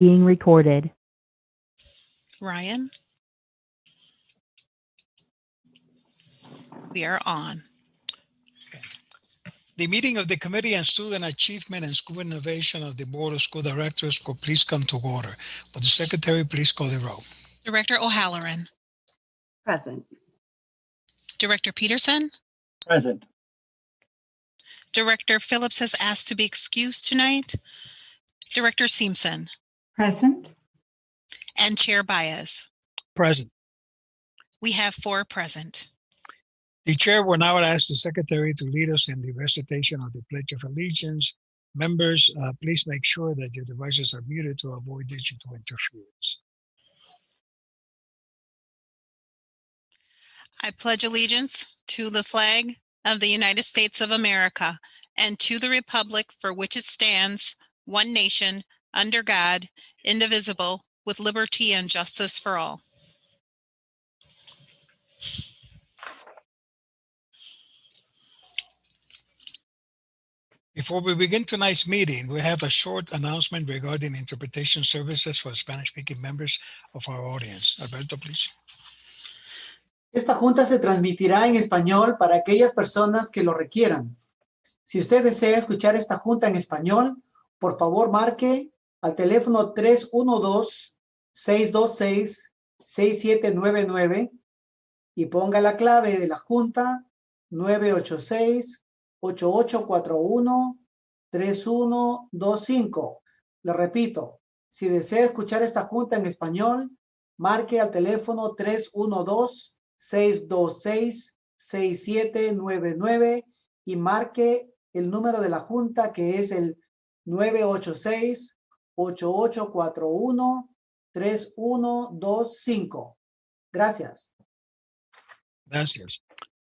being recorded. Ryan, we are on. The meeting of the Committee on Student Achievement and School Innovation of the Board of School Directors will please come to order. Will the Secretary please call the roll? Director O'Halloran. Present. Director Peterson. Present. Director Phillips has asked to be excused tonight. Director Simpson. Present. And Chair Baez. Present. We have 4 present. The Chair will now ask the Secretary to lead us in the recitation of the Pledge of Allegiance. Members, please make sure that your devices are muted to avoid digital interference. I pledge allegiance to the flag of the United States of America and to the republic for which it stands, one nation, under God, indivisible, with liberty and justice for all. Before we begin tonight's meeting, we have a short announcement regarding interpretation services for Spanish-speaking members of our audience. Alberto, please. Esta junta se transmitirá en español para aquellas personas que lo requieran. Si usted desea escuchar esta junta en español, por favor marque al teléfono 312-626-6799 y ponga la clave de la junta 986-8841-3125. Le repito, si desea escuchar esta junta en español, marque al teléfono 312-626-6799 y marque el número de la junta que es el 986-8841-3125. Gracias. Gracias.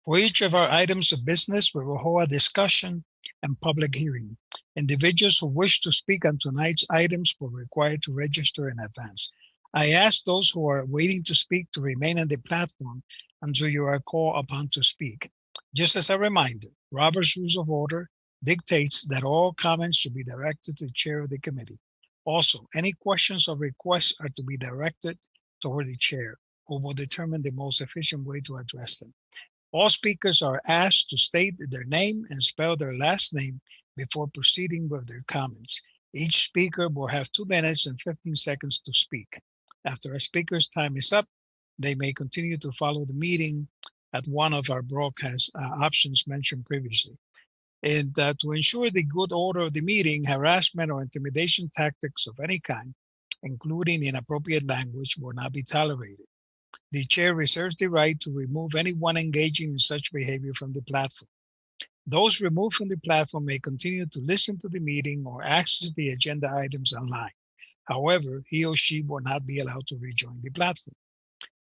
For each of our items of business, we will hold a discussion and public hearing. Individuals who wish to speak on tonight's items will be required to register in advance. I ask those who are waiting to speak to remain on the platform until you are called upon to speak. Just as a reminder, Robert's Rules of Order dictates that all comments should be directed to the chair of the committee. Also, any questions or requests are to be directed toward the chair, who will determine the most efficient way to address them. All speakers are asked to state their name and spell their last name before proceeding with their comments. Each speaker will have 2 minutes and 15 seconds to speak. After a speaker's time is up, they may continue to follow the meeting at one of our broadcast options mentioned previously. And to ensure the good order of the meeting, harassment or intimidation tactics of any kind, including inappropriate language, will not be tolerated. The chair reserves the right to remove anyone engaging in such behavior from the platform. Those removed from the platform may continue to listen to the meeting or access the agenda items online. However, he or she will not be allowed to rejoin the platform.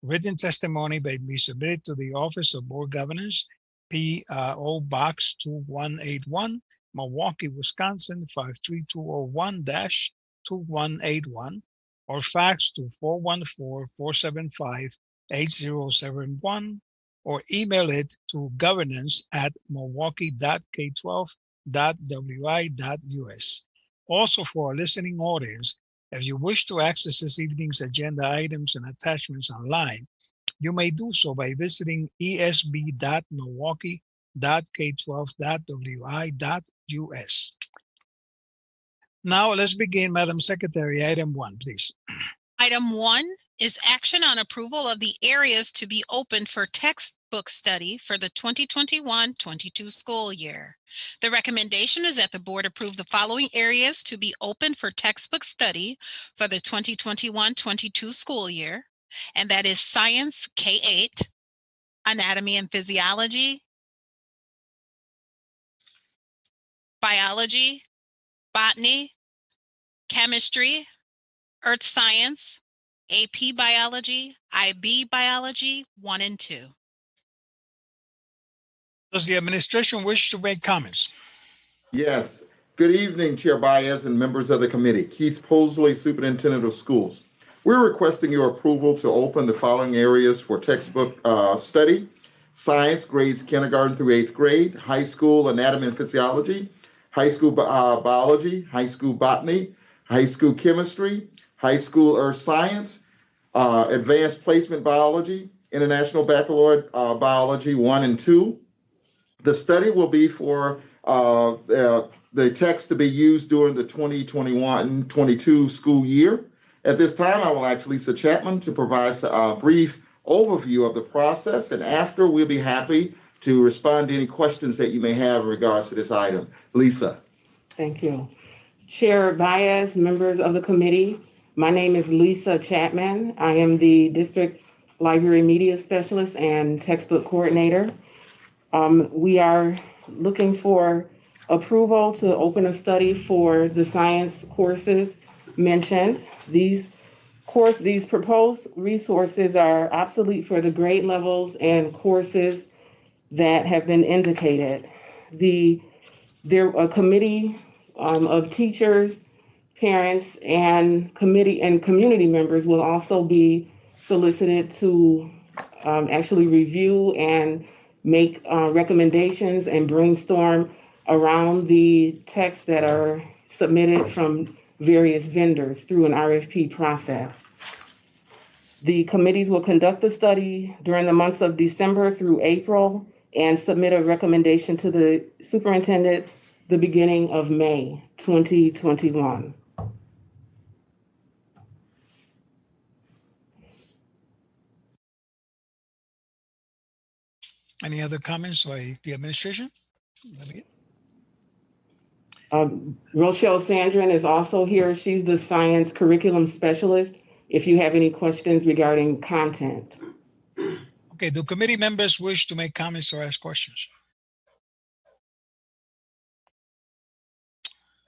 Written testimony may be submitted to the Office of Board Governance, P.O. Box 2181, Milwaukee, Wisconsin 53201-2181, or fax to 414-475-8071, or email it to governance@milwaukee.k12.wi.us. Also, for our listening audience, if you wish to access this evening's agenda items and attachments online, you may do so by visiting esb.milwaukee.k12.wi.us. Now let's begin, Madam Secretary. Item 1, please. Item 1 is action on approval of the areas to be opened for textbook study for the 2021-22 school year. The recommendation is that the board approve the following areas to be open for textbook study for the 2021-22 school year, and that is Science K-8, Anatomy and Physiology, Biology, Botany, Chemistry, Earth Science, AP Biology, IB Biology 1 and 2. Does the administration wish to make comments? Yes. Good evening, Chair Baez and members of the committee. Keith Posley, Superintendent of Schools. We're requesting your approval to open the following areas for textbook study: science, grades kindergarten through 8th grade, high school anatomy and physiology, high school biology, high school botany, high school chemistry, high school earth science, advanced placement biology, international baccalaureate biology 1 and 2. The study will be for the text to be used during the 2021-22 school year. At this time, I will ask Lisa Chapman to provide a brief overview of the process, and after, we'll be happy to respond to any questions that you may have in regards to this item. Lisa. Thank you. Chair Baez, members of the committee, my name is Lisa Chapman. I am the District Library Media Specialist and Textbook Coordinator. We are looking for approval to open a study for the science courses mentioned. These proposed resources are obsolete for the grade levels and courses that have been indicated. A committee of teachers, parents, and community members will also be solicited to actually review and make recommendations and brainstorm around the texts that are submitted from various vendors through an RFP process. The committees will conduct the study during the months of December through April and submit a recommendation to the superintendent the beginning of May 2021. Any other comments by the administration? Rochelle Sandrin is also here. She's the science curriculum specialist. If you have any questions regarding content. Okay, do committee members wish to make comments or ask questions?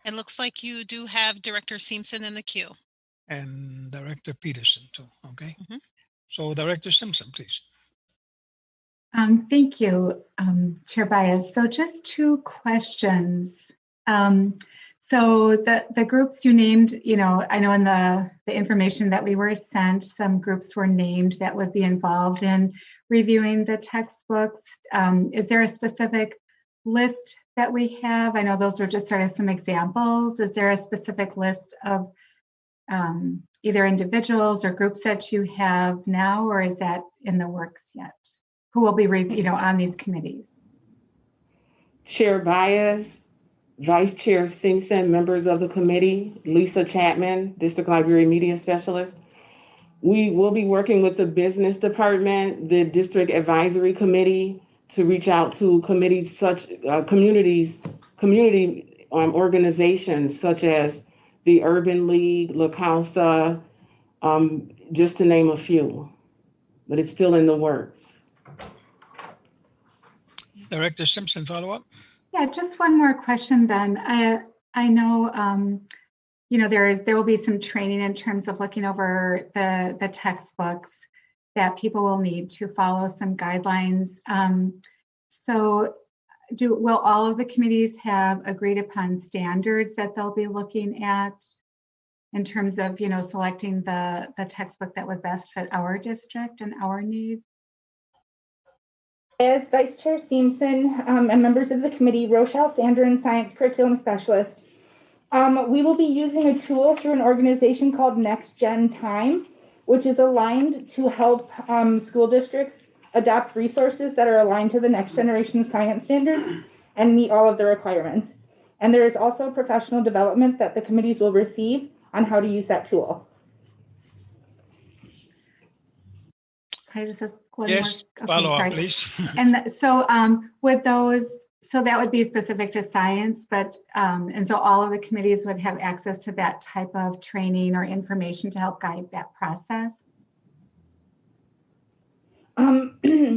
It looks like you do have Director Simpson in the queue. And Director Peterson too, okay? Mhm. So Director Simpson, please. Thank you, Chair Baez. So just two questions. So the groups you named, I know in the information that we were sent, some groups were named that would be involved in reviewing the textbooks. Is there a specific list that we have? I know those were just sort of some examples. Is there a specific list of either individuals or groups that you have now, or is that in the works yet? Who will be, on these committees? Chair Baez, Vice Chair Simpson, members of the committee, Lisa Chapman, District Library Media Specialist. We will be working with the business department, the district advisory committee, to reach out to committees such community organizations such as the Urban League, La Causa, just to name a few, but it's still in the works. Director Simpson, follow up? Yeah, just one more question then. I know, there will be some training in terms of looking over the textbooks that people will need to follow some guidelines. So will all of the committees have agreed upon standards that they'll be looking at in terms of, selecting the textbook that would best fit our district and our needs? As Vice Chair Simpson and members of the committee, Rochelle Sandrin, Science Curriculum Specialist, we will be using a tool through an organization called Next Gen Time, which is aligned to help school districts adopt resources that are aligned to the next generation science standards and meet all of the requirements. And there is also professional development that the committees will receive on how to use that tool. Can I just ask one Yes, more? follow up, sorry. please. And so would those, so that would be specific to science, but, and so all of the committees would have access to that type of training or information to help guide that process?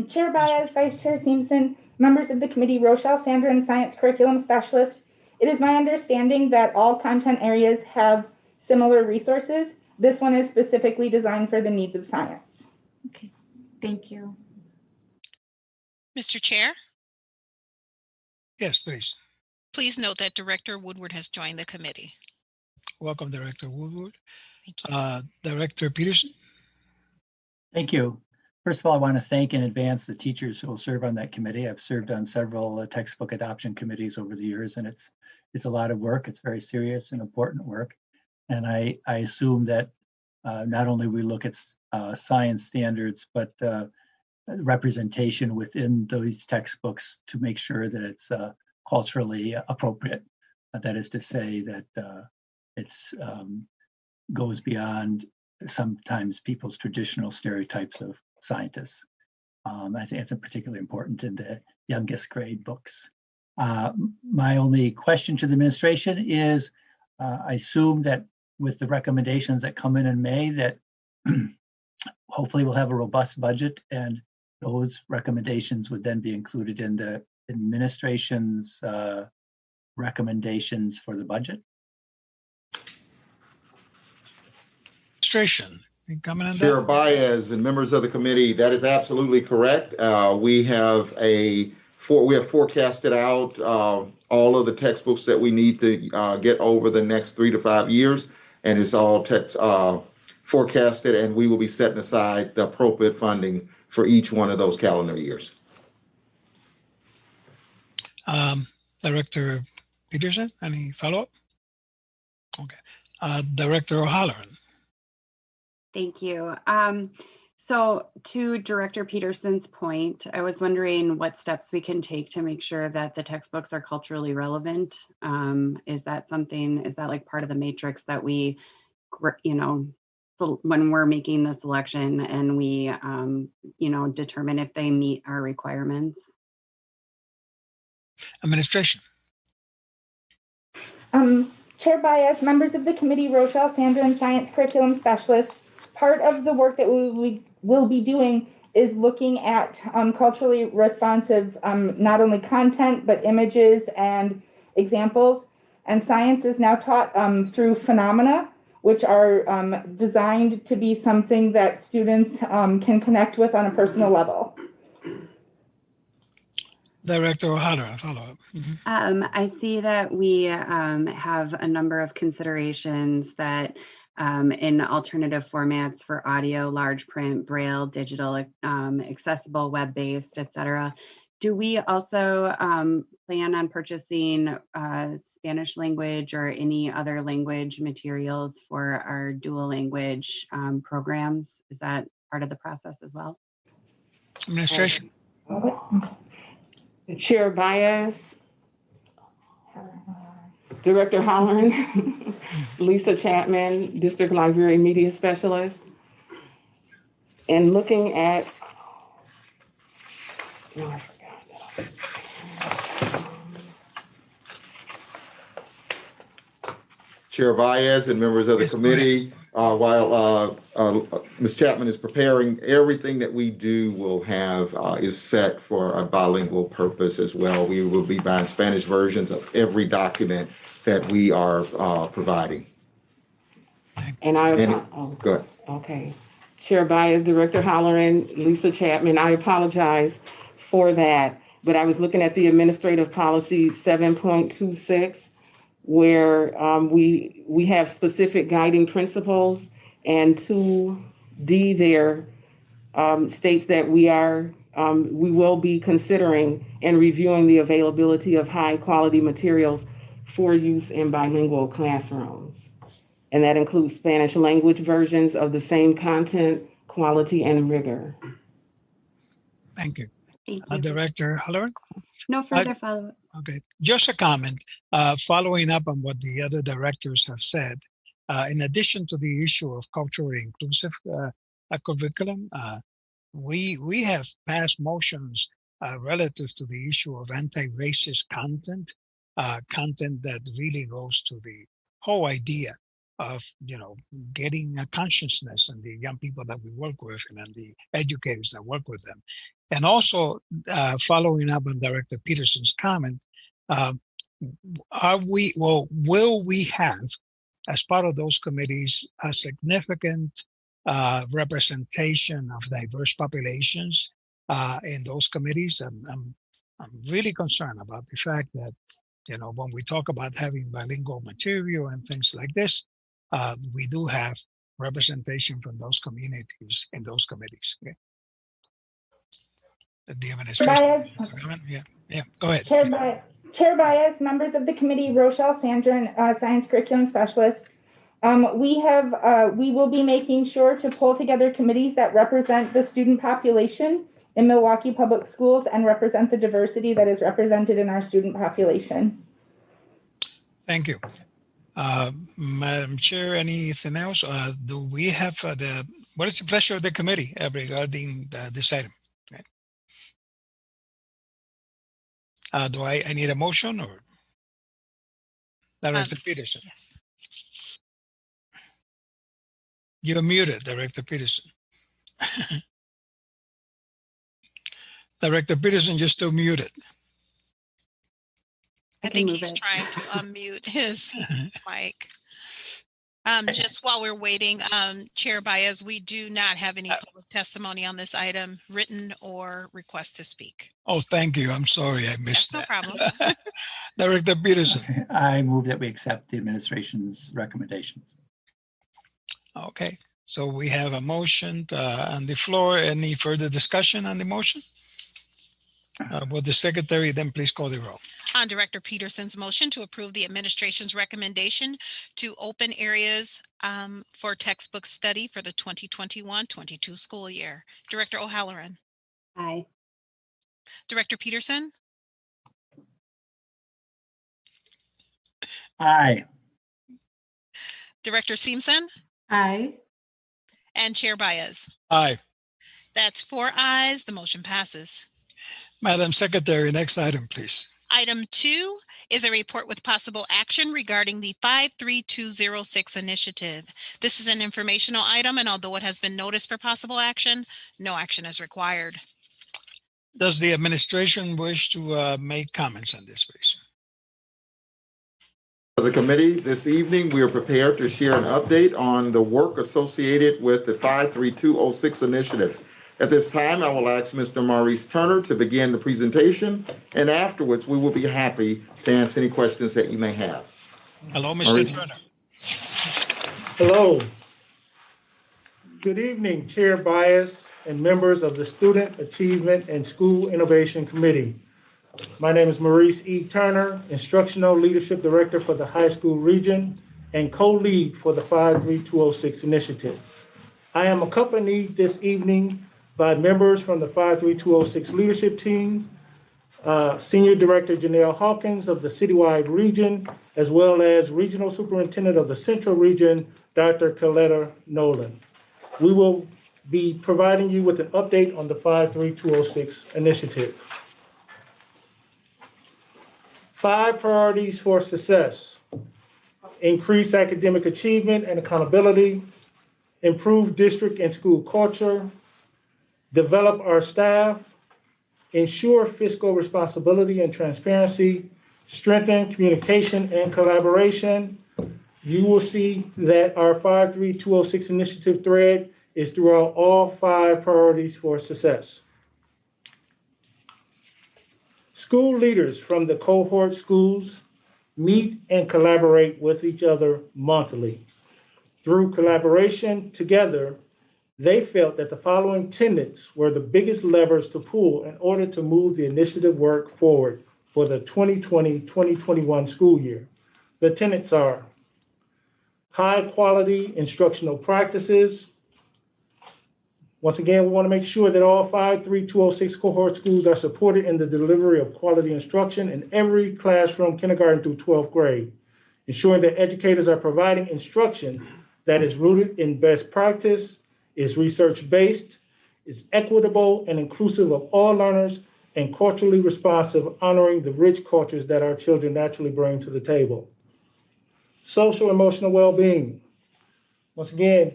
Chair Baez, Vice Chair Simpson, members of the committee, Rochelle Sandrin, Science Curriculum Specialist. It is my understanding that all content areas have similar resources. This one is specifically designed for the needs of science. Okay, thank you. Mr. Chair, Yes, please. please note that Director Woodward has joined the committee. Welcome, Director Woodward. Thank you. Director Peterson. Thank you. First of all, I want to thank in advance the teachers who will serve on that committee. I've served on several textbook adoption committees over the years, and it's a lot of work. It's very serious and important work. And I assume that not only we look at science standards, but representation within those textbooks to make sure that it's culturally appropriate. That is to say that it's goes beyond sometimes people's traditional stereotypes of scientists. I think it's particularly important in the youngest grade books. My only question to the administration is, I assume that with the recommendations that come in May, that hopefully we'll have a robust budget, and those recommendations would then be included in the administration's recommendations for the budget. Administration, any comment on Chair that? Baez and members of the committee, that is absolutely correct. We have forecasted out all of the textbooks that we need to get over the next 3 to 5 years, and it's all forecasted, and we will be setting aside the appropriate funding for each one of those calendar years. Director Peterson, any follow-up? Okay. Director O'Halloran. Thank you. So to Director Peterson's point, I was wondering what steps we can take to make sure that the textbooks are culturally relevant. Is that like part of the matrix that we, when we're making the selection and we, determine if they meet our requirements? Administration. Chair Baez, members of the committee, Rochelle Sandrin, Science Curriculum Specialist. Part of the work that we will be doing is looking at culturally responsive, not only content, but images and examples. And science is now taught through phenomena, which are designed to be something that students can connect with on a personal level. Director O'Halloran, follow-up. I see that we have a number of considerations that in alternative formats for audio, large print, braille, digital, accessible, web-based, etc. Do we also plan on purchasing Spanish language or any other language materials for our dual language programs? Is that part of the process as well? Administration. Chair Baez, Director Halloran, Lisa Chapman, District Library Media Specialist, and looking at, Chair Baez and members of the committee, while Ms. Chapman is preparing, everything that we do will have is set for a bilingual purpose as well. We will be buying Spanish versions of every document that we are providing. and Go ahead. Okay. Chair Baez, Director Halloran, Lisa Chapman, I apologize for that, but I was looking at the administrative policy 7.26, where we have specific guiding principles, and 2D there states that we will be considering and reviewing the availability of high quality materials for use in bilingual classrooms. And that includes Spanish language versions of the same content, quality, and rigor. Thank you. Thank you. Director Halloran? No further follow-up. Okay, just a comment, following up on what the other directors have said. In addition to the issue of culturally inclusive curriculum, we have passed motions relative to the issue of anti-racist content, content that really goes to the whole idea of, getting a consciousness in the young people that we work with and the educators that work with them. And also, following up on Director Peterson's comment, will we have, as part of those committees, a significant representation of diverse populations in those committees? I'm really concerned about the fact that, when we talk about having bilingual material and things like this, we do have representation from those communities in those committees. Okay. The administration. Yeah, go ahead. Chair Baez, members of the committee, Rochelle Sandrin, Science Curriculum Specialist. We will be making sure to pull together committees that represent the student population in Milwaukee Public Schools and represent the diversity that is represented in our student population. Thank you. Madam Chair, anything else? Do we have what is the pleasure of the committee regarding this item? Okay. Do I need a motion or? Director Peterson. Yes. You're muted, Director Peterson. Director Peterson, you're still muted. I think he's trying to unmute his mic. Just while we're waiting, Chair Baez, we do not have any public testimony on this item, written or request to speak. Oh, thank you. I'm sorry, I missed that. No problem. Director Peterson. Okay. I move that we accept the administration's recommendations. Okay, so we have a motion on the floor. Any further discussion on the motion? Will the secretary then please call the roll? On Director Peterson's motion to approve the administration's recommendation to open areas for textbook study for the 2021-22 school year. Director O'Halloran. Aye. Director Peterson. Aye. Director Simpson. Aye. And Chair Baez. Aye. That's 4 ayes. The motion passes. Madam Secretary, next item, please. Item 2 is a report with possible action regarding the 53206 initiative. This is an informational item, and although it has been noticed for possible action, no action is required. Does the administration wish to make comments on this, please? For the committee, this evening, we are prepared to share an update on the work associated with the 53206 initiative. At this time, I will ask Mr. Maurice Turner to begin the presentation, and afterwards, we will be happy to answer any questions that you may have. Hello, Mr. Maurice. Turner. Hello. Good evening, Chair Baez and members of the Student Achievement and School Innovation Committee. My name is Maurice E. Turner, Instructional Leadership Director for the High School Region and co-lead for the 53206 initiative. I am accompanied this evening by members from the 53206 leadership team, Senior Director Janelle Hawkins of the Citywide Region, as well as Regional Superintendent of the Central Region, Dr. Coletta Nolan. We will be providing you with an update on the 53206 initiative. 5 priorities for success: increase academic achievement and accountability, improve district and school culture, develop our staff, ensure fiscal responsibility and transparency, strengthen communication and collaboration. You will see that our 53206 initiative thread is throughout all 5 priorities for success. School leaders from the cohort schools meet and collaborate with each other monthly. Through collaboration together, they felt that the following tenets were the biggest levers to pull in order to move the initiative work forward for the 2020-2021 school year. The tenets are high quality instructional practices. Once again, we want to make sure that all 53206 cohort schools are supported in the delivery of quality instruction in every classroom, kindergarten through 12th grade, ensuring that educators are providing instruction that is rooted in best practice, is research-based, is equitable and inclusive of all learners, and culturally responsive, honoring the rich cultures that our children naturally bring to the table. Social emotional well-being. Once again,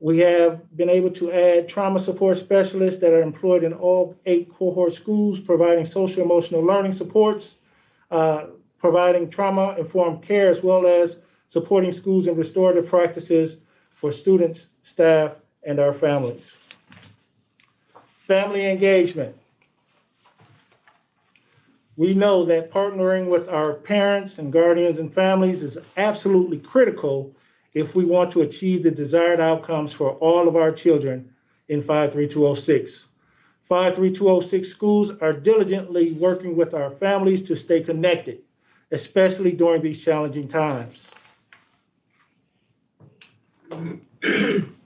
we have been able to add trauma support specialists that are employed in all 8 cohort schools, providing social emotional learning supports, providing trauma-informed care, as well as supporting schools in restorative practices for students, staff, and our families. Family engagement. We know that partnering with our parents and guardians and families is absolutely critical if we want to achieve the desired outcomes for all of our children in 53206. 53206 schools are diligently working with our families to stay connected, especially during these challenging times.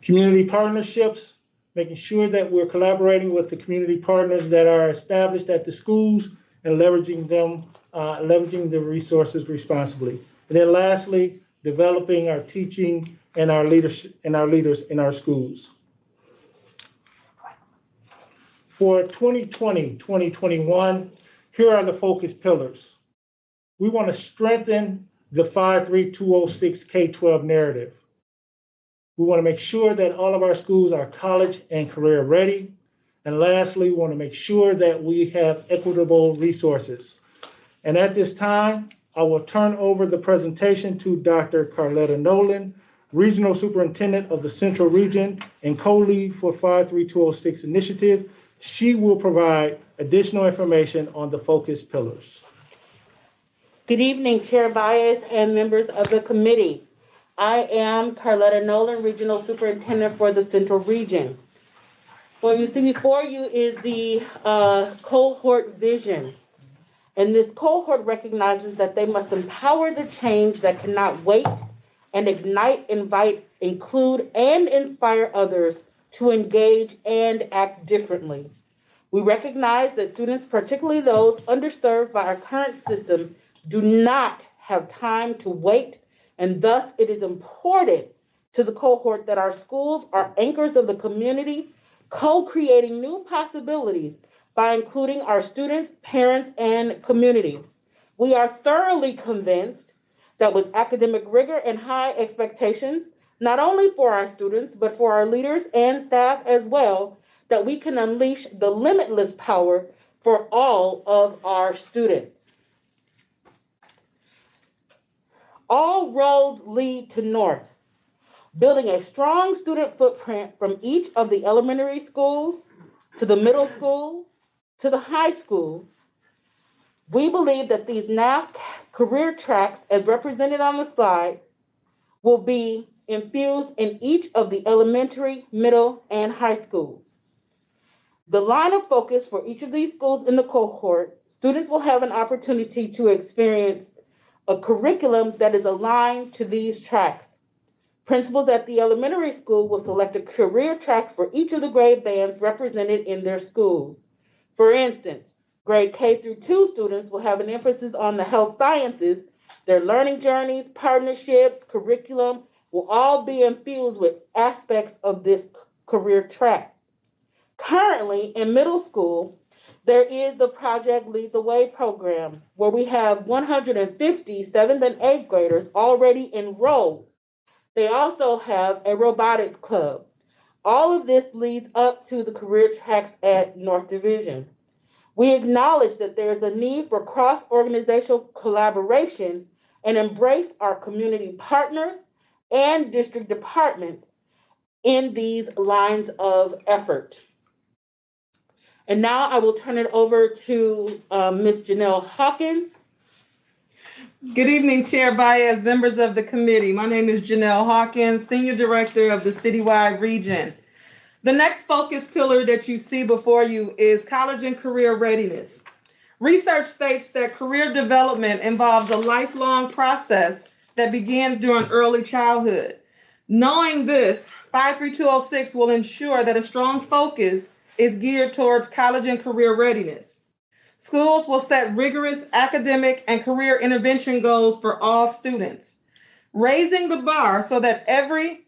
Community partnerships, making sure that we're collaborating with the community partners that are established at the schools and leveraging them, leveraging the resources responsibly. And then lastly, developing our teaching and our leadership and our leaders in our schools. For 2020-2021, here are the focus pillars. We want to strengthen the 53206 K-12 narrative. We want to make sure that all of our schools are college and career ready. And lastly, we want to make sure that we have equitable resources. And at this time, I will turn over the presentation to Dr. Carletta Nolan, Regional Superintendent of the Central Region and co-lead for 53206 initiative. She will provide additional information on the focus pillars. Good evening, Chair Bias and members of the committee. I am Carletta Nolan, Regional Superintendent for the Central Region. What you see before you is the Cohort Vision. And this cohort recognizes that they must empower the change that cannot wait and ignite, invite, include, and inspire others to engage and act differently. We recognize that students, particularly those underserved by our current system, do not have time to wait, and thus it is important to the cohort that our schools are anchors of the community, co-creating new possibilities by including our students, parents, and community. We are thoroughly convinced that with academic rigor and high expectations, not only for our students, but for our leaders and staff as well, that we can unleash the limitless power for all of our students. All roads lead to north, building a strong student footprint from each of the elementary schools to the middle school to the high school. We believe that these NAF career tracks, as represented on the slide, will be infused in each of the elementary, middle, and high schools. The line of focus for each of these schools in the cohort, students will have an opportunity to experience a curriculum that is aligned to these tracks. Principals at the elementary school will select a career track for each of the grade bands represented in their schools. For instance, grade K through 2 students will have an emphasis on the health sciences. Their learning journeys, partnerships, curriculum will all be infused with aspects of this career track. Currently, in middle school, there is the Project Lead the Way program, where we have 150 7th and 8th graders already enrolled. They also have a robotics club. All of this leads up to the career tracks at North Division. We acknowledge that there's a need for cross-organizational collaboration and embrace our community partners and district departments in these lines of effort. And now I will turn it over to Ms. Janelle Hawkins. Good evening, Chair Baez, members of the committee. My name is Janelle Hawkins, Senior Director of the Citywide Region. The next focus pillar that you see before you is college and career readiness. Research states that career development involves a lifelong process that begins during early childhood. Knowing this, 53206 will ensure that a strong focus is geared towards college and career readiness. Schools will set rigorous academic and career intervention goals for all students, raising the bar so that every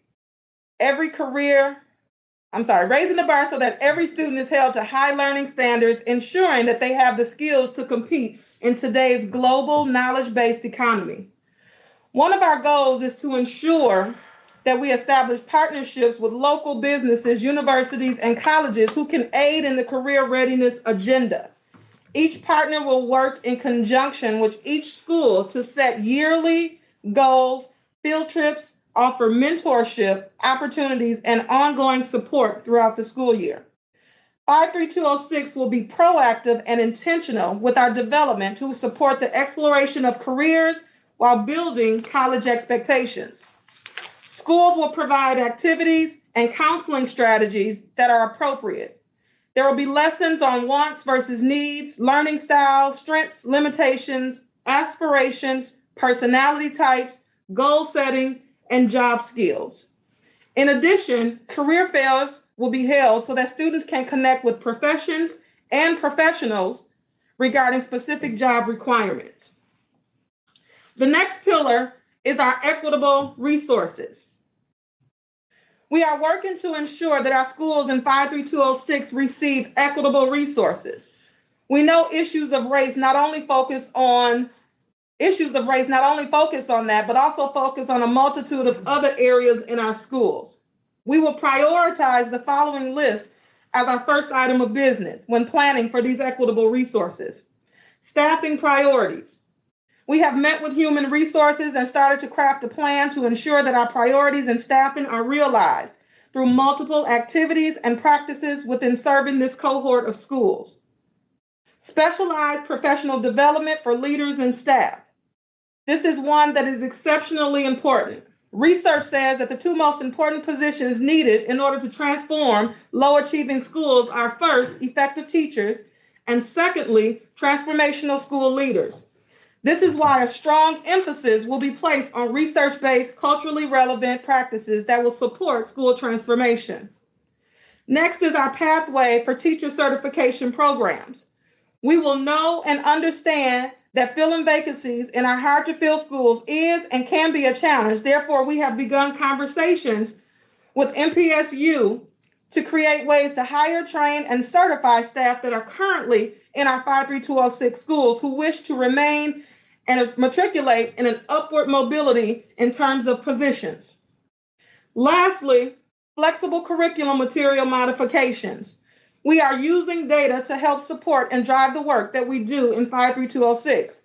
student is held to high learning standards, ensuring that they have the skills to compete in today's global knowledge-based economy. One of our goals is to ensure that we establish partnerships with local businesses, universities, and colleges who can aid in the career readiness agenda. Each partner will work in conjunction with each school to set yearly goals, field trips, offer mentorship opportunities, and ongoing support throughout the school year. 53206 will be proactive and intentional with our development to support the exploration of careers while building college expectations. Schools will provide activities and counseling strategies that are appropriate. There will be lessons on wants versus needs, learning styles, strengths, limitations, aspirations, personality types, goal setting, and job skills. In addition, career fairs will be held so that students can connect with professions and professionals regarding specific job requirements. The next pillar is our equitable resources. We are working to ensure that our schools in 53206 receive equitable resources. We know issues of race not only focus on that, but also focus on a multitude of other areas in our schools. We will prioritize the following list as our first item of business when planning for these equitable resources. Staffing priorities. We have met with human resources and started to craft a plan to ensure that our priorities in staffing are realized through multiple activities and practices within serving this cohort of schools. Specialized professional development for leaders and staff. This is one that is exceptionally important. Research says that the two most important positions needed in order to transform low-achieving schools are first, effective teachers, and secondly, transformational school leaders. This is why a strong emphasis will be placed on research-based, culturally relevant practices that will support school transformation. Next is our pathway for teacher certification programs. We will know and understand that filling vacancies in our hard-to-fill schools is and can be a challenge. Therefore, we have begun conversations with MPSU to create ways to hire, train, and certify staff that are currently in our 53206 schools who wish to remain and matriculate in an upward mobility in terms of positions. Lastly, flexible curriculum material modifications. We are using data to help support and drive the work that we do in 53206.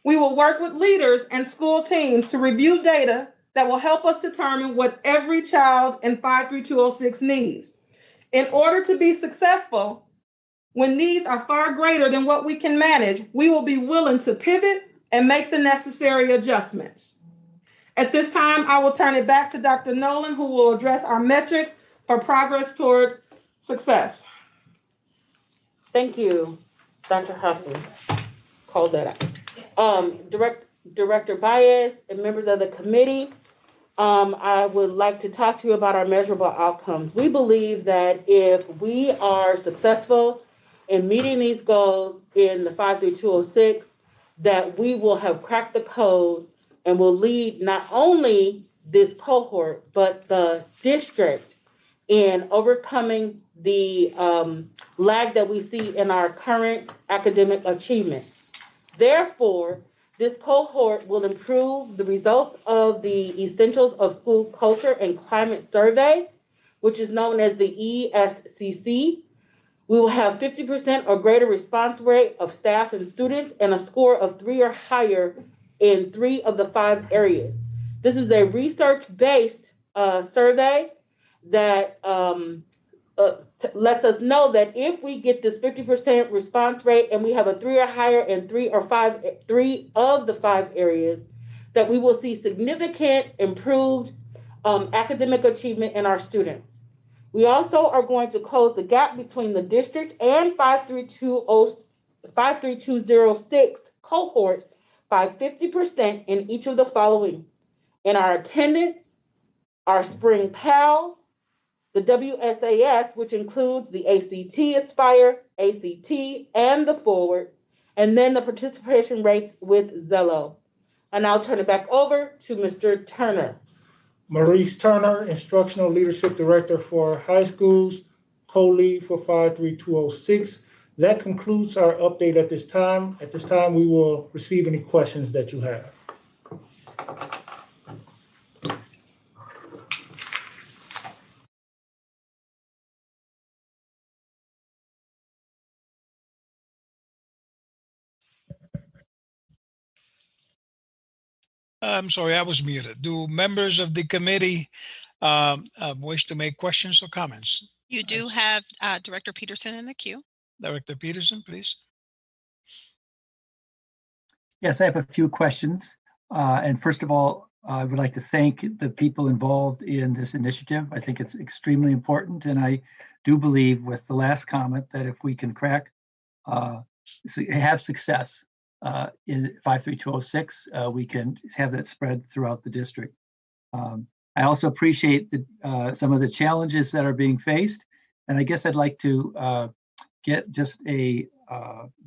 We will work with leaders and school teams to review data that will help us determine what every child in 53206 needs. In order to be successful, when needs are far greater than what we can manage, we will be willing to pivot and make the necessary adjustments. At this time, I will turn it back to Dr. Nolan, who will address our metrics for progress toward success. Thank you, Dr. Huffman. Call that out. Director Baez and members of the committee, I would like to talk to you about our measurable outcomes. We believe that if we are successful in meeting these goals in the 53206, that we will have cracked the code and will lead not only this cohort, but the district in overcoming the lag that we see in our current academic achievement. Therefore, this cohort will improve the results of the Essentials of School Culture and Climate Survey, which is known as the ESCC. We will have 50% or greater response rate of staff and students and a score of 3 or higher in 3 of the 5 areas. This is a research-based survey that lets us know that if we get this 50% response rate and we have a 3 or higher in 3 of the 5 areas, that we will see significant improved academic achievement in our students. We also are going to close the gap between the district and 53206 cohort by 50% in each of the following: in our attendance, our spring PALs, the WSAS, which includes the ACT Aspire, ACT, and the Forward, and then the participation rates with Zello. And I'll turn it back over to Mr. Turner. Maurice Turner, Instructional Leadership Director for High Schools, co-lead for 53206. That concludes our update at this time. At this time, we will receive any questions that you have. I'm sorry, I was muted. Do members of the committee wish to make questions or comments? You do have Director Peterson in the queue. Director Peterson, please. Yes, I have a few questions. And first of all, I would like to thank the people involved in this initiative. I think it's extremely important. And I do believe with the last comment that if we can crack, have success in 53206, we can have that spread throughout the district. I also appreciate some of the challenges that are being faced. And I guess I'd like to get just a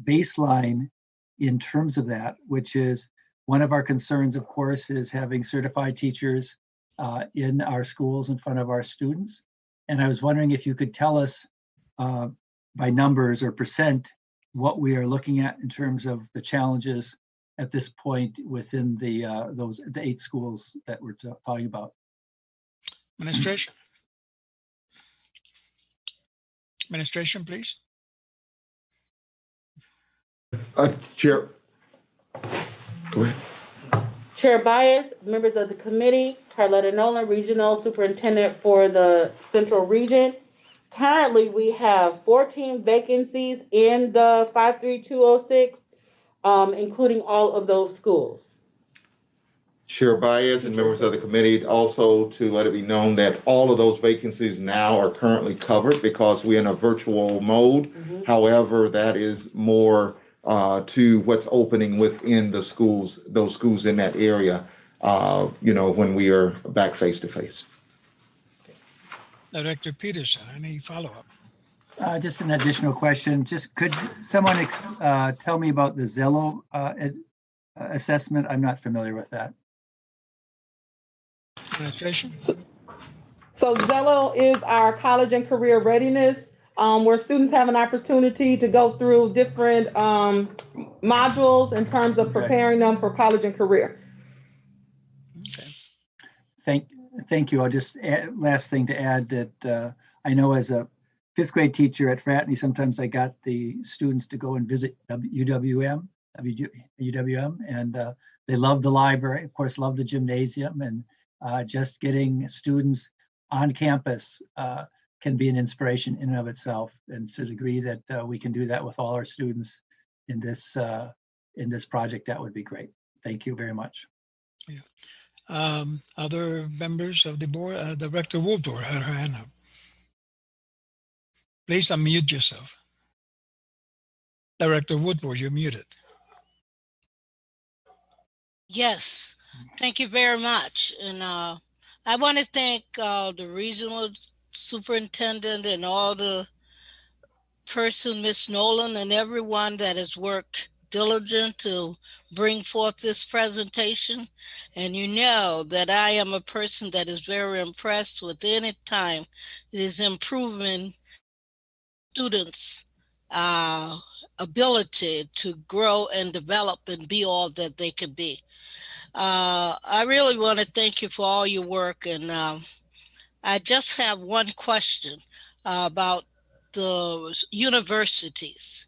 baseline in terms of that, which is one of our concerns, of course, is having certified teachers in our schools in front of our students. And I was wondering if you could tell us by numbers or percent what we are looking at in terms of the challenges at this point within the 8 schools that we're talking about. Administration. Administration, please. Chair. Go ahead. Chair Bias, members of the committee, Carletta Nolan, Regional Superintendent for the Central Region. Currently, we have 14 vacancies in the 53206, including all of those schools. Chair Baez and members of the committee, also to let it be known that all of those vacancies now are currently covered because we're in a virtual mode. However, that is more to what's opening within the schools, those schools in that area, when we are back face to face. Director Peterson, any follow-up? Just an additional question. Just could someone tell me about the Zello assessment? I'm not familiar with that. Administration? So Zello is our college and career readiness, where students have an opportunity to go through different modules in terms of preparing them for college and career. Okay. Thank you. I'll just last thing to add that I know as a 5th grade teacher at Fratney, sometimes I got the students to go and visit UWM, and they love the library, of course, love the gymnasium, and just getting students on campus can be an inspiration in and of itself. And to the degree that we can do that with all our students in this project, that would be great. Thank you very much. Yeah. Other members of the board, Director Woodward had her hand up. Please unmute yourself. Director Woodward, you're muted. Yes, thank you very much. And I want to thank the regional superintendent and all the person, Ms. Nolan, and everyone that has worked diligent to bring forth this presentation. And you know that I am a person that is very impressed with any time it is improving students' ability to grow and develop and be all that they can be. I really want to thank you for all your work, and I just have one question about the universities.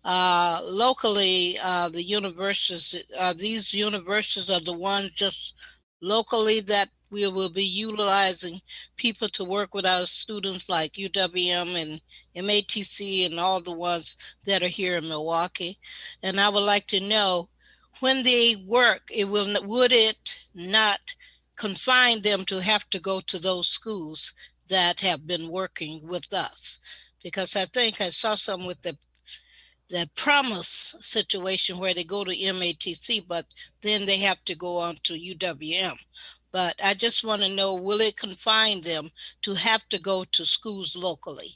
Locally, the universities, these universities are the ones just locally that we will be utilizing people to work with our students like UWM and MATC and all the ones that are here in Milwaukee. And I would like to know, when they work, would it not confine them to have to go to those schools that have been working with us? Because I think I saw some with the Promise situation where they go to MATC, but then they have to go on to UWM. But I just want to know, will it confine them to have to go to schools locally?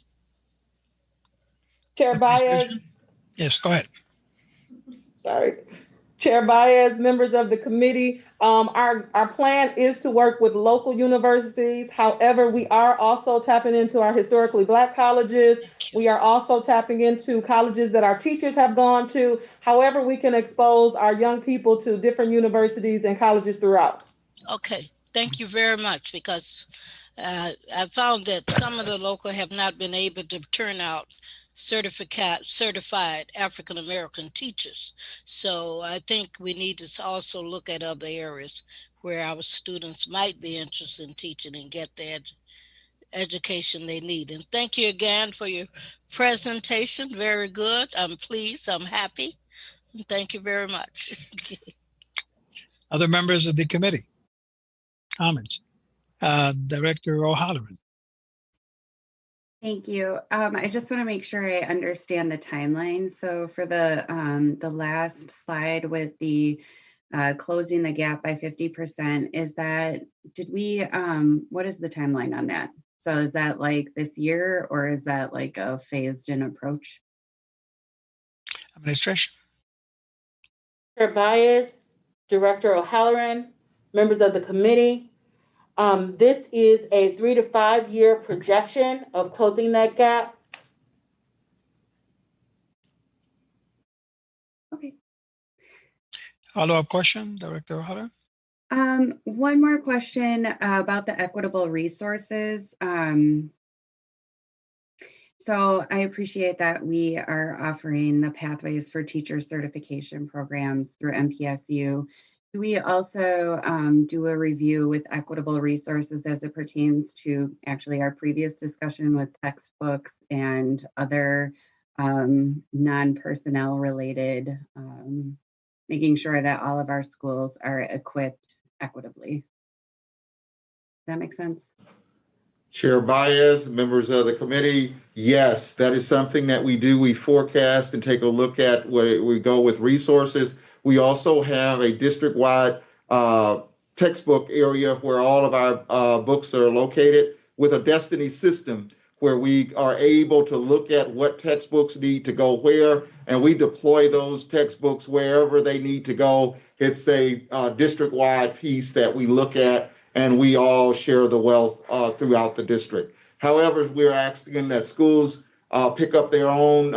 Chair Baez. Yes, go ahead. Sorry. Chair Baez, members of the committee, our plan is to work with local universities. However, we are also tapping into our historically Black colleges. We are also tapping into colleges that our teachers have gone to. However, we can expose our young people to different universities and colleges throughout. Okay, thank you very much, because I found that some of the local have not been able to turn out certified African-American teachers. So I think we need to also look at other areas where our students might be interested in teaching and get the education they need. And thank you again for your presentation. Very good. I'm pleased. I'm happy. And thank you very much. Other members of the committee? Comments? Director O'Halloran. Thank you. I just want to make sure I understand the timeline. So for the last slide with the closing the gap by 50%. Is that, did we, what is the timeline on that? So is that like this year, or is that like a phased in approach? Administration. Chair Bias, Director O'Halloran, members of the committee. This is a 3 to 5 year projection of closing that gap. Okay. Follow-up question, Director O'Halloran? One more question about the equitable resources. So I appreciate that we are offering the pathways for teacher certification programs through MPSU. Do we also do a review with equitable resources as it pertains to actually our previous discussion with textbooks and other non-personnel related, making sure that all of our schools are equipped equitably? Does that make sense? Chair Baez, members of the committee, yes, that is something that we do. We forecast and take a look at where we go with resources. We also have a district-wide textbook area where all of our books are located with a destiny system where we are able to look at what textbooks need to go where, and we deploy those textbooks wherever they need to go. It's a district-wide piece that we look at, and we all share the wealth throughout the district. However, we're asking that schools pick up their own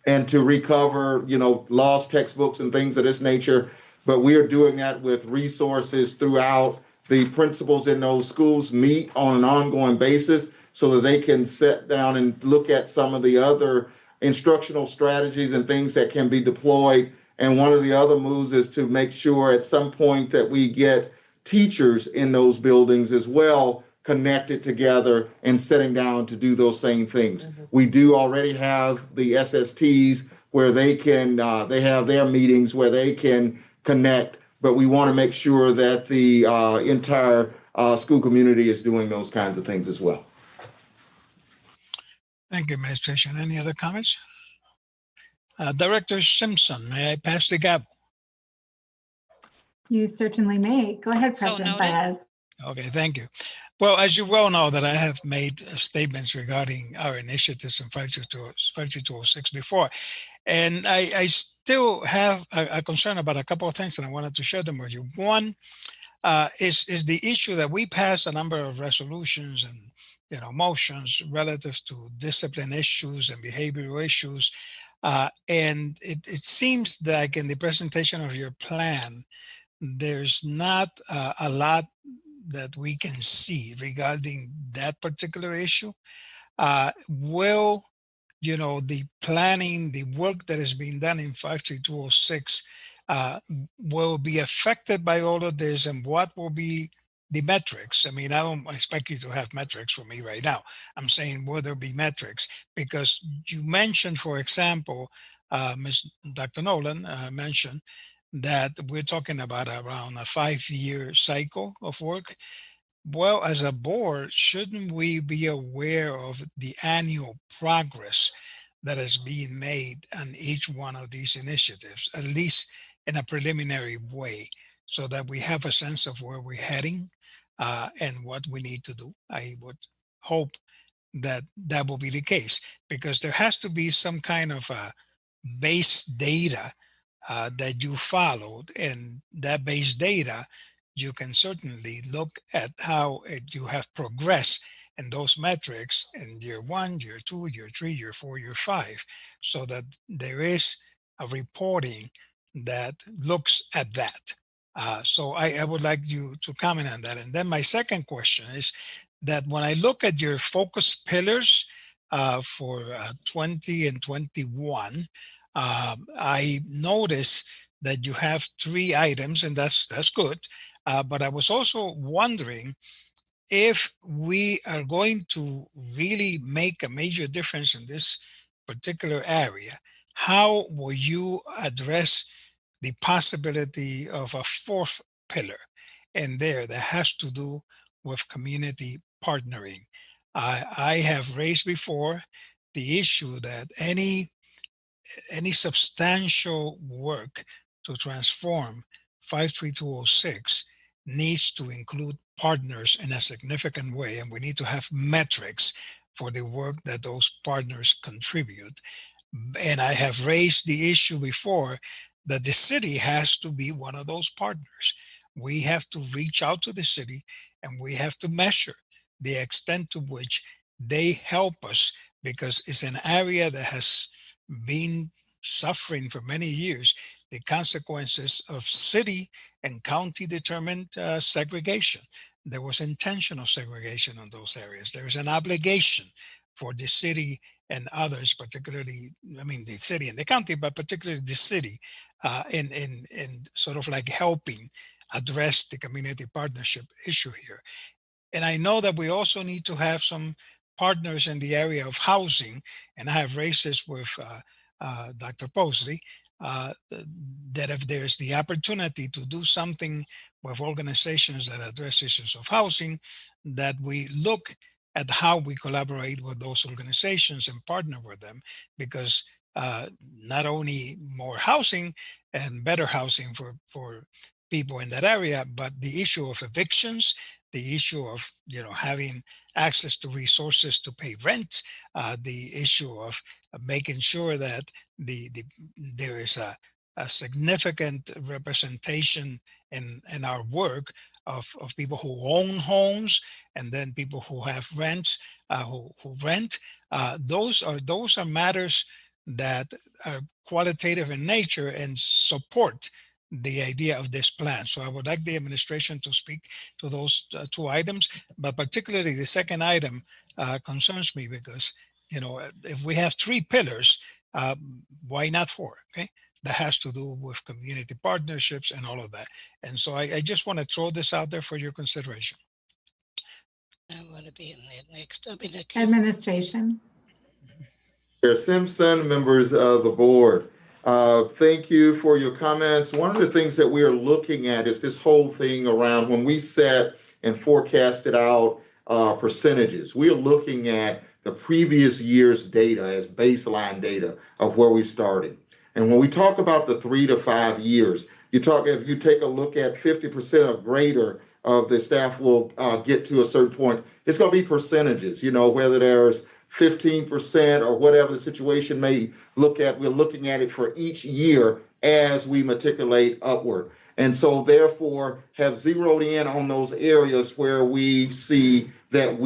and to recover, lost textbooks and things of this nature. But we are doing that with resources throughout. The principals in those schools meet on an ongoing basis so that they can sit down and look at some of the other instructional strategies and things that can be deployed. And one of the other moves is to make sure at some point that we get teachers in those buildings as well connected together and sitting down to do those same things. We do already have the SSTs where they can, they have their meetings where they can connect, but we want to make sure that the entire school community is doing those kinds of things as well. Thank you, Administration. Any other comments? Director Simpson, may I pass the gavel? You certainly may. Go ahead, President Baez. Okay, thank you. Well, as you well know, that I have made statements regarding our initiatives in 5206 before, and I still have a concern about a couple of things, and I wanted to share them with you. One is the issue that we passed a number of resolutions and motions relative to discipline issues and behavioral issues, and it seems like in the presentation of your plan, there's not a lot that we can see regarding that particular issue. Will, the planning, the work that is being done in 53206 will be affected by all of this, and what will be the metrics? I mean, I don't expect you to have metrics for me right now. I'm saying, will there be metrics? Because you mentioned, for example, Dr. Nolan mentioned that we're talking about around a 5-year cycle of work. Well, as a board, shouldn't we be aware of the annual progress that is being made on each one of these initiatives, at least in a preliminary way, so that we have a sense of where we're heading and what we need to do? I would hope that that will be the case, because there has to be some kind of base data that you followed, and that base data, you can certainly look at how you have progressed in those metrics in year 1, year 2, year 3, year 4, year 5, so that there is a reporting that looks at that. So I would like you to comment on that. And then my second question is that when I look at your focus pillars for 20 and 21, I notice that you have 3 items, and that's good. But I was also wondering if we are going to really make a major difference in this particular area. How will you address the possibility of a 4th pillar in there that has to do with community partnering? I have raised before the issue that any substantial work to transform 53206 needs to include partners in a significant way, and we need to have metrics for the work that those partners contribute. And I have raised the issue before that the city has to be one of those partners. We have to reach out to the city and we have to measure the extent to which they help us, because it's an area that has been suffering for many years the consequences of city and county determined segregation. There was intentional segregation in those areas. There is an obligation for the city and others, particularly, I mean, the city and the county, but particularly the city, in sort of like helping address the community partnership issue here. And I know that we also need to have some partners in the area of housing, and I have raised this with Dr. Posley, that if there's the opportunity to do something with organizations that address issues of housing, that we look at how we collaborate with those organizations and partner with them, because not only more housing and better housing for people in that area, but the issue of evictions, the issue of having access to resources to pay rent, the issue of making sure that there is a significant representation in our work of people who own homes, and then people who have rents, who rent. Those are matters that are qualitative in nature and support the idea of this plan. So I would like the administration to speak to those two items, but particularly the second item concerns me, because if we have three pillars, why not four? Okay, that has to do with community partnerships and all of that. And so I just want to throw this out there for your consideration. I want to be in there next. Administration. Chair Simpson, members of the board, thank you for your comments. One of the things that we are looking at is this whole thing around when we set and forecasted out percentages. We are looking at the previous year's data as baseline data of where we started. And when we talk about the 3 to 5 years, if you take a look at 50% or greater of the staff will get to a certain point, it's going to be percentages, whether there's 15% or whatever the situation may look at, we're looking at it for each year as we matriculate upward. And so therefore have zeroed in on those areas where we see that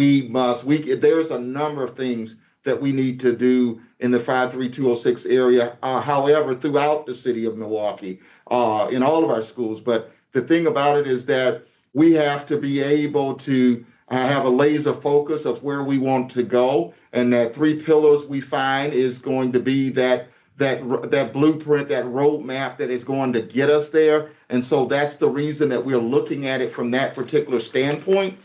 there's a number of things that we need to do in the 53206 area, however, throughout the city of Milwaukee, in all of our schools. But the thing about it is that we have to be able to have a laser focus of where we want to go. And that 3 pillars we find is going to be that blueprint, that roadmap that is going to get us there. And so that's the reason that we're looking at it from that particular standpoint.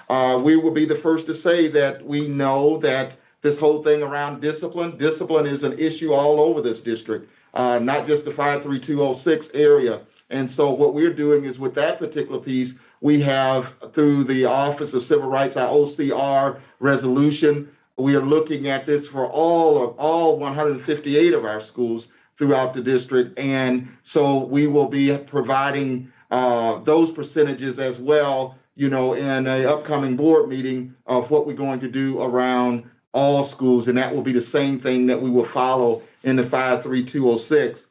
We will be the first to say that we know that this whole thing around discipline is an issue all over this district, not just the 53206 area. And so what we're doing is with that particular piece, we have through the Office of Civil Rights, our OCR resolution, we are looking at this for all 158 of our schools throughout the district. And so we will be providing those percentages as well, in an upcoming board meeting of what we're going to do around all schools. And that will be the same thing that we will follow in the 53206.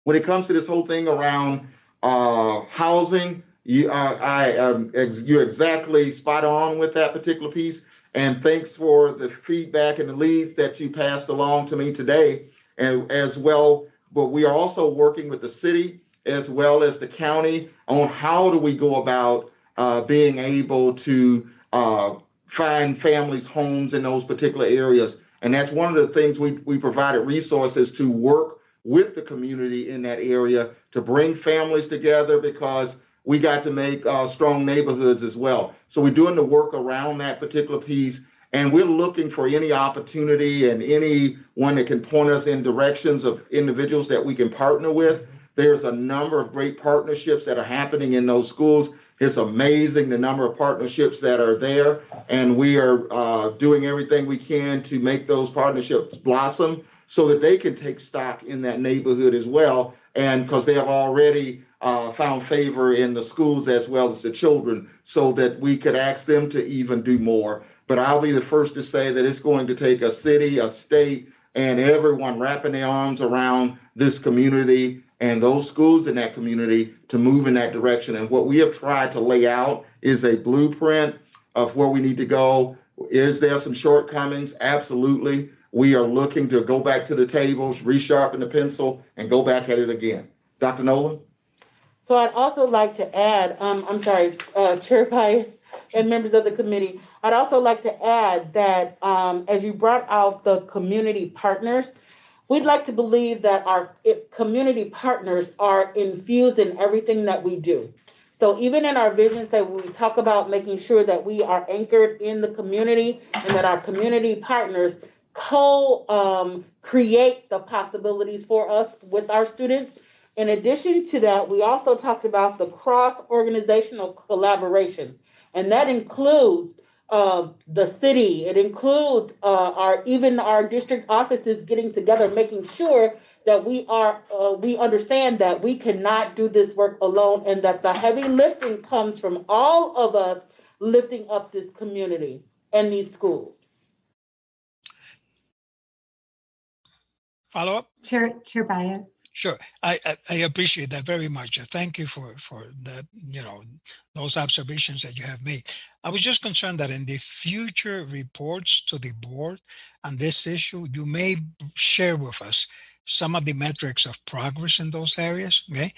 When it comes to this whole thing around housing, you're exactly spot on with that particular piece. And thanks for the feedback and the leads that you passed along to me today, and as well. But we are also working with the city as well as the county on how do we go about being able to find families homes in those particular areas. And that's one of the things we provided resources to work with the community in that area to bring families together, because we got to make strong neighborhoods as well. So we're doing the work around that particular piece, and we're looking for any opportunity and anyone that can point us in directions of individuals that we can partner with. There's a number of great partnerships that are happening in those schools. It's amazing the number of partnerships that are there, and we are doing everything we can to make those partnerships blossom so that they can take stock in that neighborhood as well, and because they have already found favor in the schools as well as the children, so that we could ask them to even do more. But I'll be the first to say that it's going to take a city, a state, and everyone wrapping their arms around this community and those schools in that community to move in that direction. And what we have tried to lay out is a blueprint of where we need to go. Is there some shortcomings? Absolutely. We are looking to go back to the tables, resharpen the pencil, and go back at it again. Dr. Nolan? So I'd also like to add, Chair Bias and members of the committee, I'd also like to add that as you brought out the community partners, we'd like to believe that our community partners are infused in everything that we do. So even in our vision that we talk about making sure that we are anchored in the community and that our community partners create the possibilities for us with our students. In addition to that, we also talked about the cross-organizational collaboration, and that includes the city. It includes our district offices getting together, making sure that we understand that we cannot do this work alone, and that the heavy lifting comes from all of us lifting up this community and these schools. Follow up? Chair Bias. Sure, I appreciate that very much. Thank you for that, those observations that you have made. I was just concerned that in the future reports to the board on this issue, you may share with us some of the metrics of progress in those areas, okay?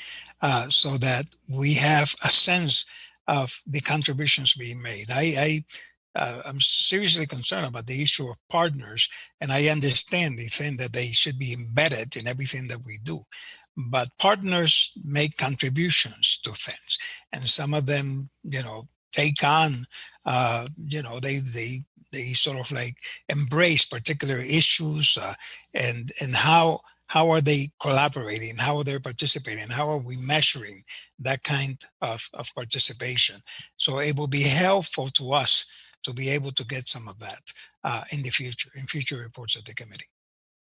So that we have a sense of the contributions being made. I'm seriously concerned about the issue of partners, and I understand the thing that they should be embedded in everything that we do. But partners make contributions to things, and some of them, take on, they sort of like embrace particular issues, and how are they collaborating? How are they participating? How are we measuring that kind of participation? So it will be helpful to us to be able to get some of that in the future, in future reports of the committee.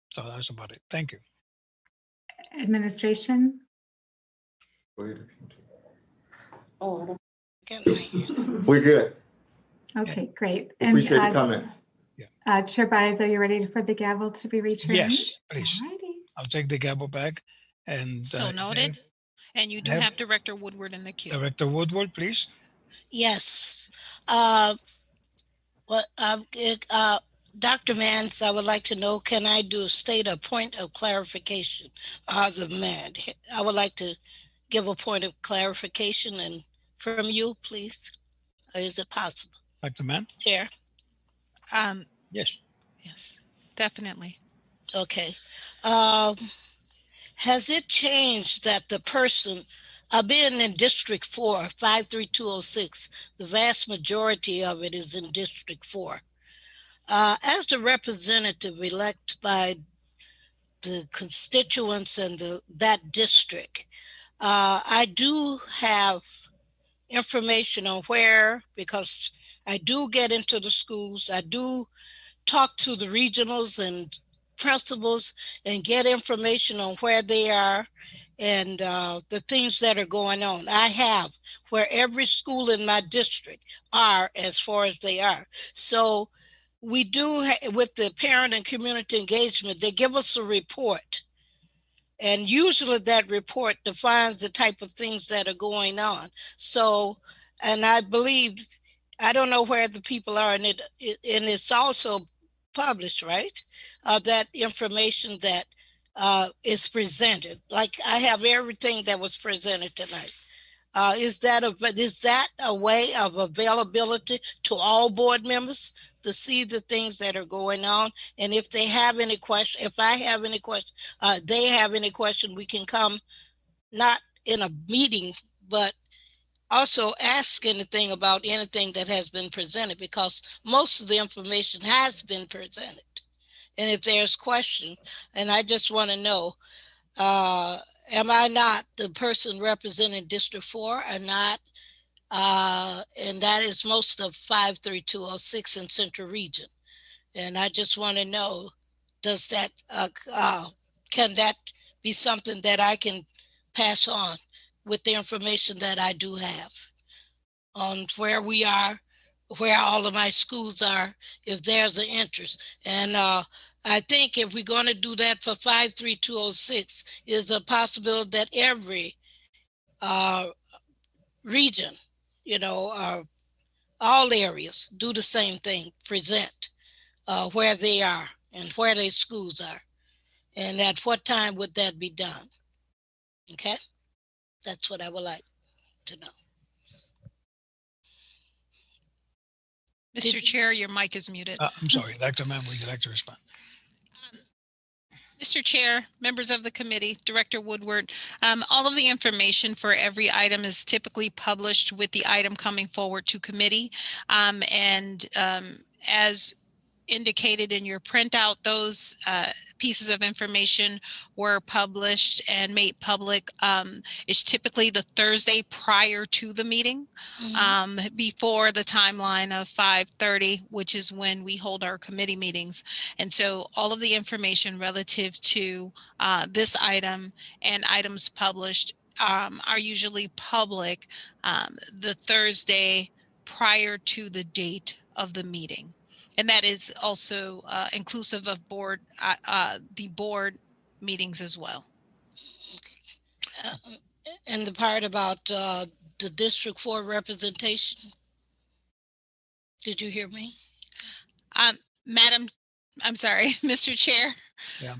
So that's about it. Thank you. Administration. Oh, we're good. Okay, great. Appreciate the comments. Chair Bias, are you ready for the gavel to be returned? Yes, please. Alrighty. I'll take the gavel back. And so noted. And you do have Director Woodward in the queue. Director Woodward, please. Yes. Dr. Mans, I would like to know, can I state a point of clarification? I would like to give a point of clarification and from you, please. Or is it possible? Dr. Mann? Chair. Yes. Yes, definitely. Okay. Has it changed that the person, being in District 4, 53206, the vast majority of it is in District 4. As the representative elected by the constituents and that district, I do have information on where, because I do get into the schools, I do talk to the regionals and principals and get information on where they are and the things that are going on. I have where every school in my district are as far as they are. So we do, with the parent and community engagement, they give us a report. And usually that report defines the type of things that are going on. So, and I believe, I don't know where the people are, and it's also published, right? That information that is presented. Like I have everything that was presented tonight. Is that a way of availability to all board members to see the things that are going on? And if they have any question, if I have any question, they have any question, we can come not in a meeting, but also ask anything about anything that has been presented, because most of the information has been presented. And if there's question, and I just want to know, am I not the person representing District 4 or not? And that is most of 53206 in Central Region. And I just want to know, does that, can that be something that I can pass on with the information that I do have on where we are, where all of my schools are, if there's an interest. And I think if we're going to do that for 53206, is a possibility that every region, all areas do the same thing, present where they are and where their schools are. And at what time would that be done? Okay, that's what I would like to know. Mr. Chair, your mic is muted. I'm sorry, Dr. Mann, would you like to respond? Mr. Chair, members of the committee, Director Woodward, all of the information for every item is typically published with the item coming forward to committee. As indicated in your printout, those pieces of information were published and made public. It's typically the Thursday prior to the meeting, before the timeline of 5:30, which is when we hold our committee meetings. And so all of the information relative to this item and items published are usually public the Thursday prior to the date of the meeting. And that is also inclusive of the board meetings as well. And the part about the District 4 representation, did you hear me? Madam, I'm sorry, Mr. Chair,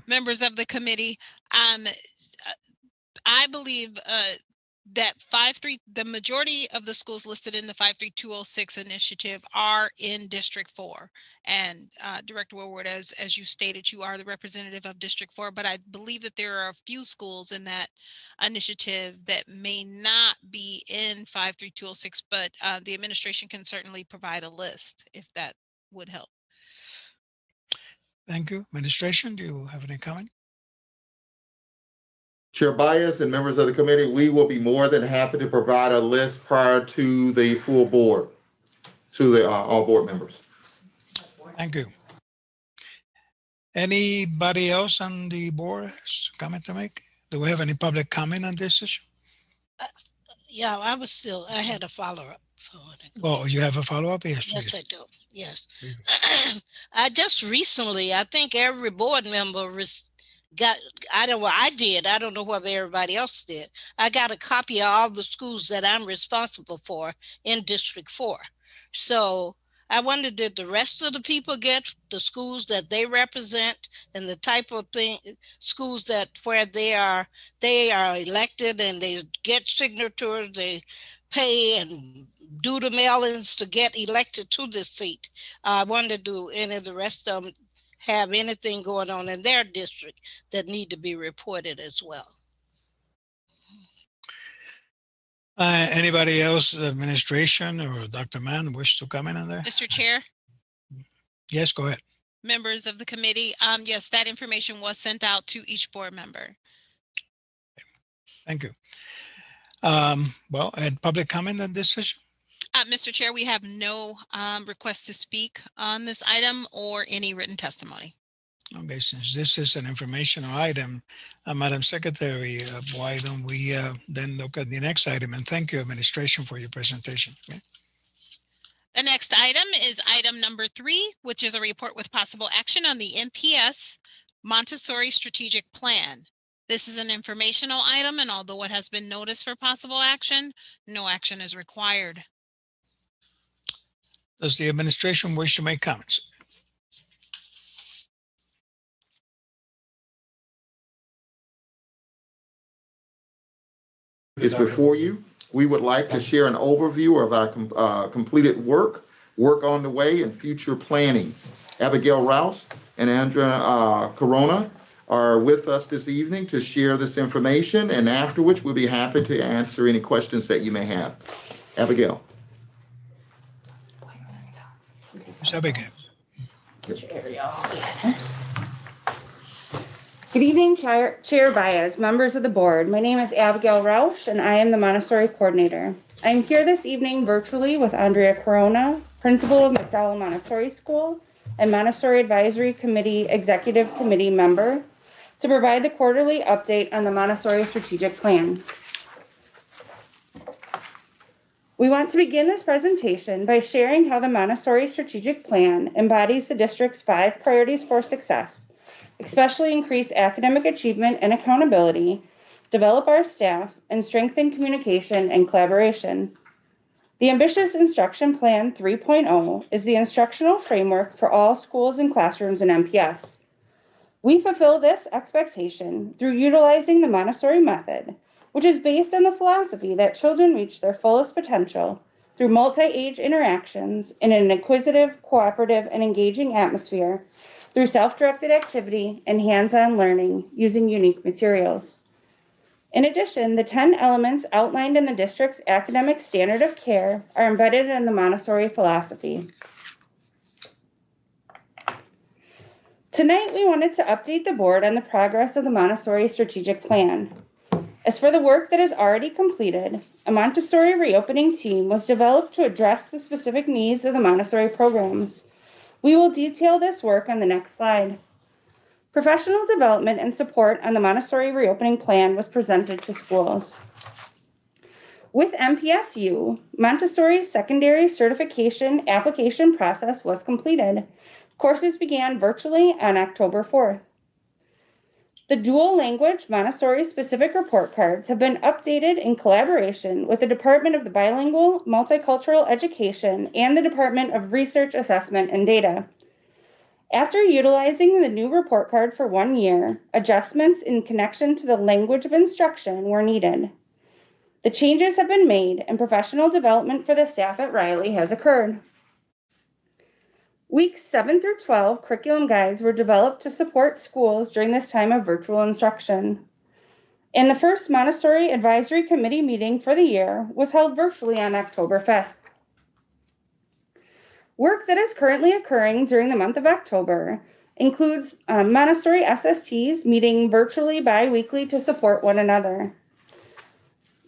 members of the committee, I believe that the majority of the schools listed in the 53206 initiative are in District 4. And Director Woodward, as you stated, you are the representative of District 4, but I believe that there are a few schools in that initiative that may not be in 53206, but the administration can certainly provide a list if that would help. Thank you. Administration, do you have any comment? Chair Bias and members of the committee, we will be more than happy to provide a list prior to the full board, to the all board members. Thank you. Anybody else on the board has a comment to make? Do we have any public comment on this issue? Yeah, I had a follow-up. Oh, you have a follow-up? Yes, yes, please. I do. Yes. I just recently, I think every board member I don't know whether everybody else did. I got a copy of all the schools that I'm responsible for in District 4. So I wondered, did the rest of the people get the schools that they represent and the type of schools that where they are elected and they get signatures, they pay and do the mail-ins to get elected to this seat. I wondered, do any of the rest of them have anything going on in their district that need to be reported as well? Anybody else, administration or Dr. Mann, wish to comment on that? Mr. Chair? Yes, go ahead. Members of the committee, yes, that information was sent out to each board member. Thank you. Well, and public comment on this issue? Mr. Chair, we have no request to speak on this item or any written testimony. Okay, since this is an informational item, Madam Secretary, why don't we then look at the next item? And thank you, administration, for your presentation. Okay. The next item is item number 3, which is a report with possible action on the MPS Montessori Strategic Plan. This is an informational item, and although it has been noticed for possible action, no action is required. Does the administration wish to make comments? Is before you. We would like to share an overview of our completed work on the way, and future planning. Abigail Rouse and Andrea Corona are with us this evening to share this information, and after which we'll be happy to answer any questions that you may have. Abigail. Ms. Abigail. Good evening, Chair Baez, members of the board. My name is Abigail Rausch, and I am the Montessori coordinator. I am here this evening virtually with Andrea Corona, principal of McDowell Montessori School and Montessori Advisory Committee Executive Committee member, to provide the quarterly update on the Montessori strategic plan. We want to begin this presentation by sharing how the Montessori strategic plan embodies the district's 5 priorities for success, especially increase academic achievement and accountability, develop our staff, and strengthen communication and collaboration. The ambitious Instruction Plan 3.0 is the instructional framework for all schools and classrooms in MPS. We fulfill this expectation through utilizing the Montessori method, which is based on the philosophy that children reach their fullest potential through multi-age interactions in an inquisitive, cooperative, and engaging atmosphere through self-directed activity and hands-on learning using unique materials. In addition, the 10 elements outlined in the district's academic standard of care are embedded in the Montessori philosophy. Tonight, we wanted to update the board on the progress of the Montessori strategic plan. As for the work that is already completed, a Montessori reopening team was developed to address the specific needs of the Montessori programs. We will detail this work on the next slide. Professional development and support on the Montessori reopening plan was presented to schools. With MPSU, Montessori's secondary certification application process was completed. Courses began virtually on October 4th. The dual language Montessori specific report cards have been updated in collaboration with the Department of the Bilingual Multicultural Education and the Department of Research Assessment and Data. After utilizing the new report card for 1 year, adjustments in connection to the language of instruction were needed. The changes have been made and professional development for the staff at Riley has occurred. Weeks 7 through 12 curriculum guides were developed to support schools during this time of virtual instruction. And the first Montessori Advisory Committee meeting for the year was held virtually on October 5th. Work that is currently occurring during the month of October includes Montessori SSTs meeting virtually bi-weekly to support one another.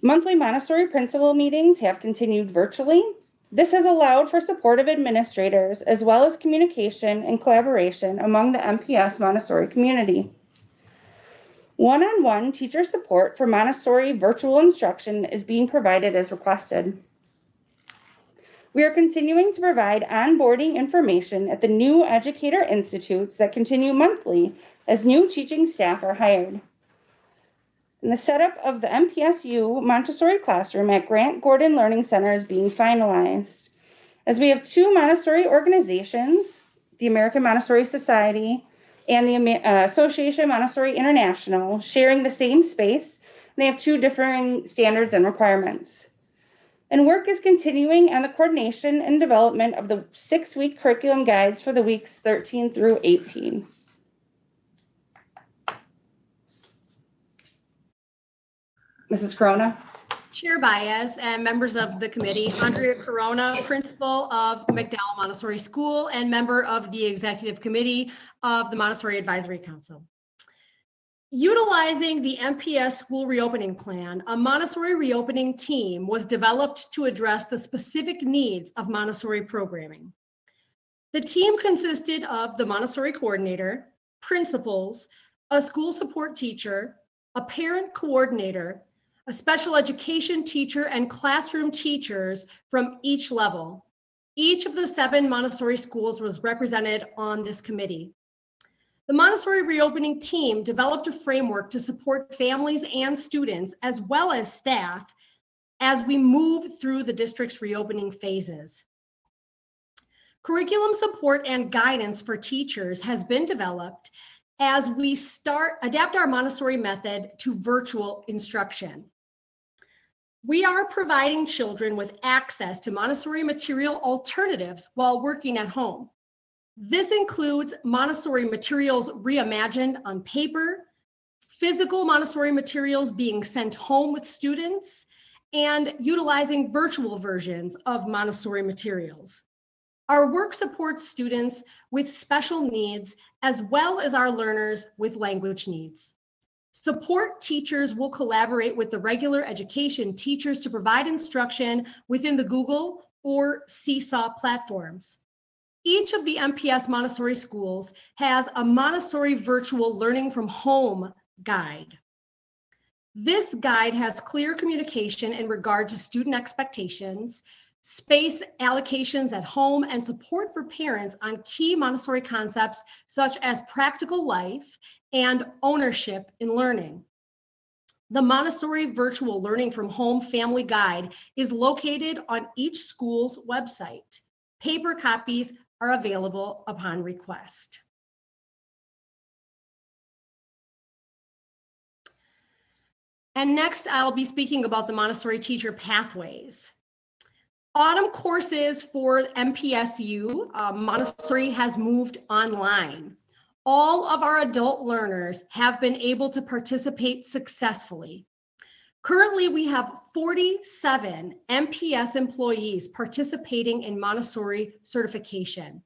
Monthly Montessori principal meetings have continued virtually. This has allowed for supportive administrators as well as communication and collaboration among the MPS Montessori community. One-on-one teacher support for Montessori virtual instruction is being provided as requested. We are continuing to provide onboarding information at the new educator institutes that continue monthly as new teaching staff are hired. And the setup of the MPSU Montessori classroom at Grant Gordon Learning Center is being finalized. As we have 2 Montessori organizations, the American Montessori Society and the Association Montessori International, sharing the same space, and they have 2 differing standards and requirements. And work is continuing on the coordination and development of the 6-week curriculum guides for the weeks 13 through 18. Mrs. Corona. Chair Baez and members of the committee, Andrea Corona, principal of McDowell Montessori School and member of the executive committee of the Montessori Advisory Council. Utilizing the MPS school reopening plan, a Montessori reopening team was developed to address the specific needs of Montessori programming. The team consisted of the Montessori coordinator, principals, a school support teacher, a parent coordinator, a special education teacher, and classroom teachers from each level. Each of the 7 Montessori schools was represented on this committee. The Montessori reopening team developed a framework to support families and students, as well as staff, as we move through the district's reopening phases. Curriculum support and guidance for teachers has been developed as we adapt our Montessori method to virtual instruction. We are providing children with access to Montessori material alternatives while working at home. This includes Montessori materials reimagined on paper, physical Montessori materials being sent home with students, and utilizing virtual versions of Montessori materials. Our work supports students with special needs as well as our learners with language needs. Support teachers will collaborate with the regular education teachers to provide instruction within the Google or Seesaw platforms. Each of the MPS Montessori schools has a Montessori virtual learning from home guide. This guide has clear communication in regard to student expectations, space allocations at home, and support for parents on key Montessori concepts such as practical life and ownership in learning. The Montessori Virtual Learning from Home Family Guide is located on each school's website. Paper copies are available upon request. And next, I'll be speaking about the Montessori teacher pathways. Autumn courses for MPSU, Montessori has moved online. All of our adult learners have been able to participate successfully. Currently, we have 47 MPS employees participating in Montessori certification,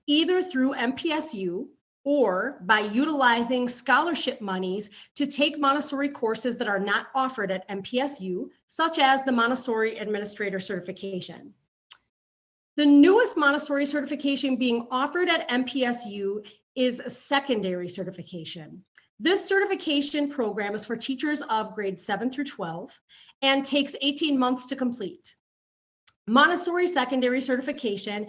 either through MPSU or by utilizing scholarship monies to take Montessori courses that are not offered at MPSU, such as the Montessori Administrator certification. The newest Montessori certification being offered at MPSU is a secondary certification. This certification program is for teachers of grades 7 through 12 and takes 18 months to complete. Montessori secondary certification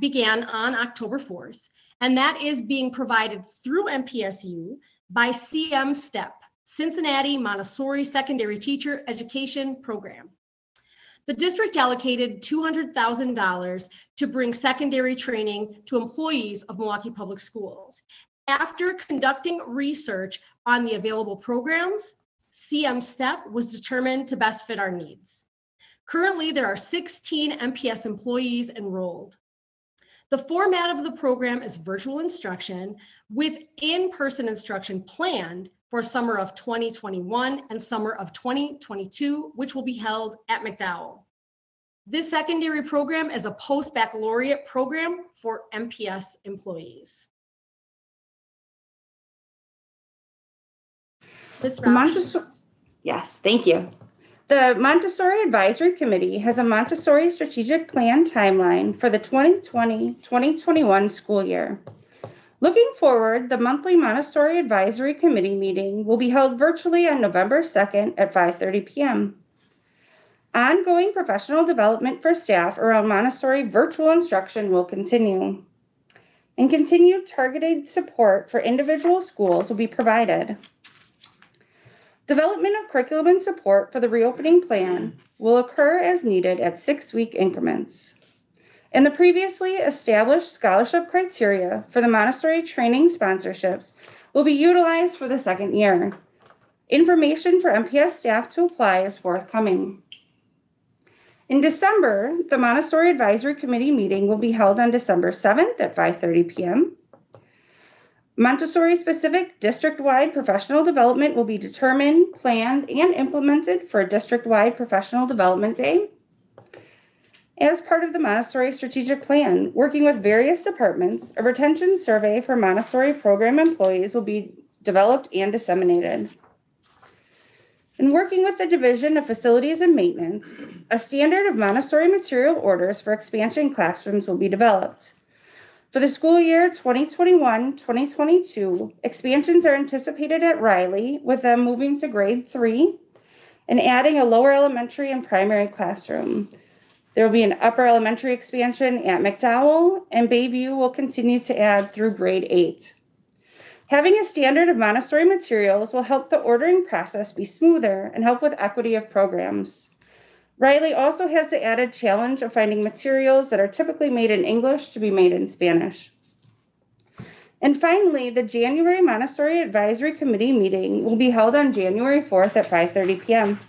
began on October 4th, and that is being provided through MPSU by CM STEP, Cincinnati Montessori Secondary Teacher Education Program. The district allocated $200,000 to bring secondary training to employees of Milwaukee Public Schools. After conducting research on the available programs, CM STEP was determined to best fit our needs. Currently, there are 16 MPS employees enrolled. The format of the program is virtual instruction with in-person instruction planned for summer of 2021 and summer of 2022, which will be held at McDowell. This secondary program is a post-baccalaureate program for MPS employees. Ms. Rausch. Yes, thank you. The Montessori Advisory Committee has a Montessori strategic plan timeline for the 2020-2021 school year. Looking forward, the monthly Montessori Advisory Committee meeting will be held virtually on November 2nd at 5:30 p.m. Ongoing professional development for staff around Montessori virtual instruction will continue, and continued targeted support for individual schools will be provided. Development of curriculum and support for the reopening plan will occur as needed at 6-week increments. And the previously established scholarship criteria for the Montessori training sponsorships will be utilized for the second year. Information for MPS staff to apply is forthcoming. In December, the Montessori Advisory Committee meeting will be held on December 7th at 5:30 p.m. Montessori-specific district-wide professional development will be determined, planned, and implemented for a district-wide professional development day. As part of the Montessori strategic plan, working with various departments, a retention survey for Montessori program employees will be developed and disseminated. In working with the Division of Facilities and Maintenance, a standard of Montessori material orders for expansion classrooms will be developed. For the school year 2021-2022, expansions are anticipated at Riley, with them moving to grade 3 and adding a lower elementary and primary classroom. There will be an upper elementary expansion at McDowell, and Bayview will continue to add through grade 8. Having a standard of Montessori materials will help the ordering process be smoother and help with equity of programs. Riley also has the added challenge of finding materials that are typically made in English to be made in Spanish. And finally, the January Montessori Advisory Committee meeting will be held on January 4th at 5:30 p.m.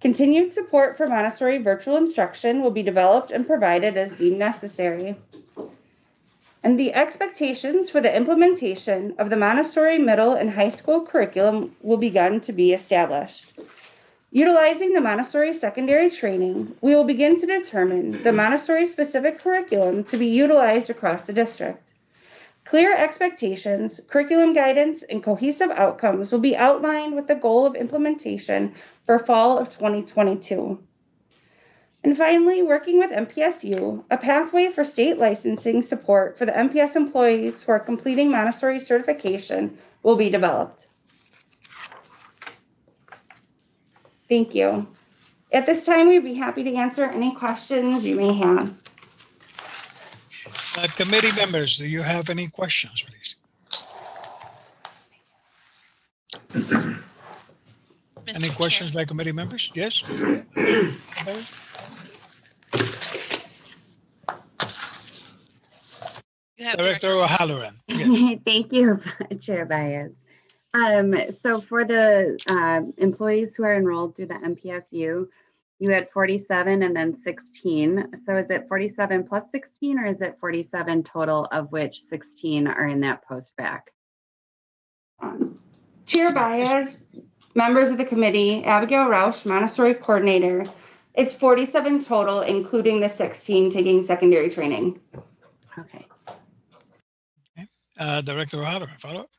Continued support for Montessori virtual instruction will be developed and provided as deemed necessary. And the expectations for the implementation of the Montessori middle and high school curriculum will begin to be established. Utilizing the Montessori secondary training, we will begin to determine the Montessori-specific curriculum to be utilized across the district. Clear expectations, curriculum guidance, and cohesive outcomes will be outlined with the goal of implementation for fall of 2022. And finally, working with MPSU, a pathway for state licensing support for the MPS employees who are completing Montessori certification will be developed. Thank you. At this time, we'd be happy to answer any questions you may have. Committee members, do you have any questions, please? Any questions by committee members? Yes? Director O'Halloran. Yes. Thank you, Chair Baez. So for the employees who are enrolled through the MPSU, you had 47 and then 16. So is it 47 plus 16 or is it 47 total, of which 16 are in that post-bac? Chair Baez, members of the committee, Abigail Rausch, Montessori coordinator, it's 47 total, including the 16 taking secondary training. Okay. Director O'Halloran, follow up.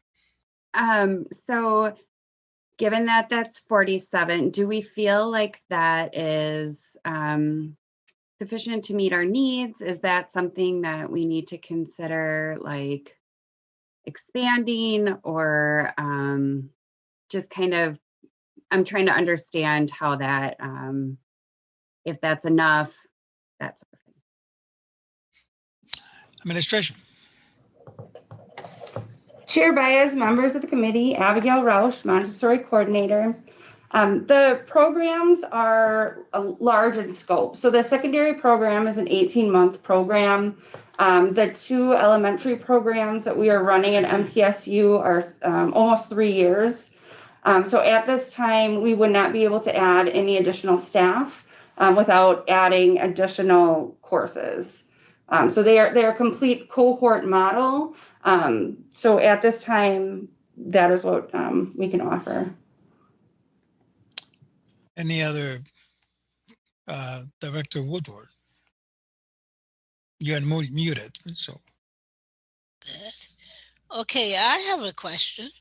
So given that that's 47, do we feel like that is sufficient to meet our needs? Is that something that we need to consider, like expanding, or just kind of, I'm trying to understand how that, if that's enough, that sort of thing. Administration. Chair Baez, members of the committee, Abigail Rausch, Montessori coordinator. The programs are large in scope. So the secondary program is an 18-month program. The two elementary programs that we are running at MPSU are almost 3 years. So at this time, we would not be able to add any additional staff without adding additional courses. So they're a complete cohort model. So at this time, that is what we can offer. Any other, Director Woodward? You're muted, so. Okay, I have a question.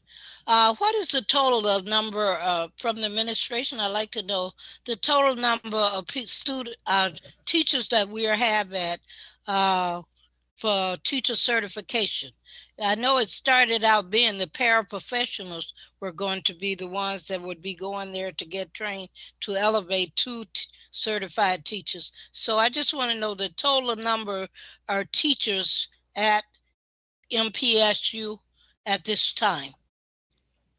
What is the total of number from the administration? I'd like to know the total number of teachers that we have at for teacher certification. I know it started out being the paraprofessionals were going to be the ones that would be going there to get trained to elevate to certified teachers. So I just want to know the total number of teachers at MPSU at this time.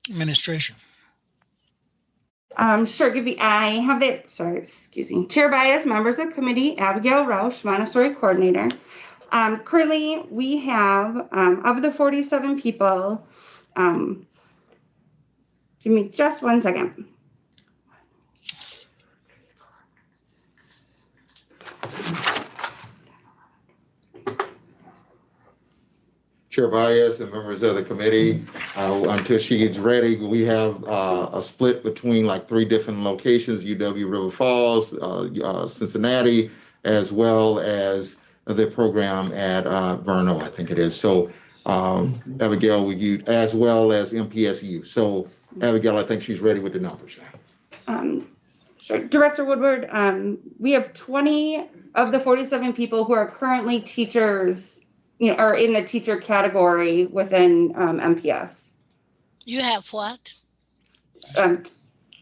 Administration. Sure, I have it, sorry, excuse me. Chair Baez, members of the committee, Abigail Rausch, Montessori coordinator. Currently, we have, of the 47 people, give me just 1 second. Chair Baez and members of the committee, until she gets ready, we have a split between like 3 different locations, UW River Falls, Cincinnati, as well as the program at Verno, I think it is. So Abigail, as well as MPSU. So Abigail, I think she's ready with the numbers. Sure. Director Woodward, we have 20 of the 47 people who are currently teachers, are in the teacher category within MPS. You have what?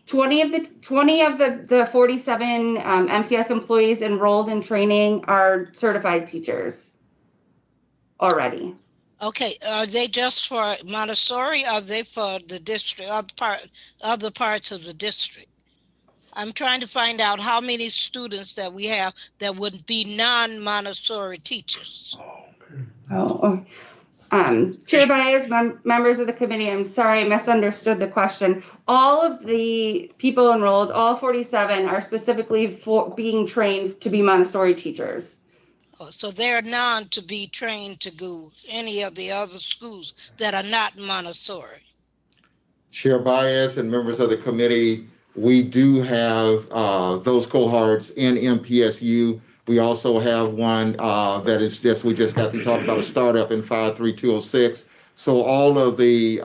20 of the 47 MPS employees enrolled in training are certified teachers already. Okay, are they just for Montessori? Or are they for the district, other parts of the district? I'm trying to find out how many students that we have that would be non-Montessori teachers. Chair Baez, members of the committee, I'm sorry, I misunderstood the question. All of the people enrolled, all 47, are specifically for being trained to be Montessori teachers. Oh, so they're non to be trained to go any of the other schools that are not Montessori. Chair Baez and members of the committee, we do have those cohorts in MPSU. We also have one that is we just got to talk about a startup in 53206. So all of the,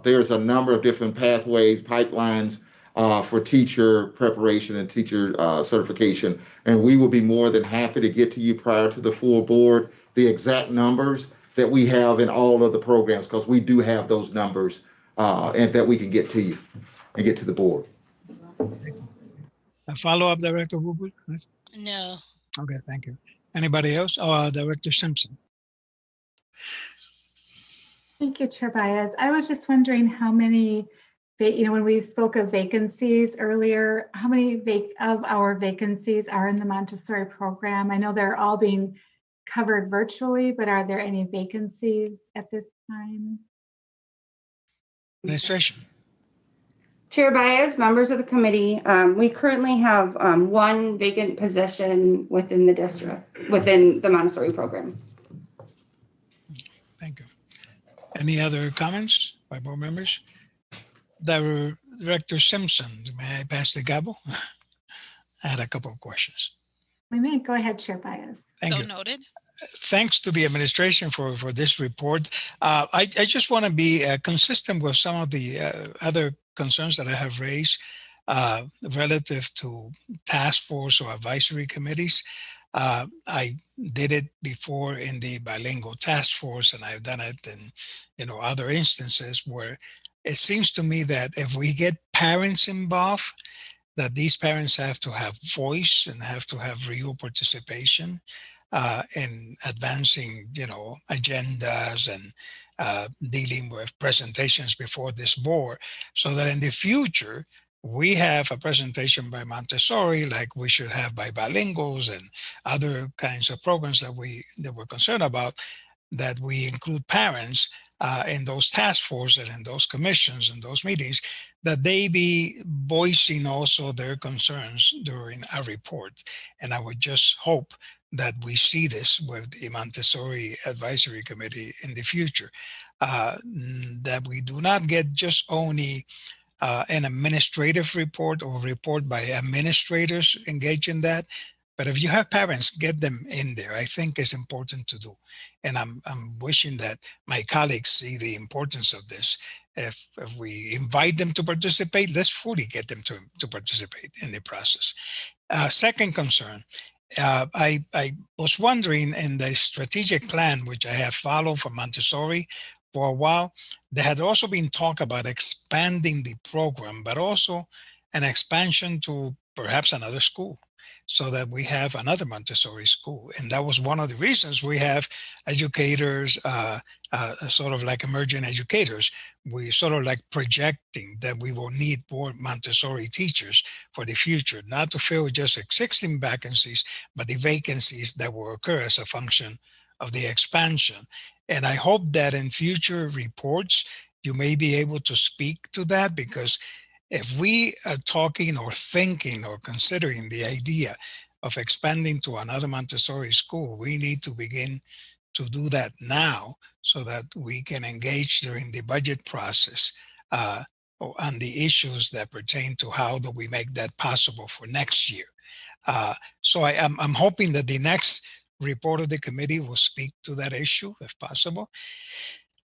there's a number of different pathways, pipelines for teacher preparation and teacher certification. And we will be more than happy to get to you prior to the full board, the exact numbers that we have in all of the programs, because we do have those numbers and that we can get to you and get to the board. A follow-up, Director Hoover? No. Okay, thank you. Anybody else? Director Simpson. Thank you, Chair Baez. I was just wondering how many, when we spoke of vacancies earlier, how many of our vacancies are in the Montessori program? I know they're all being covered virtually, but are there any vacancies at this time? Administration. Chair Baez, members of the committee, we currently have one vacant position within the district, within the Montessori program. Thank you. Any other comments by board members? Director Simpson, may I pass the gavel? I had a couple of questions. We may. Go ahead, Chair Baez. Thank you. Noted. Thanks to the administration for this report. I just want to be consistent with some of the other concerns that I have raised relative to task force or advisory committees. I did it before in the bilingual task force, and I've done it in other instances where it seems to me that if we get parents involved, that these parents have to have voice and have to have real participation in advancing, agendas and dealing with presentations before this board, so that in the future, we have a presentation by Montessori like we should have by bilinguals and other kinds of programs that we're concerned about, that we include parents in those task forces and in those commissions and those meetings, that they be voicing also their concerns during a report. And I would just hope that we see this with the Montessori Advisory Committee in the future, that we do not get just only an administrative report or report by administrators engaged in that. But if you have parents, get them in there. I think it's important to do. And I'm wishing that my colleagues see the importance of this. If we invite them to participate, let's fully get them to participate in the process. Second concern, I was wondering, in the strategic plan, which I have followed for Montessori for a while, there had also been talk about expanding the program, but also an expansion to perhaps another school, so that we have another Montessori school. And that was one of the reasons we have educators, sort of like emerging educators. We sort of like projecting that we will need more Montessori teachers for the future, not to fill just existing vacancies, but the vacancies that will occur as a function of the expansion. And I hope that in future reports, you may be able to speak to that, because if we are talking or thinking or considering the idea of expanding to another Montessori school, we need to begin to do that now, so that we can engage during the budget process on the issues that pertain to how do we make that possible for next year. So I'm hoping that the next report of the committee will speak to that issue if possible.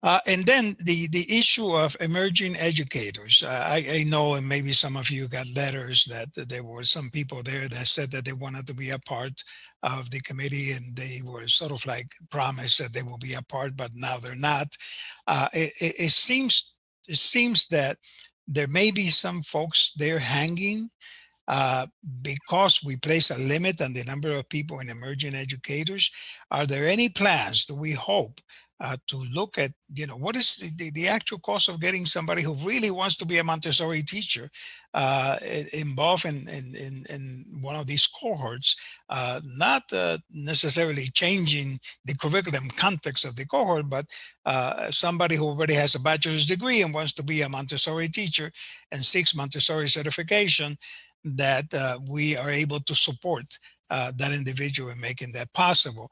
And then the issue of emerging educators. I know, and maybe some of you got letters that there were some people there that said that they wanted to be a part of the committee, and they were sort of like promised that they will be a part, but now they're not. It seems that there may be some folks there hanging because we place a limit on the number of people in emerging educators. Are there any plans, do we hope, to look at, what is the actual cost of getting somebody who really wants to be a Montessori teacher involved in one of these cohorts, not necessarily changing the curriculum context of the cohort, but somebody who already has a bachelor's degree and wants to be a Montessori teacher and seeks Montessori certification, that we are able to support that individual in making that possible.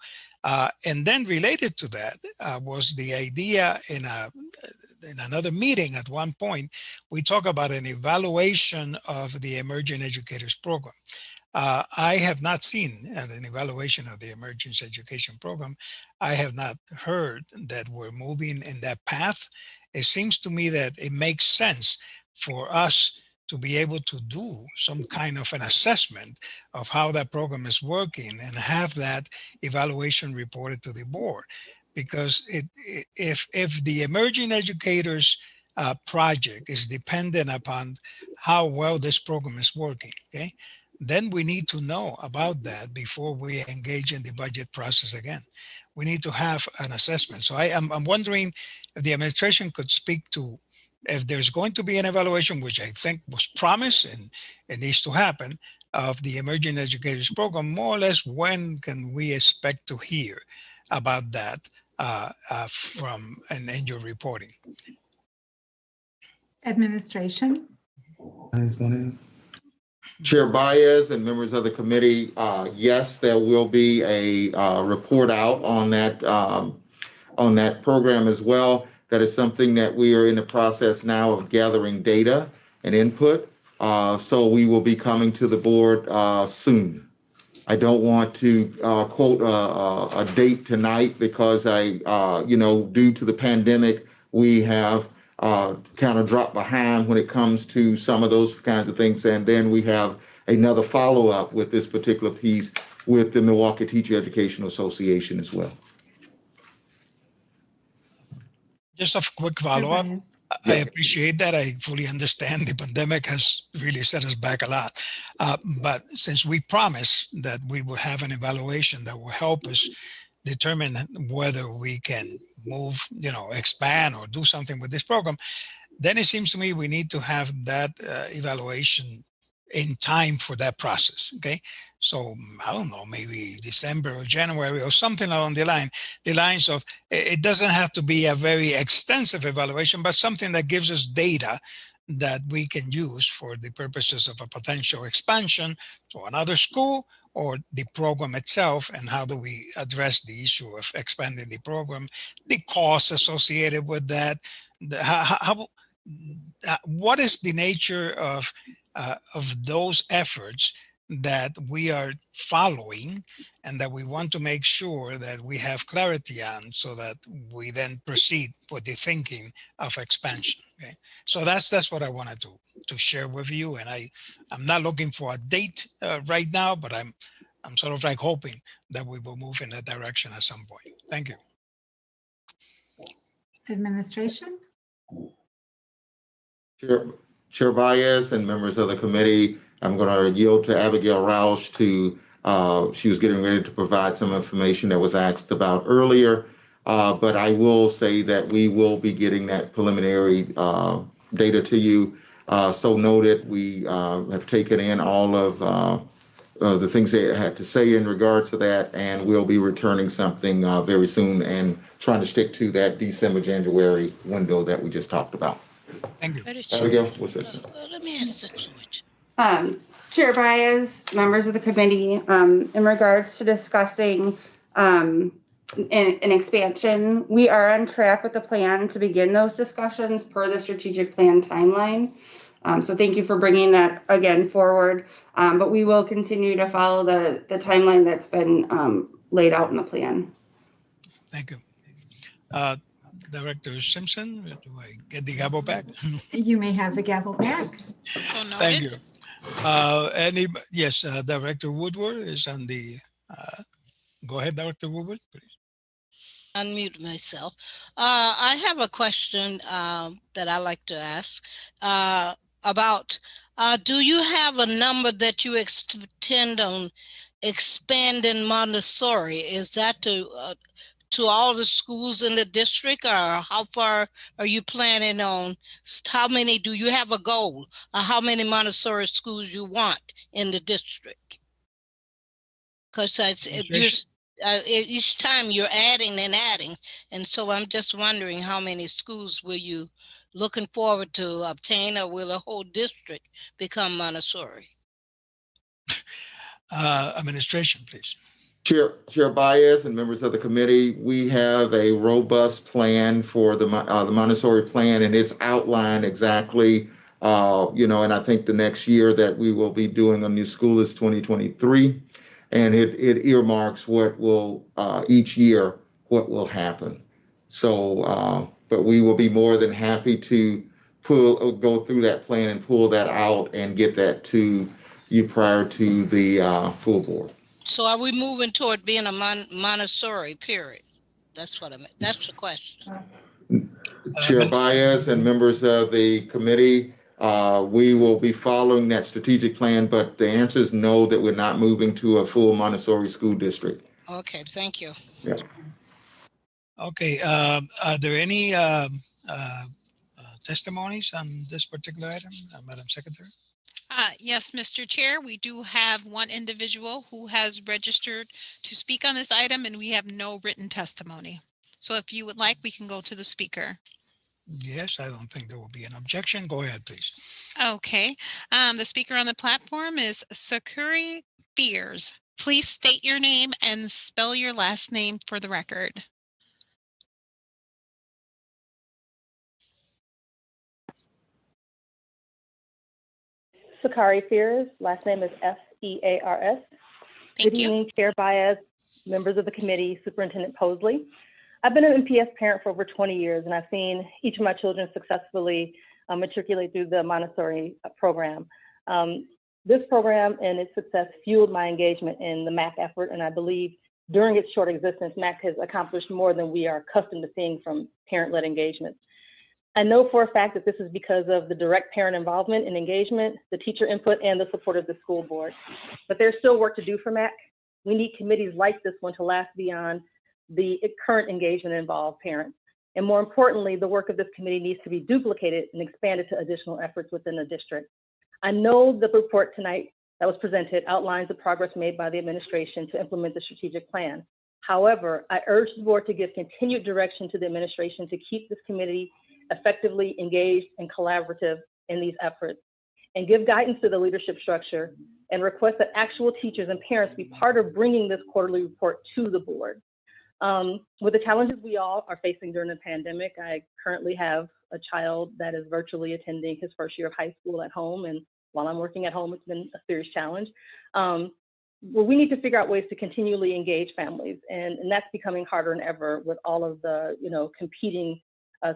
And then related to that was the idea in another meeting at one point, we talk about an evaluation of the Emerging Educators Program. I have not seen an evaluation of the Emerging Education Program. I have not heard that we're moving in that path. It seems to me that it makes sense for us to be able to do some kind of an assessment of how that program is working and have that evaluation reported to the board. Because if the emerging educators project is dependent upon how well this program is working, okay, then we need to know about that before we engage in the budget process again. We need to have an assessment. So I'm wondering if the administration could speak to if there's going to be an evaluation, which I think was promised and it needs to happen, of the emerging educators program, more or less when can we expect to hear about that from and your reporting? Administration. Chair Baez and members of the committee, yes, there will be a report out on that program as well. That is something that we are in the process now of gathering data and input. So we will be coming to the board soon. I don't want to quote a date tonight because due to the pandemic, we have kind of dropped behind when it comes to some of those kinds of things. And then we have another follow-up with this particular piece with the Milwaukee Teacher Educational Association as well. Just a quick follow-up. I appreciate that. I fully understand the pandemic has really set us back a lot. But since we promised that we will have an evaluation that will help us determine whether we can move, expand or do something with this program, then it seems to me we need to have that evaluation in time for that process, okay? So I don't know, maybe December or January or something along the lines of, it doesn't have to be a very extensive evaluation, but something that gives us data that we can use for the purposes of a potential expansion to another school or the program itself, and how do we address the issue of expanding the program, the costs associated with that, what is the nature of those efforts that we are following and that we want to make sure that we have clarity on, so that we then proceed with the thinking of expansion. Okay, so that's what I wanted to share with you, and I'm not looking for a date right now, but I'm sort of like hoping that we will move in that direction at some point. Thank you. Administration. Chair Baez and members of the committee, I'm going to yield to Abigail Roush she was getting ready to provide some information that was asked about earlier, but I will say that we will be getting that preliminary data to you. So noted, we have taken in all of the things they had to say in regard to that, and we'll be returning something very soon and trying to stick to that December, January window that we just talked about. Thank you. Abigail, what's this? Let me ask this question. Chair Baez, members of the committee, in regards to discussing an expansion, we are on track with the plan to begin those discussions per the strategic plan timeline. So thank you for bringing that again forward. But we will continue to follow the timeline that's been laid out in the plan. Thank you. Director Simpson, do I get the gavel back? You may have the gavel back. Thank you. Yes, Director Woodward is on the, go ahead, Director Woodward, please. Unmute myself. I have a question that I like to ask about, do you have a number that you intend on expanding Montessori? Is that to all the schools in the district, or how far are you planning on? How many, do you have a goal of how many Montessori schools you want in the district? Because each time you're adding and adding, and so I'm just wondering how many schools will you looking forward to obtain, or will a whole district become Montessori? Administration, please. Chair Baez and members of the committee, we have a robust plan for the Montessori plan, and it's outlined exactly, and I think the next year that we will be doing a new school is 2023, and it earmarks what will, each year, what will happen. So, but we will be more than happy to go through that plan and pull that out and get that to you prior to the full board. So are we moving toward being a Montessori, period? That's what I meant. That's the question. Chair Baez and members of the committee, we will be following that strategic plan, but the answer is no, that we're not moving to a full Montessori school district. Okay, thank you. Yeah. Okay, are there any testimonies on this particular item, Madam Secretary? Yes, Mr. Chair, we do have one individual who has registered to speak on this item, and we have no written testimony. So if you would like, we can go to the speaker. Yes, I don't think there will be an objection. Go ahead, please. Okay. The speaker on the platform is Sakuri Fears. Please state your name and spell your last name for the record. Sakari Fears, last name is Fears. Thank Good you. evening, Chair Baez, members of the committee, Superintendent Posley. I've been an MPS parent for over 20 years, and I've seen each of my children successfully matriculate through the Montessori program. This program and its success fueled my engagement in the MAC effort, and I believe during its short existence, MAC has accomplished more than we are accustomed to seeing from parent-led engagements. I know for a fact that this is because of the direct parent involvement and engagement, the teacher input, and the support of the school board. But there's still work to do for MAC. We need committees like this one to last beyond the current engagement and involved parents. And more importantly, the work of this committee needs to be duplicated and expanded to additional efforts within the district. I know the report tonight that was presented outlines the progress made by the administration to implement the strategic plan. However, I urge the board to give continued direction to the administration to keep this committee effectively engaged and collaborative in these efforts, and give guidance to the leadership structure and request that actual teachers and parents be part of bringing this quarterly report to the board. With the challenges we all are facing during the pandemic, I currently have a child that is virtually attending his first year of high school at home, and while I'm working at home, it's been a serious challenge. Well, we need to figure out ways to continually engage families, and that's becoming harder than ever with all of the competing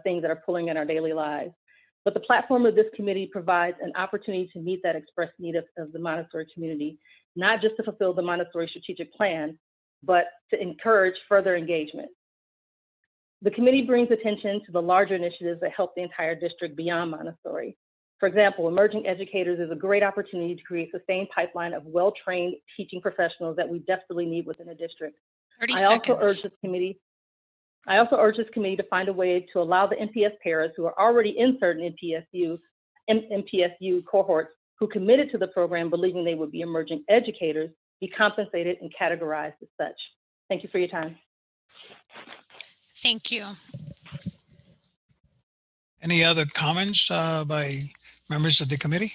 things that are pulling in our daily lives. But the platform of this committee provides an opportunity to meet that expressed need of the Montessori community, not just to fulfill the Montessori strategic plan, but to encourage further engagement. The committee brings attention to the larger initiatives that help the entire district beyond Montessori. For example, emerging educators is a great opportunity to create a sustained pipeline of well-trained teaching professionals that we desperately need within the district. I also urge this committee to find a way to allow the MPS parents who are already in certain MPSU cohorts who committed to the program believing they would be emerging educators be compensated and categorized as such. Thank you for your time. Thank you. Any other comments by members of the committee?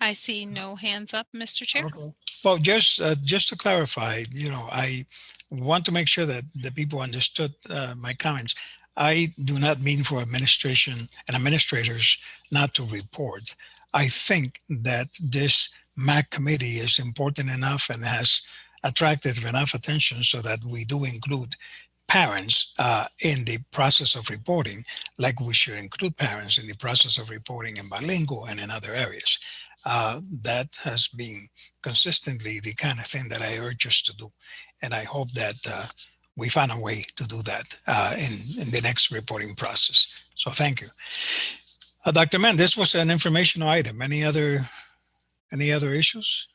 I see no hands up, Mr. Chair. Okay. Well, just to clarify, I want to make sure that the people understood my comments. I do not mean for administration and administrators not to report. I think that this MAC committee is important enough and has attracted enough attention so that we do include parents in the process of reporting, like we should include parents in the process of reporting in bilingual and in other areas. That has been consistently the kind of thing that I urge us to do. And I hope that we find a way to do that in the next reporting process. So thank you. Dr. Mann, this was an informational item. Any other issues?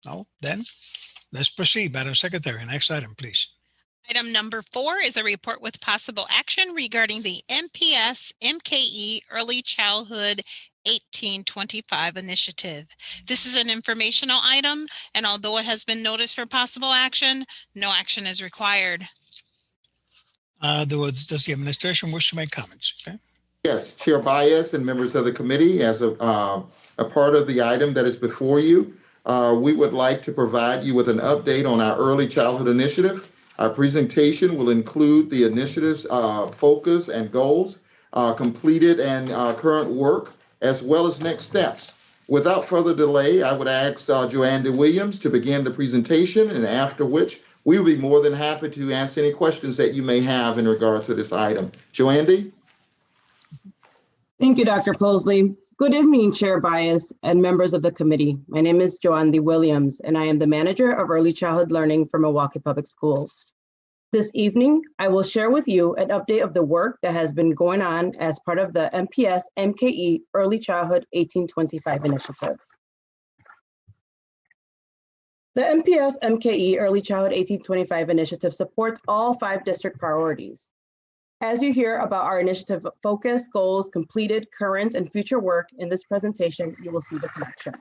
No? Then let's proceed. Madam Secretary, next item, please. Item number 4 is a report with possible action regarding the MPS MKE Early Childhood 1825 initiative. This is an informational item, and although it has been noticed for possible action, no action is required. Does the administration wish to make comments? Okay. Yes, Chair Baez and members of the committee, as a part of the item that is before you, we would like to provide you with an update on our early childhood initiative. Our presentation will include the initiative's focus and goals, completed and current work, as well as next steps. Without further delay, I would ask Joanne DeWilliams to begin the presentation, and after which We will be more than happy to answer any questions that you may have in regards to this item. Joandy? Thank you, Dr. Posley. Good evening, Chair Bias and members of the committee. My name is Joandy Williams, and I am the manager of early childhood learning for Milwaukee Public Schools. This evening, I will share with you an update of the work that has been going on as part of the MPS MKE Early Childhood 1825 initiative. The MPS MKE Early Childhood 1825 initiative supports all 5 district priorities. As you hear about our initiative focus, goals, completed, current, and future work in this presentation, you will see the connections.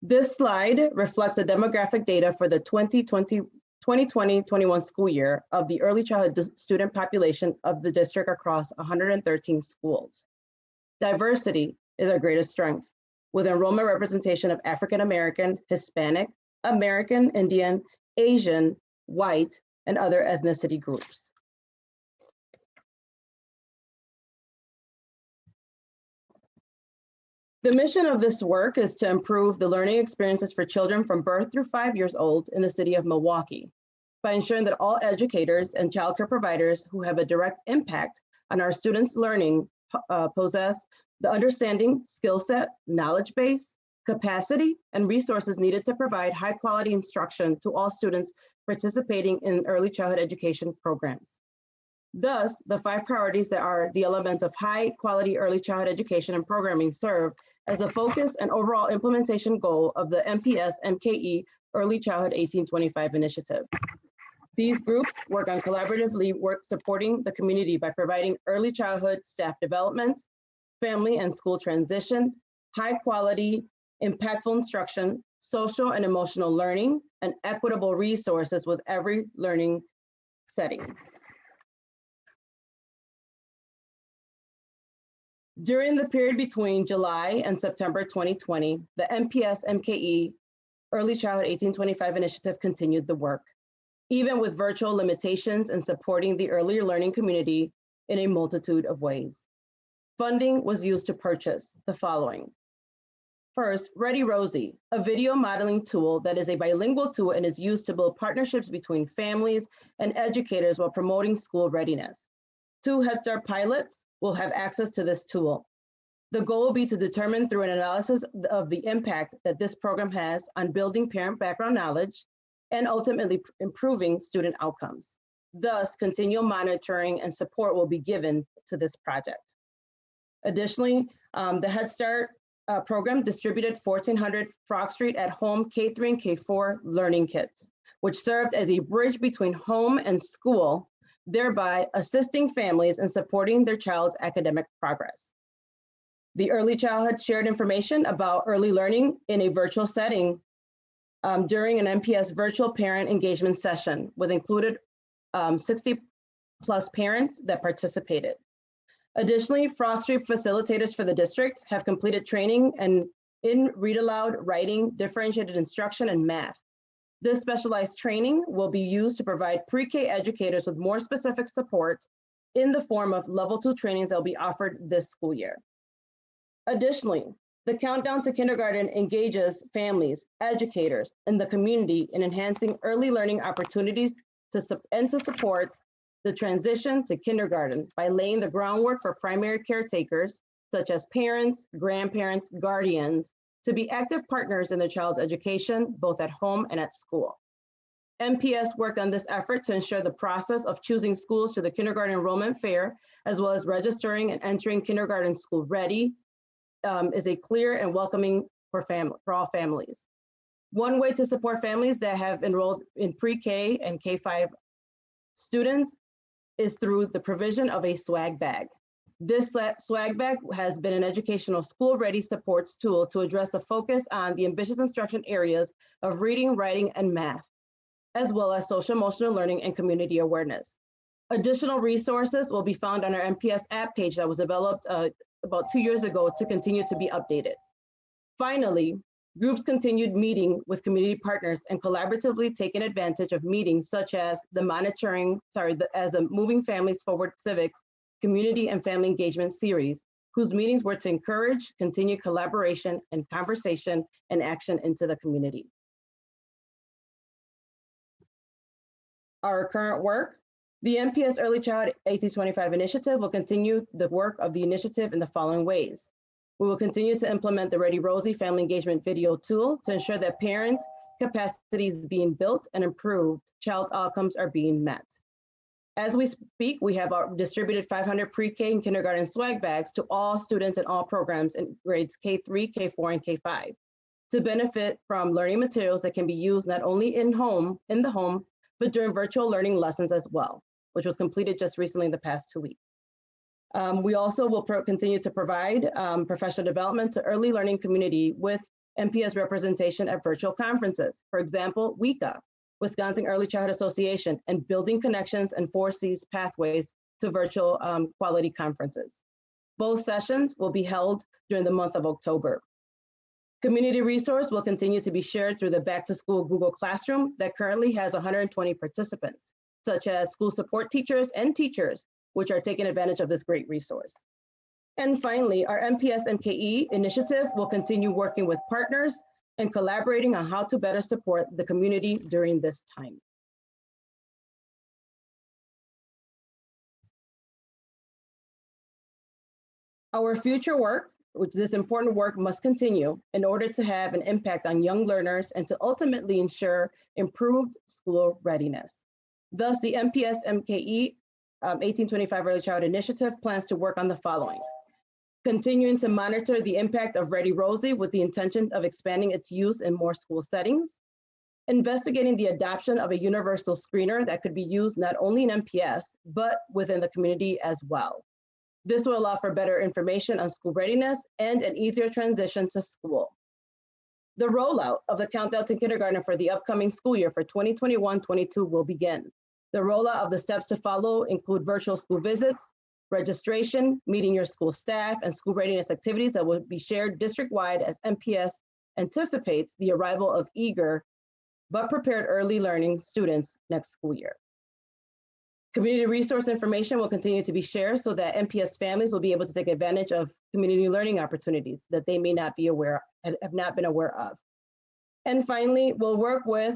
This slide reflects the demographic data for the 2020-21 school year of the early childhood student population of the district across 113 schools. Diversity is our greatest strength, with enrollment representation of African American, Hispanic, American Indian, Asian, white, and other ethnicity groups. The mission of this work is to improve the learning experiences for children from birth through 5 years old in the city of Milwaukee by ensuring that all educators and childcare providers who have a direct impact on our students' learning possess the understanding, skill set, knowledge base, capacity, and resources needed to provide high-quality instruction to all students participating in early childhood education programs. Thus, the 5 priorities that are the elements of high-quality early childhood education and programming serve as a focus and overall implementation goal of the MPS MKE Early Childhood 1825 initiative. These groups work on collaboratively supporting the community by providing early childhood staff development, family and school transition, high-quality, impactful instruction, social and emotional learning, and equitable resources with every learning setting. During the period between July and September 2020, the MPS MKE Early Childhood 1825 initiative continued the work, even with virtual limitations in supporting the early learning community in a multitude of ways. Funding was used to purchase the following. First, Ready Rosie, a video modeling tool that is a bilingual tool and is used to build partnerships between families and educators while promoting school readiness. 2 Head Start pilots will have access to this tool. The goal will be to determine through an analysis of the impact that this program has on building parent background knowledge and ultimately improving student outcomes. Thus, continual monitoring and support will be given to this project. Additionally, the Head Start program distributed 1,400 Frog Street at Home K3 and K4 learning kits, which served as a bridge between home and school, thereby assisting families in supporting their child's academic progress. The early childhood shared information about early learning in a virtual setting during an MPS virtual parent engagement session with included 60+ parents that participated. Additionally, Frog Street facilitators for the district have completed training in read aloud, writing, differentiated instruction, and math. This specialized training will be used to provide pre-K educators with more specific support in the form of level 2 trainings that will be offered this school year. Additionally, the Countdown to Kindergarten engages families, educators, and the community in enhancing early learning opportunities to support the transition to kindergarten by laying the groundwork for primary caretakers, such as parents, grandparents, guardians, to be active partners in their child's education, both at home and at school. MPS worked on this effort to ensure the process of choosing schools to the kindergarten enrollment fair, as well as registering and entering kindergarten school ready, is a clear and welcoming for all families. One way to support families that have enrolled in pre-K and K5 students is through the provision of a swag bag. This swag bag has been an educational school-ready supports tool to address a focus on the ambitious instruction areas of reading, writing, and math, as well as social emotional learning and community awareness. Additional resources will be found on our MPS app page that was developed about 2 years ago to continue to be updated. Finally, groups continued meeting with community partners and collaboratively taking advantage of meetings such as the Moving Families Forward Civic Community and Family Engagement Series, whose meetings were to encourage continued collaboration and conversation and action into the community. our current work. The MPS Early Child 1825 initiative will continue the work of the initiative in the following ways. We will continue to implement the Ready Rosie family engagement video tool to ensure that parent capacity is being built and improved child outcomes are being met. As we speak, we have distributed 500 pre-K and kindergarten swag bags to all students in all programs in grades K3, K4, and K5 to benefit from learning materials that can be used not only in the home, but during virtual learning lessons as well, which was completed just recently in the past 2 weeks. We also will continue to provide professional development to early learning community with MPS representation at virtual conferences. For example, WICA, Wisconsin Early Childhood Association, and Building Connections and 4Cs Pathways to Virtual Quality Conferences. Both sessions will be held during the month of October. Community resource will continue to be shared through the Back to School Google Classroom that currently has 120 participants, such as school support teachers and teachers, which are taking advantage of this great resource. And finally, our MPS MKE initiative will continue working with partners and collaborating on how to better support the community during this time. Our future work, which this important work must continue in order to have an impact on young learners and to ultimately ensure improved school readiness. Thus, the MPS MKE 1825 Early Child Initiative plans to work on the following. Continuing to monitor the impact of Ready Rosie with the intention of expanding its use in more school settings. Investigating the adoption of a universal screener that could be used not only in MPS, but within the community as well. This will allow for better information on school readiness and an easier transition to school. The rollout of the Countdown to Kindergarten for the upcoming school year for 2021-22 will begin. The rollout of the steps to follow include virtual school visits, registration, meeting your school staff, and school readiness activities that will be shared district-wide as MPS anticipates the arrival of eager but prepared early learning students next school year. Community resource information will continue to be shared so that MPS families will be able to take advantage of community learning opportunities that they may not be aware, have not been aware of. And finally, we'll work with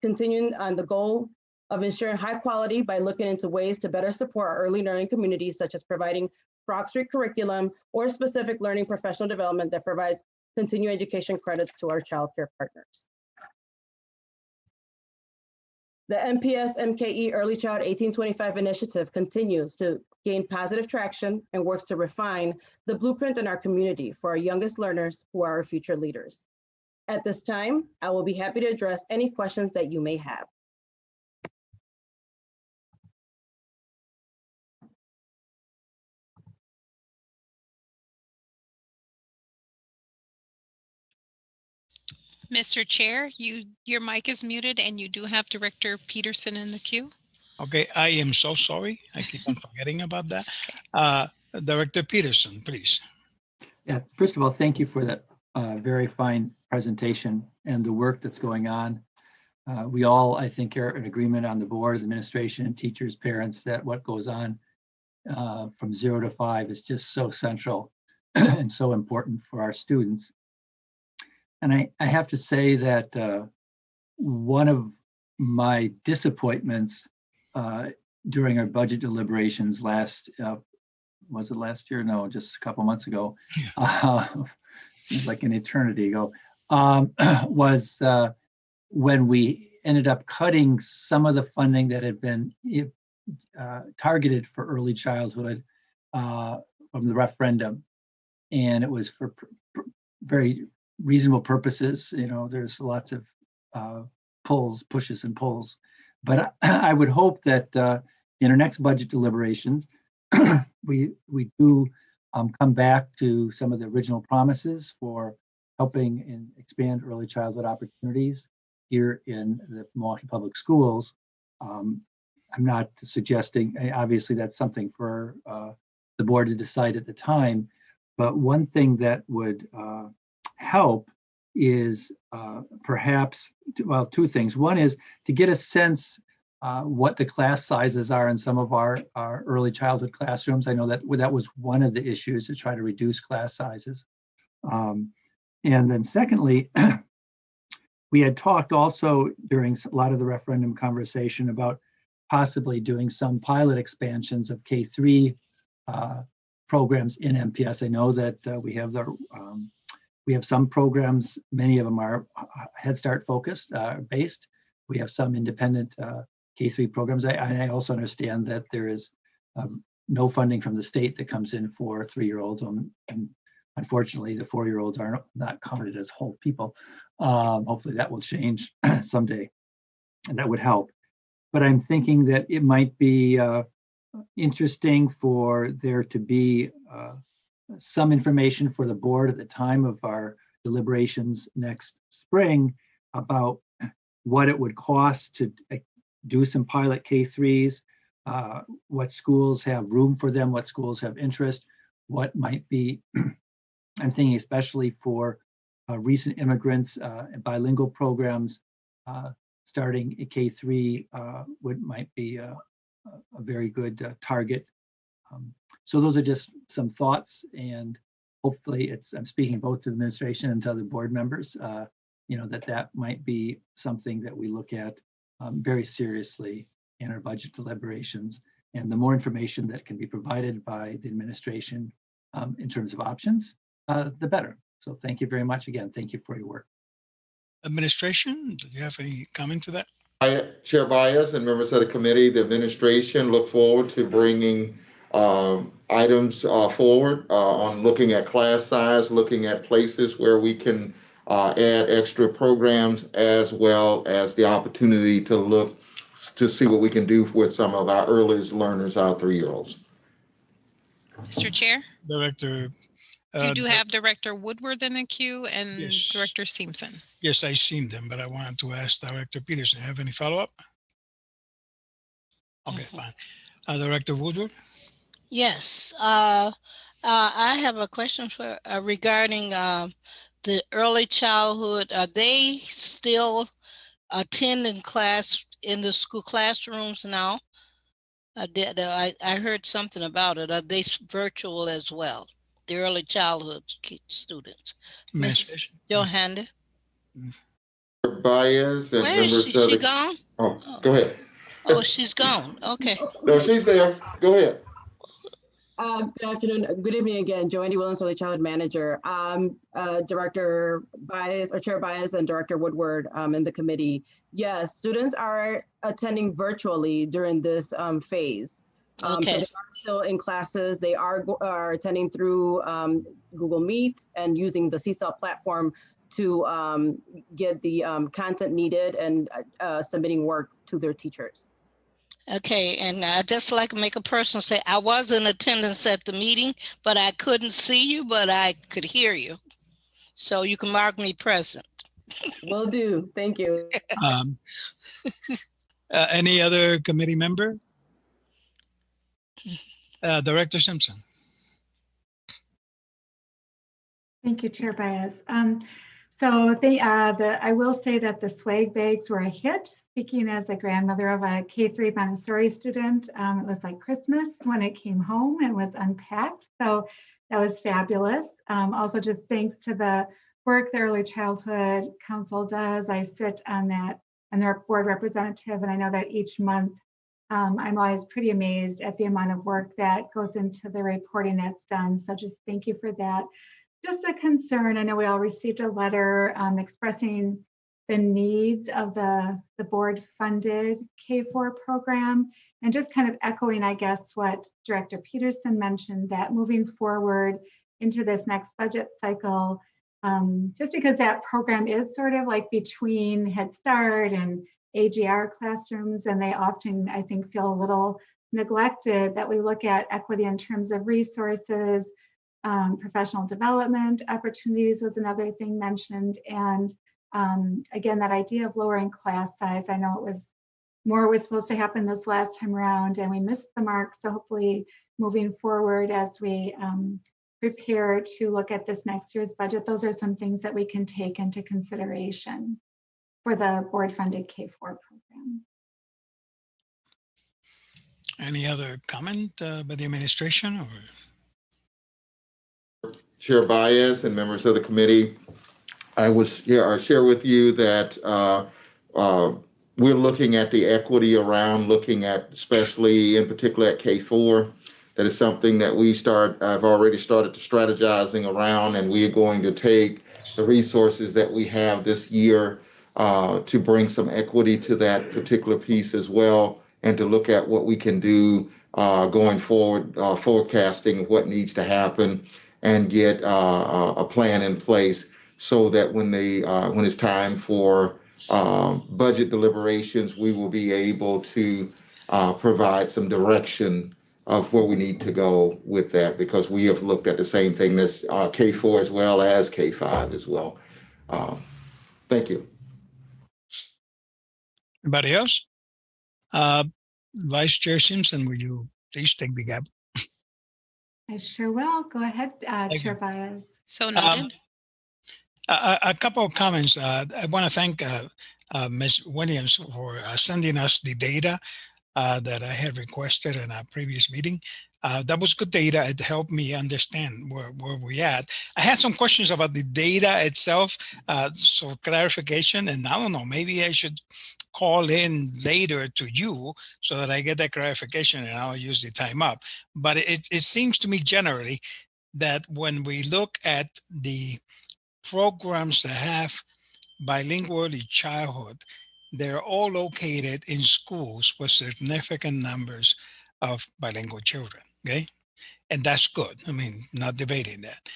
continuing on the goal of ensuring high quality by looking into ways to better support our early learning communities, such as providing Frog Street curriculum or specific learning professional development that provides continuing education credits to our childcare partners. The MPS MKE Early Child 1825 initiative continues to gain positive traction and works to refine the blueprint in our community for our youngest learners who are our future leaders. At this time, I will be happy to address any questions that you may have. Mr. Chair, your mic is muted and you do have Director Peterson in the queue. Okay, I am so sorry. I keep on forgetting about that. Director Peterson, please. Yeah, first of all, thank you for that very fine presentation and the work that's going on. We all, I think, are in agreement on the board, administration, and teachers, parents, that what goes on from 0 to 5 is just so central and so important for our students. And I have to say that one of my disappointments during our budget deliberations was it last year? No, just a couple months ago. Seems like an eternity ago. Was when we ended up cutting some of the funding that had been targeted for early childhood from the referendum, and it was for very reasonable purposes. You know, there's lots of pushes and pulls, but I would hope that in our next budget deliberations, we do come back to some of the original promises for helping and expand early childhood opportunities here in the Milwaukee Public Schools. I'm not suggesting, obviously that's something for the board to decide at the time, but one thing that would help is perhaps, well, two things. One is to get a sense what the class sizes are in some of our early childhood classrooms. I know that was one of the issues, to try to reduce class sizes. And then secondly, We had talked also during a lot of the referendum conversation about possibly doing some pilot expansions of K-3 programs in MPS. I know that we have some programs, many of them are Head Start focused, based. We have some independent K-3 programs. I also understand that there is no funding from the state that comes in for 3-year-olds, and unfortunately, the 4-year-olds are not counted as whole people. Hopefully that will change someday, and that would help. But I'm thinking that it might be interesting for there to be some information for the board at the time of our deliberations next spring about what it would cost to do some pilot K-3s, what schools have room for them, what schools have interest, what might be, I'm thinking especially for recent immigrants, bilingual programs, starting at K-3 might be a very good target. So those are just some thoughts, and hopefully I'm speaking both to the administration and to other board members, that might be something that we look at very seriously in our budget deliberations. And the more information that can be provided by the administration in terms of options, the better. So thank you very much again. Thank you for your work. Administration, do you have any comment to that? Chair Baez and members of the committee, the administration look forward to bringing items forward on looking at class size, looking at places where we can add extra programs, as well as the opportunity to look to see what we can do with some of our earliest learners, our 3-year-olds. Mr. Chair? Director. You do have Director Woodward in the queue and yes. Director Simpson. Yes, I've seen them, but I wanted to ask Director Peterson, have any follow-up? Okay, fine. Director Woodward? Yes, I have a question for regarding the early childhood. Are they still attending class in the school classrooms now? I heard something about it. Are they virtual as well? The early childhood students. Ms. Johanna? Baez and Where members is she? of the... Gone? Oh, go ahead. Oh, she's gone. Okay. No, she's there. Go ahead. Good afternoon. Good evening again. Joanne Williams, Early Childhood Manager. Director Baez, or Chair Baez, and Director Woodward in the committee. Yes, students are attending virtually during this phase. Okay. So they are still in classes. They are attending through Google Meet and using the CSL platform to get the content needed and submitting work to their teachers. Okay, and I'd just like to make a personal say, I was in attendance at the meeting, but I couldn't see you, but I could hear you. So you can mark me present. Will do. Thank you. Any other committee member? Director Simpson. Thank you, Chair Baez. I will say that the swag bags were a hit. Speaking as a grandmother of a K-3 Montessori student, it was like Christmas when it came home and was unpacked. So that was fabulous. Also, just thanks to the work the Early Childhood Council does. I sit on that and their board representative, and I know that each month I'm always pretty amazed at the amount of work that goes into the reporting that's done. So just thank you for that. Just a concern, I know we all received a letter expressing the needs of the board-funded K-4 program, and just kind of echoing, I guess, what Director Peterson mentioned, that moving forward into this next budget cycle, just because that program is sort of like between Head Start and AGR classrooms, and they often, I think, feel a little neglected, that we look at equity in terms of resources, professional development opportunities was another thing mentioned, and again, that idea of lowering class size. I know more was supposed to happen this last time around and we missed the mark. So hopefully moving forward as we prepare to look at this next year's budget, those are some things that we can take into consideration for the board funded K-4 program. Any other comment by the administration? Or? Chair Baez and members of the committee, I share with you that we're looking at the equity around looking at, especially in particular at K4. That is something that I've already started to strategizing around, and we are going to take the resources that we have this year to bring some equity to that particular piece as well, and to look at what we can do going forward, forecasting what needs to happen, and get a plan in place so that when it's time for budget deliberations, we will be able to provide some direction of where we need to go with that, because we have looked at the same thing as K4 as well as K5 as well. Thank you. Anybody else? Vice Chair Simpson, will you please take the gap? I sure will. Go ahead, Chair Baez. So noted. A couple of comments. I want to thank Ms. Williams for sending us the data that I had requested in our previous meeting. That was good data. It helped me understand where we're at. I had some questions about the data itself, so clarification, and I don't know, maybe I should call in later to you so that I get that clarification and I'll use the time up. But it seems to me generally that when we look at the programs that have bilingual early childhood, they're all located in schools with significant numbers of bilingual children, okay? And that's good. I mean, not debating that.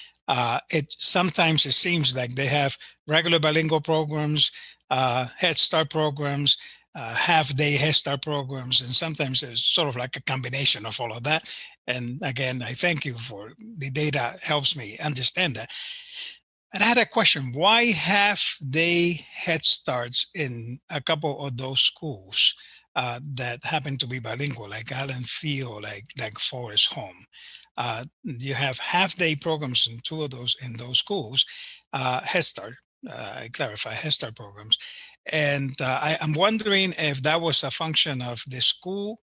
Sometimes it seems like they have regular bilingual programs, Head Start programs, half-day Head Start programs, and sometimes it's sort of like a combination of all of that. And again, I thank you for the data, helps me understand that. And I had a question. Why have they Head Starts in a couple of those schools that happen to be bilingual, like Allen Field, like Forest Home? You have half-day programs in two of those schools, Head Start, I clarify, Head Start programs. And I'm wondering if that was a function of the school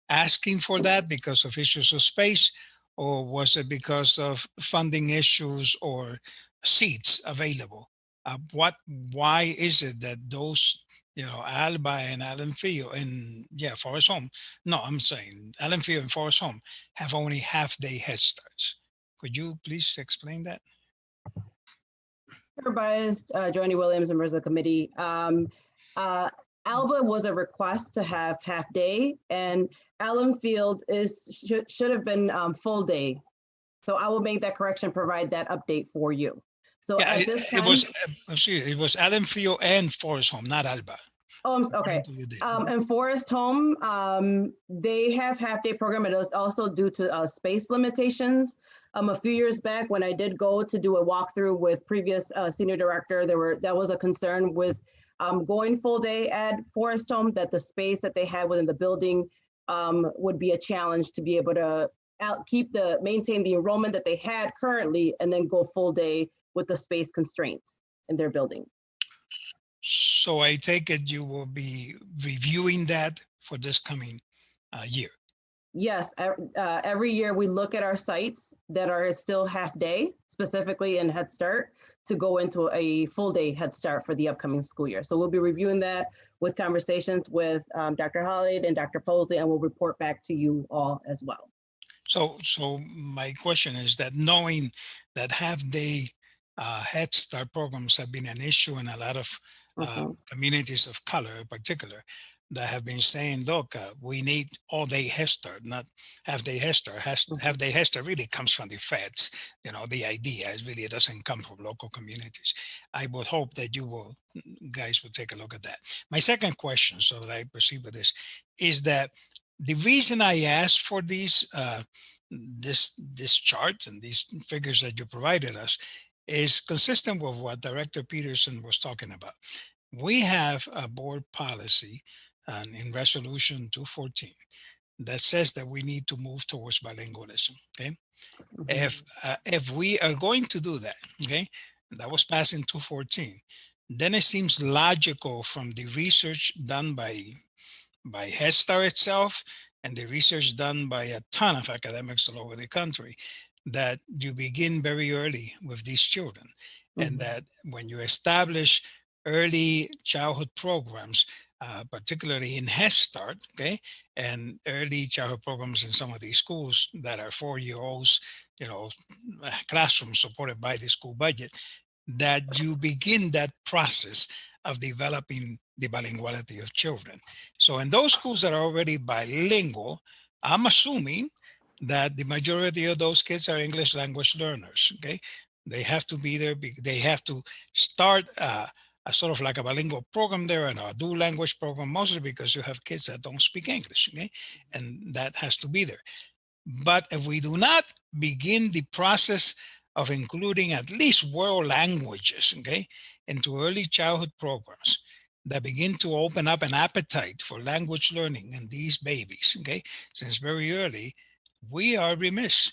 asking for that because of issues of space, or was it because of funding issues or seats available? Why is it that those, Alba and Allen Field and Forest Home, no, I'm saying Allen Field and Forest Home have only half-day Head Starts? Could you please explain that? Chair Baez, Joanie Williams, members of the committee. Alba was a request to have half-day, and Allen Field should have been full day. So I will make that correction, provide that update for you. So at this time, it was Allen Field and Forest Home, not Alba. Oh, okay. And Forest Home, they have half-day program. It is also due to space limitations. A few years back, when I did go to do a walkthrough with previous senior director, that was a concern with going full day at Forest Home, that the space that they had within the building would be a challenge to be able to maintain the enrollment that they had currently, and then go full day with the space constraints in their building. So I take it you will be reviewing that for this coming year. Yes, every year we look at our sites that are still half day, specifically in Head Start, to go into a full day Head Start for the upcoming school year. So we'll be reviewing that with conversations with Dr. Holliday and Dr. Posley, and we'll report back to you all as well. So my question is that, knowing that half-day Head Start programs have been an issue in a lot of communities of color in particular, that have been saying, look, we need all-day Head Start, not half-day Head Start. Half-day Head Start really comes from the feds. The idea is really, it doesn't come from local communities. I would hope that you guys will take a look at that. My second question, so that I proceed with this, is that the reason I asked for these this chart and these figures that you provided us is consistent with what Director Peterson was talking about. We have a board policy in Resolution 214 that says that we need to move towards bilingualism. Okay, if we are going to do that, okay, that was passed in 214, then it seems logical from the research done by Head Start itself and the research done by a ton of academics all over the country, that you begin very early with these children. and that when you establish early childhood programs, particularly in Head Start, okay, and early childhood programs in some of these schools that are 4-year-olds, classrooms supported by the school budget, that you begin that process of developing the bilinguality of children. So in those schools that are already bilingual, I'm assuming that the majority of those kids are English language learners, okay? They have to be there, they have to start a sort of like a bilingual program there and a dual language program, mostly because you have kids that don't speak English, okay? And that has to be there. But if we do not begin the process of including at least world languages, okay, into early childhood programs that begin to open up an appetite for language learning in these babies, okay, since very early, we are remiss.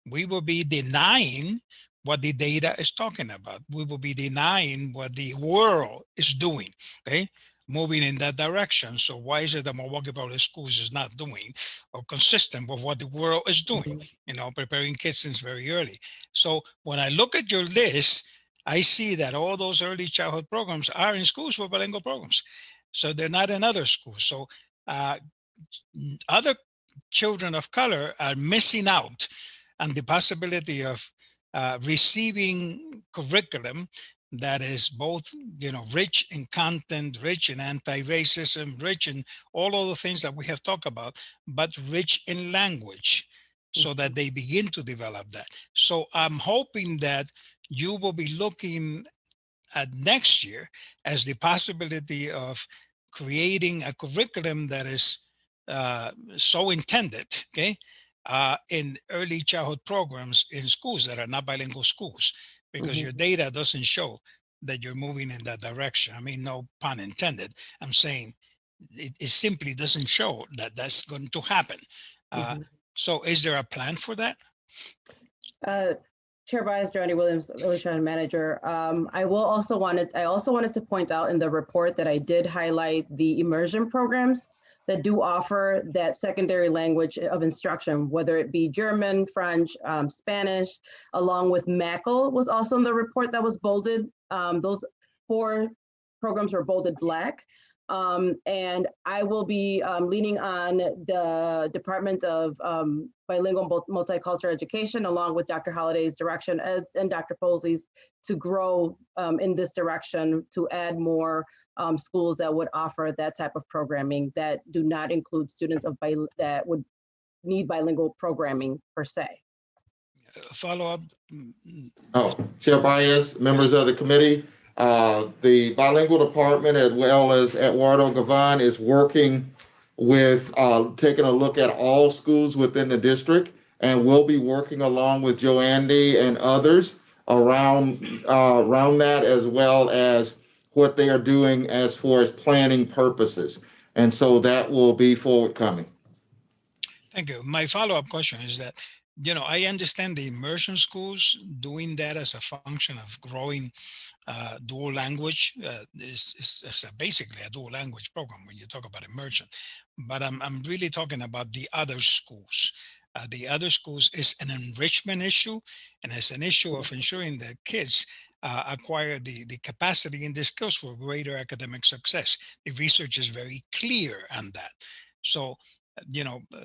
We will be denying what the data is talking about. We will be denying what the world is doing, okay? Moving in that direction. So why is it that Milwaukee Public Schools is not doing or consistent with what the world is doing, preparing kids since very early. So when I look at your list, I see that all those early childhood programs are in schools with bilingual programs. So they're not in other schools. So other children of color are missing out on the possibility of receiving curriculum that is both, rich in content, rich in anti-racism, rich in all of the things that we have talked about, but rich in language, so that they begin to develop that. So I'm hoping that you will be looking at next year as the possibility of creating a curriculum that is so intended, okay, in early childhood programs in schools that are not bilingual schools, because your data doesn't show that you're moving in that direction. I mean, no pun intended. I'm saying it simply doesn't show that that's going to happen. So is there a plan for that? Chair Bias, Johnny Williams, Early Childhood Manager. I also wanted to point out in the report that I did highlight the immersion programs that do offer that secondary language of instruction, whether it be German, French, Spanish, along with MACL was also in the report that was bolded. Those 4 programs were bolded black. And I will be leaning on the Department of Bilingual Multicultural Education, along with Dr. Holliday's direction and Dr. Posley's, to grow in this direction, to add more schools that would offer that type of programming that do not include students that would need bilingual programming per se. Follow up. Oh, Chair Bias, members of the committee, the bilingual department, as well as Eduardo Gavan, is working with taking a look at all schools within the district, and we'll be working along with Joe Andy and others around that, as well as what they are doing as far as planning purposes. And so that will be forthcoming. Thank you. My follow-up question is that, I understand the immersion schools doing that as a function of growing dual language is basically a dual language program when you talk about immersion. But I'm really talking about the other schools. The other schools is an enrichment issue, and it's an issue of ensuring that kids acquire the capacity and the skills for greater academic success. The research is very clear on that. So,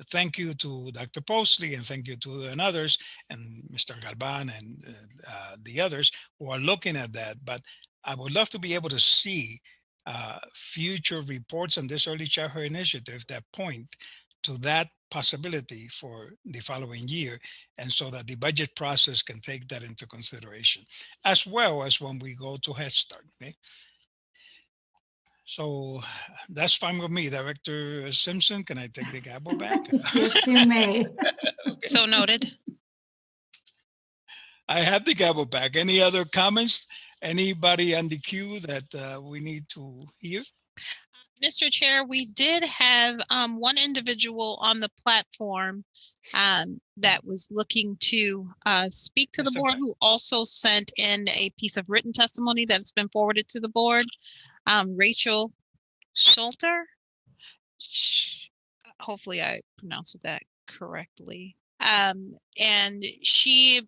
thank you to Dr. Posley, and thank you to and others, and Mr. Galvan and the others who are looking at that. But I would love to be able to see future reports on this early childhood initiative that point to that possibility for the following year, and so that the budget process can take that into consideration, as well as when we go to Head Start. Okay? So that's fine with me. Director Simpson, can I take the gavel back? Yes, you may. Okay. So noted. I have the gavel back. Any other comments? Anybody on the queue that we need to hear? Mr. Chair, we did have one individual on the platform that was looking to speak to the board, who also sent in a piece of written testimony that's been forwarded to the board. Rachel Schulter. Hopefully I pronounced that correctly. And she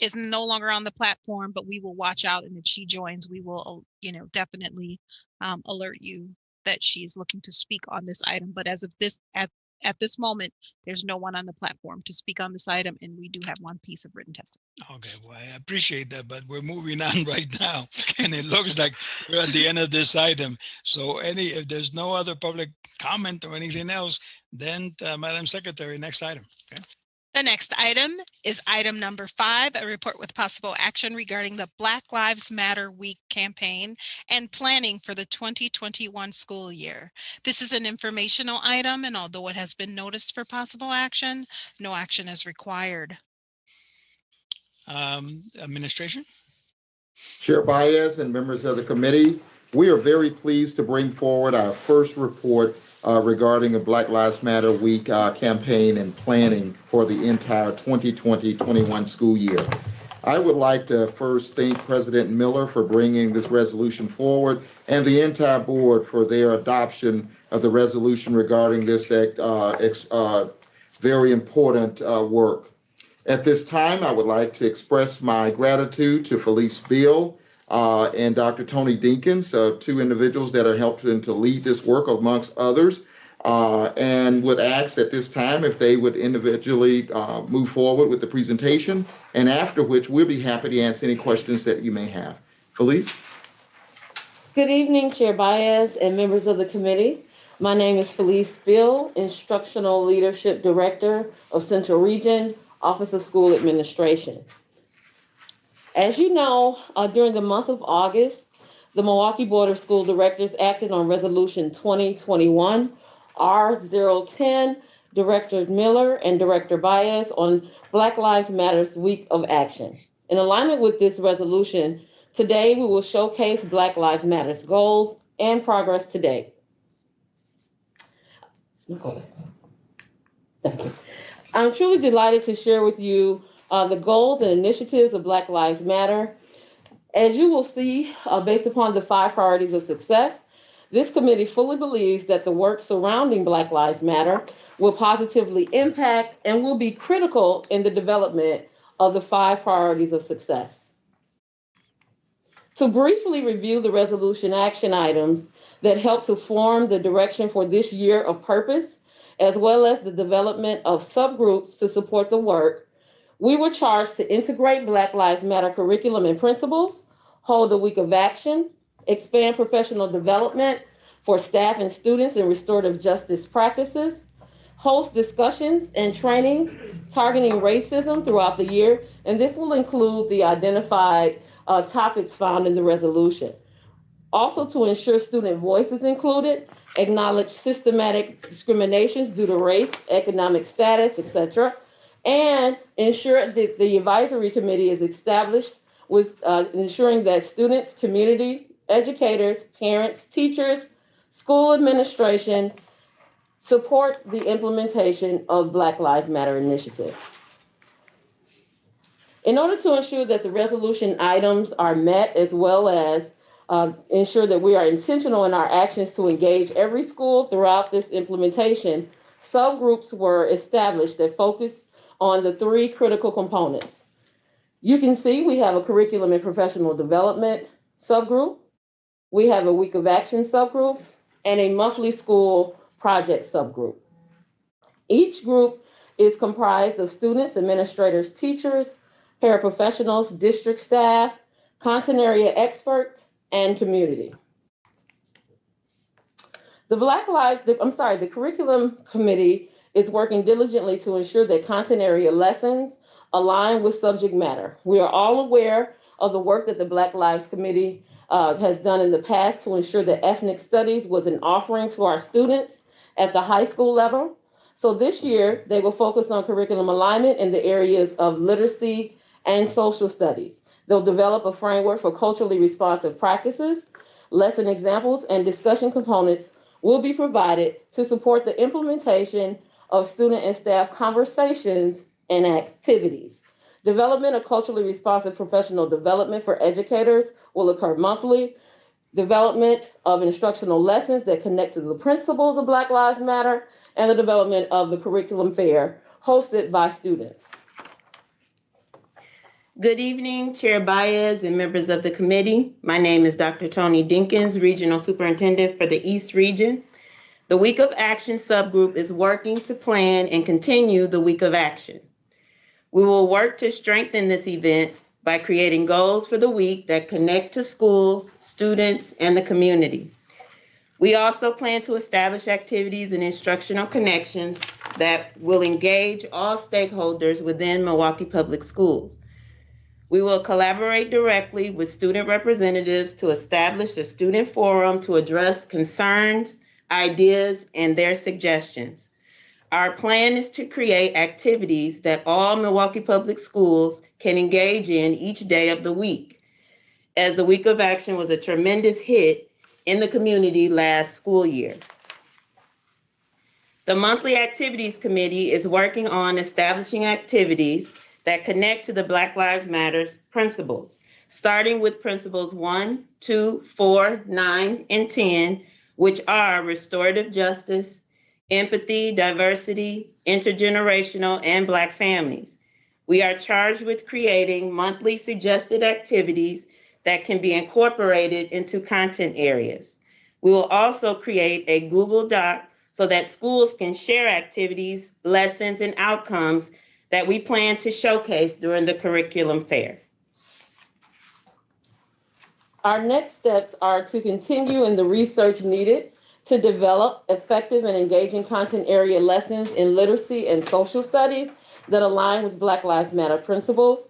is no longer on the platform, but we will watch out. And if she joins, we will, definitely alert you that she's looking to speak on this item. But as of this, at this moment, there's no one on the platform to speak on this item, and we do have one piece of written testimony. Okay, well, I appreciate that, but we're moving on right now, and it looks like we're at the end of this item. So if there's no other public comment or anything else, then Madam Secretary, next item. Okay. The next item is item number 5, a report with possible action regarding the Black Lives Matter Week campaign and planning for the 2021 school year. This is an informational item, and although it has been noticed for possible action, no action is required. Administration? Chair Baez and members of the committee, we are very pleased to bring forward our first report regarding the Black Lives Matter Week campaign and planning for the entire 2020-21 school year. I would like to first thank President Miller for bringing this resolution forward and the entire board for their adoption of the resolution regarding this very important work. At this time, I would like to express my gratitude to Felice Bill and Dr. Tony Dinkins, 2 individuals that are helping to lead this work amongst others, and would ask at this time if they would individually move forward with the presentation, and after which we'll be happy to answer any questions that you may have. Felice? Good evening, Chair Baez and members of the committee. My name is Felice Bill, Instructional Leadership Director of Central Region, Office of School Administration. As you know, during the month of August, the Milwaukee Board of School Directors acted on Resolution 2021 R010, Director Miller and Director Baez on Black Lives Matter's Week of Action. In alignment with this resolution, today we will showcase Black Lives Matter's goals and progress to date. Thank you. I'm truly delighted to share with you the goals and initiatives of Black Lives Matter. As you will see, based upon the 5 priorities of success, this committee fully believes that the work surrounding Black Lives Matter will positively impact and will be critical in the development of the 5 priorities of success. To briefly review the resolution action items that help to form the direction for this year of purpose, as well as the development of subgroups to support the work, we were charged to integrate Black Lives Matter curriculum and principles, hold a week of action, expand professional development for staff and students in restorative justice practices, host discussions and trainings targeting racism throughout the year, and this will include the identified topics found in the resolution. Also, to ensure student voice is included, acknowledge systematic discriminations due to race, economic status, etc., and ensure that the advisory committee is established with ensuring that students, community, educators, parents, teachers, school administration support the implementation of Black Lives Matter initiative. In order to ensure that the resolution items are met, as well as ensure that we are intentional in our actions to engage every school throughout this implementation, subgroups were established that focus on the 3 critical components. You can see we have a curriculum and professional development subgroup, we have a week of action subgroup, and a monthly school project subgroup. Each group is comprised of students, administrators, teachers, paraprofessionals, district staff, content area experts, and community. The curriculum committee is working diligently to ensure that content area lessons align with subject matter. We are all aware of the work that the Black Lives Committee has done in the past to ensure that ethnic studies was an offering to our students at the high school level. So this year, they will focus on curriculum alignment in the areas of literacy and social studies. They'll develop a framework for culturally responsive practices, lesson examples, and discussion components will be provided to support the implementation of student and staff conversations and activities. Development of culturally responsive professional development for educators will occur monthly. Development of instructional lessons that connect to the principles of Black Lives Matter, and the development of the curriculum fair hosted by students. Good evening, Chair Baez and members of the committee. My name is Dr. Tony Dinkins, Regional Superintendent for the East Region. The Week of Action subgroup is working to plan and continue the Week of Action. We will work to strengthen this event by creating goals for the week that connect to schools, students, and the community. We also plan to establish activities and instructional connections that will engage all stakeholders within Milwaukee Public Schools. We will collaborate directly with student representatives to establish a student forum to address concerns, ideas, and their suggestions. Our plan is to create activities that all Milwaukee Public Schools can engage in each day of the week. As the Week of Action was a tremendous hit in the community last school year. The Monthly Activities Committee is working on establishing activities that connect to the Black Lives Matter principles, starting with principles 1, 2, 4, 9, and 10, which are restorative justice, empathy, diversity, intergenerational, and Black families. We are charged with creating monthly suggested activities that can be incorporated into content areas. We will also create a Google Doc so that schools can share activities, lessons, and outcomes that we plan to showcase during the curriculum fair. Our next steps are to continue in the research needed to develop effective and engaging content area lessons in literacy and social studies that align with Black Lives Matter principles,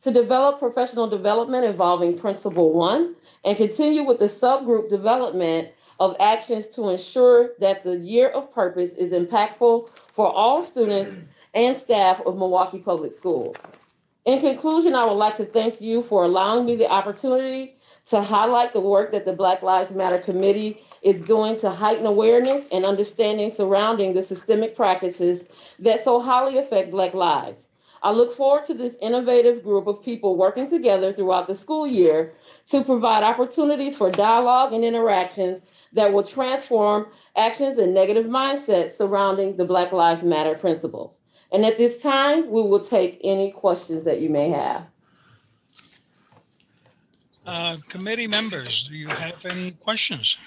to develop professional development involving Principle 1, and continue with the subgroup development of actions to ensure that the Year of Purpose is impactful for all students and staff of Milwaukee Public Schools. In conclusion, I would like to thank you for allowing me the opportunity to highlight the work that the Black Lives Matter Committee is doing to heighten awareness and understanding surrounding the systemic practices that so highly affect Black lives. I look forward to this innovative group of people working together throughout the school year to provide opportunities for dialogue and interactions that will transform actions and negative mindsets surrounding the Black Lives Matter principles. And at this time, we will take any questions that you may have. Committee members, do you have any questions?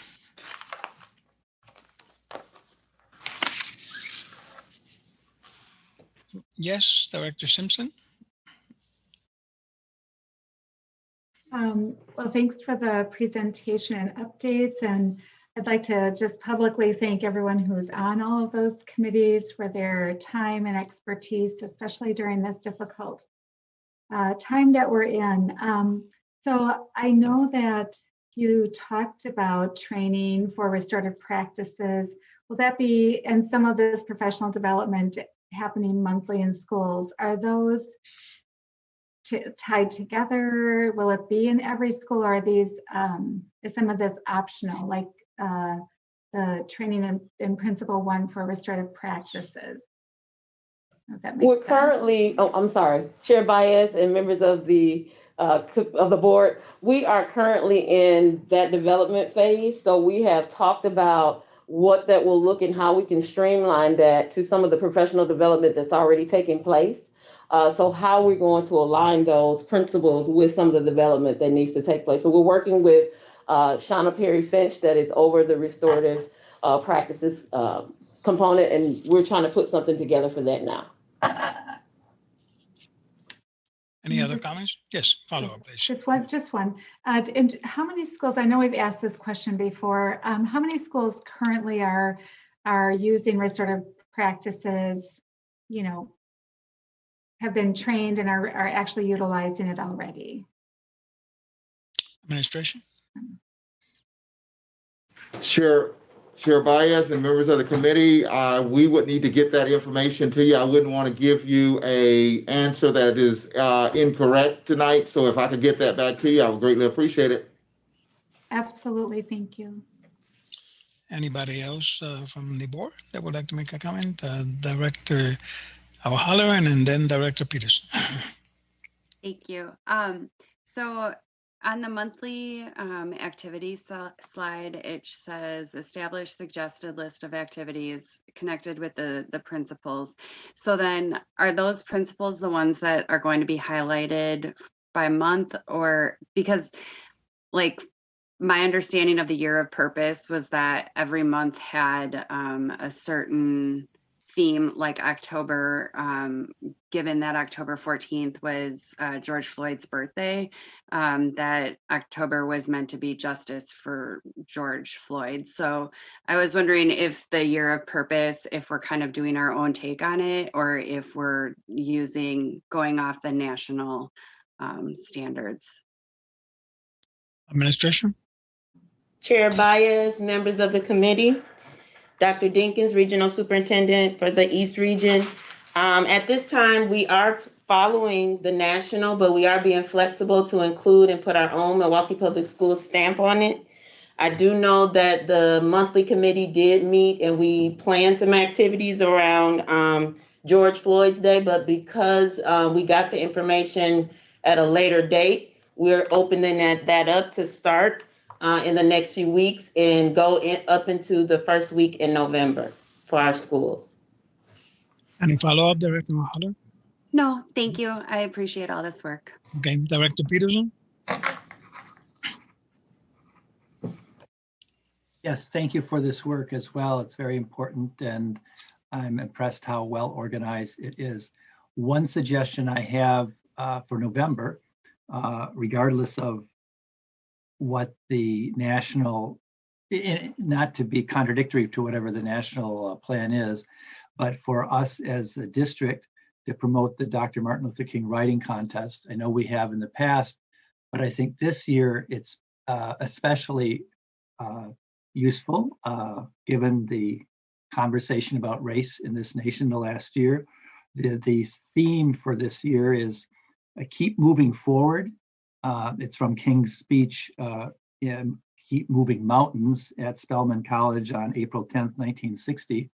Yes, Director Simpson. Well, thanks for the presentation and updates. And I'd like to just publicly thank everyone who's on all of those committees for their time and expertise, especially during this difficult time that we're in. So I know that you talked about training for restorative practices. Will that be, and some of this professional development happening monthly in schools, are those tied together? Will it be in every school, or are these, is some of this optional, like the training in Principle 1 for restorative practices? We're currently, I'm sorry, Chair Baez and members of the board, we are currently in that development phase. So we have talked about what that will look and how we can streamline that to some of the professional development that's already taking place. So how we're going to align those principles with some of the development that needs to take place. So we're working with Shauna Perry-Finch that is over the restorative practices component, and we're trying to put something together for that now. Any other comments? Yes, follow up, please. Just one. And how many schools, I know we've asked this question before, how many schools currently are using restorative practices, you know, have been trained and are actually utilizing it already? Administration? Chair Baez and members of the committee, we would need to get that information to you. I wouldn't want to give you an answer that is incorrect tonight. So if I could get that back to you, I would greatly appreciate it. Absolutely, thank you. Anybody else from the board that would like to make a comment? Director O'Halloran and then Director Peterson. Thank you. So On the monthly activity slide, it says establish suggested list of activities connected with the principles. So then are those principles the ones that are going to be highlighted by month, or because like my understanding of the year of purpose was that every month had a certain theme, like October, given that October 14th was George Floyd's birthday, that October was meant to be justice for George Floyd. So I was wondering if the year of purpose, if we're kind of doing our own take on it, or if we're going off the national standards. Administration. Chair Baez, members of the committee, Dr. Dinkins, Regional Superintendent for the East Region. At this time, we are following the national, but we are being flexible to include and put our own Milwaukee Public Schools stamp on it. I do know that the monthly committee did meet and we planned some activities around George Floyd's Day, but because we got the information at a later date, we're opening that up to start in the next few weeks and go up into the first week in November for our schools. Any follow-up, Director Mahalo? No, thank you. I appreciate all this work. Okay, Director Peterson? Yes, thank you for this work as well. It's very important, and I'm impressed how well organized it is. One suggestion I have for November, regardless of what the national, not to be contradictory to whatever the national plan is, but for us as a district to promote the Dr. Martin Luther King Writing Contest. I know we have in the past, but I think this year it's especially useful given the conversation about race in this nation the last year. The theme for this year is keep moving forward. It's from King's speech in Keep Moving Mountains at Spelman College on April 10th, 1960.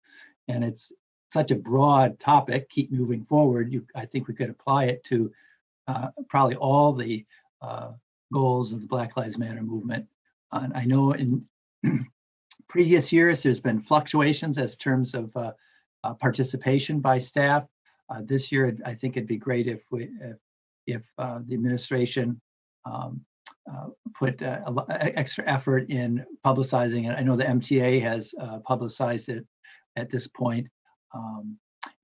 And it's such a broad topic, keep moving forward. I think we could apply it to probably all the goals of the Black Lives Matter movement. And I know in previous years, there's been fluctuations as terms of participation by staff. This year, I think it'd be great if the administration put extra effort in publicizing it. I know the MTA has publicized it at this point.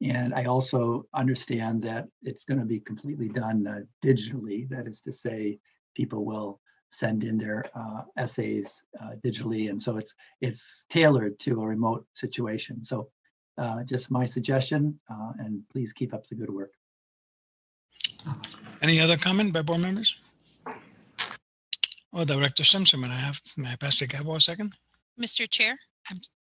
And I also understand that it's going to be completely done digitally. That is to say, people will send in their essays digitally. And so it's tailored to a remote situation. So just my suggestion, and please keep up the good work. Any other comment by board members? Oh, Director Simpson, may I pass the gavel a second? Mr. Chair?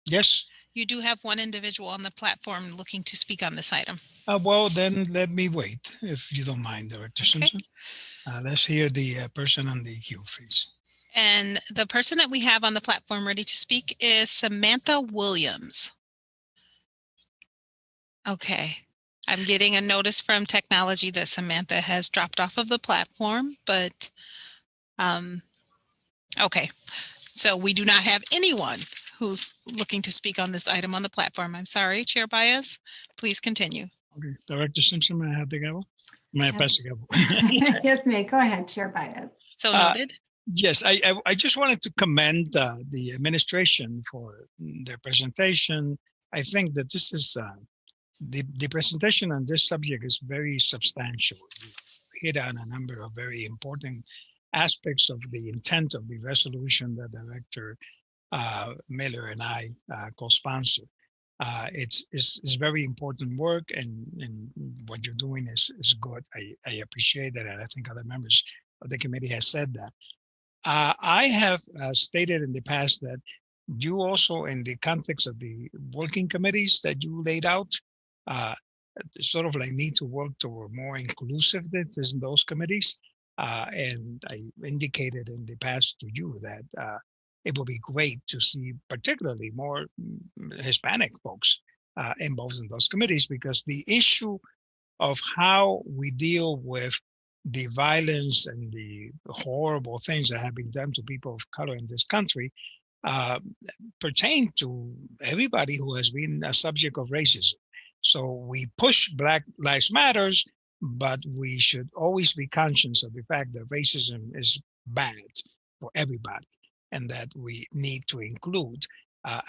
Yes. You do have one individual on the platform looking to speak on this item. Well, then let me wait, if you don't mind, Director Simpson. Let's hear the person on the queue, please. And the person that we have on the platform ready to speak is Samantha Williams. Okay. I'm getting a notice from technology that Samantha has dropped off of the platform, but okay. So we do not have anyone who's looking to speak on this item on the platform. I'm sorry, Chair Baez. Please continue. Okay, Director Simpson, may I have the gavel? May I pass the gavel? Yes, ma'am. Go ahead, Chair Baez. So noted. Yes, I just wanted to commend the administration for their presentation. I think that this is the presentation on this subject is very substantial. You hit on a number of very important aspects of the intent of the resolution that Director Miller and I co-sponsor. It's very important work, and what you're doing is good. I appreciate that, and I think other members of the committee have said that. I have stated in the past that you also, in the context of the working committees that you laid out, sort of like need to work toward more inclusiveness in those committees. And I indicated in the past to you that it will be great to see particularly more Hispanic folks involved in those committees, because the issue of how we deal with the violence and the horrible things that have been done to people of color in this country pertain to everybody who has been a subject of racism. So we push Black Lives Matters, but we should always be conscious of the fact that racism is bad for everybody, and that we need to include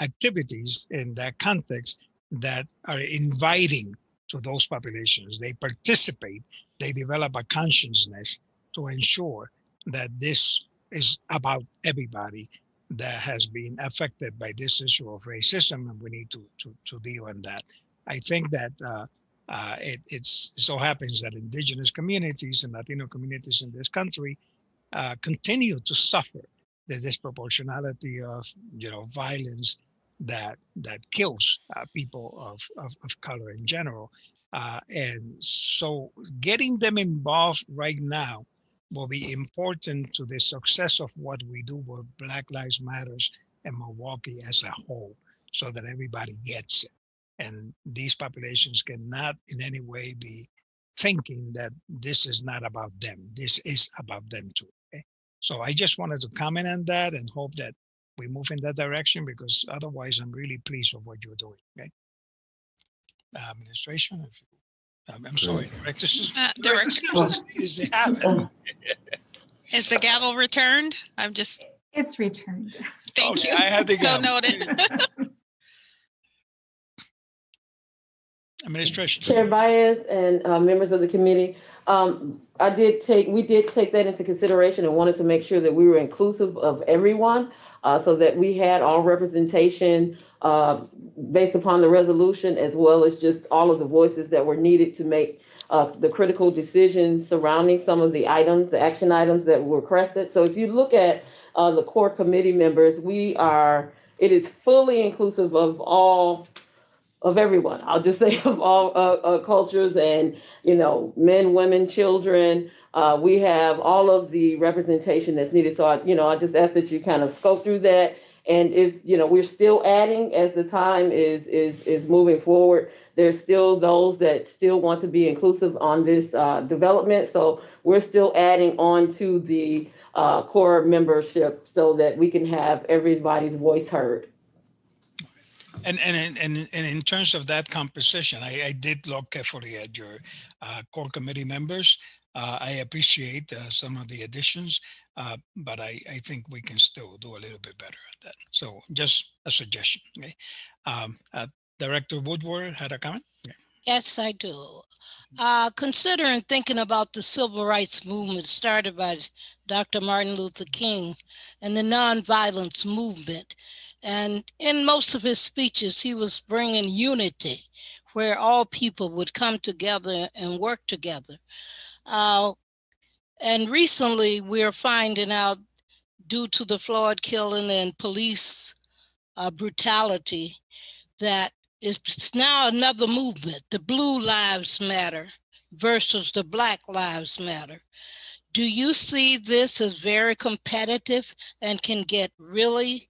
activities in that context that are inviting to those populations. They participate, they develop a consciousness to ensure that this is about everybody that has been affected by this issue of racism, and we need to deal with that. I think that it so happens that indigenous communities and Latino communities in this country continue to suffer the disproportionality of violence that kills people of color in general. And so getting them involved right now will be important to the success of what we do with Black Lives Matters and Milwaukee as a whole, so that everybody gets it. And these populations cannot in any way be thinking that this is not about them. This is about them too. Okay? So I just wanted to comment on that and hope that we move in that direction, because otherwise I'm really pleased with what you're doing. Okay? Administration, I'm sorry, Director. Is the gavel returned? It's returned. Thank you. I had the So gavel. noted. Administration. Chair Baez and members of the committee, we did take that into consideration and wanted to make sure that we were inclusive of everyone, so that we had all representation based upon the resolution, as well as just all of the voices that were needed to make the critical decisions surrounding some of the items, the action items that were requested. So if you look at the core committee members, it is fully inclusive of everyone. I'll just say of all cultures and, men, women, children. We have all of the representation that's needed. So I just ask that you kind of scope through that. And if, we're still adding as the time is moving forward. There's still those that still want to be inclusive on this development. So we're still adding on to the core membership so that we can have everybody's voice heard. And in terms of that composition, I did look carefully at your core committee members. I appreciate some of the additions, but I think we can still do a little bit better at that. So just a suggestion. Okay. Director Woodward had a comment? Okay. Yes, I do. Considering thinking about the civil rights movement started by Dr. Martin Luther King and the nonviolence movement, and in most of his speeches, he was bringing unity where all people would come together and work together. And recently, we're finding out, due to the Floyd killing and police brutality, that it's now another movement, the Blue Lives Matter versus the Black Lives Matter. Do you see this as very competitive and can get really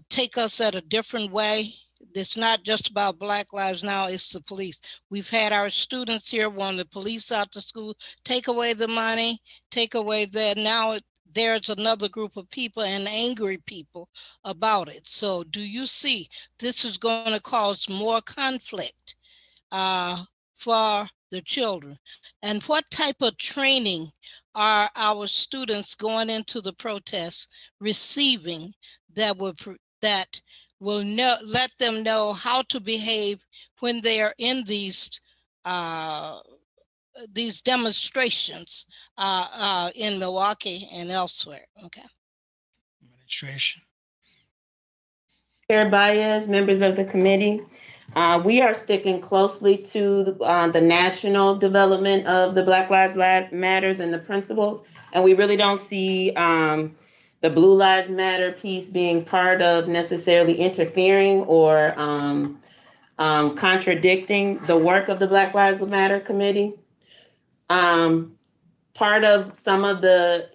take us at a different way? It's not just about Black lives now, it's the police. We've had our students here want the police out to school, take away the money, take away that. Now there's another group of people and angry people about it. So do you see this is going to cause more conflict for the children? And what type of training are our students going into the protests receiving that will let them know how to behave when they are in these demonstrations in Milwaukee and elsewhere? Okay. Administration. Chair Baez, members of the committee, we are sticking closely to the national development of the Black Lives Matters and the principles, and we really don't see the Blue Lives Matter piece being part of necessarily interfering or contradicting the work of the Black Lives Matter committee. Part of some of the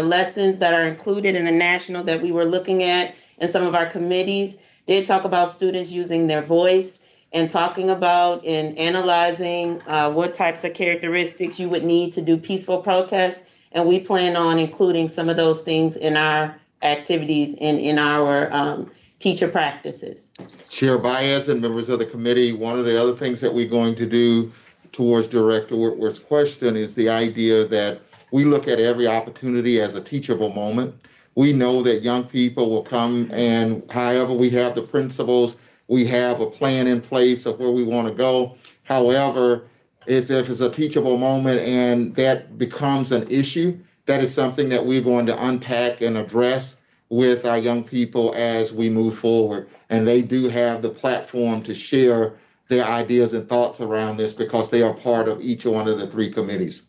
lessons that are included in the national that we were looking at in some of our committees did talk about students using their voice and talking about and analyzing what types of characteristics you would need to do peaceful protests. And we plan on including some of those things in our activities and in our teacher practices. Chair Baez and members of the committee, one of the other things that we're going to do towards Director Whitworth's question is the idea that we look at every opportunity as a teachable moment. We know that young people will come, and however we have the principles, we have a plan in place of where we want to go. However, if it's a teachable moment and that becomes an issue, that is something that we're going to unpack and address with our young people as we move forward. And they do have the platform to share their ideas and thoughts around this because they are part of each one of the three committees.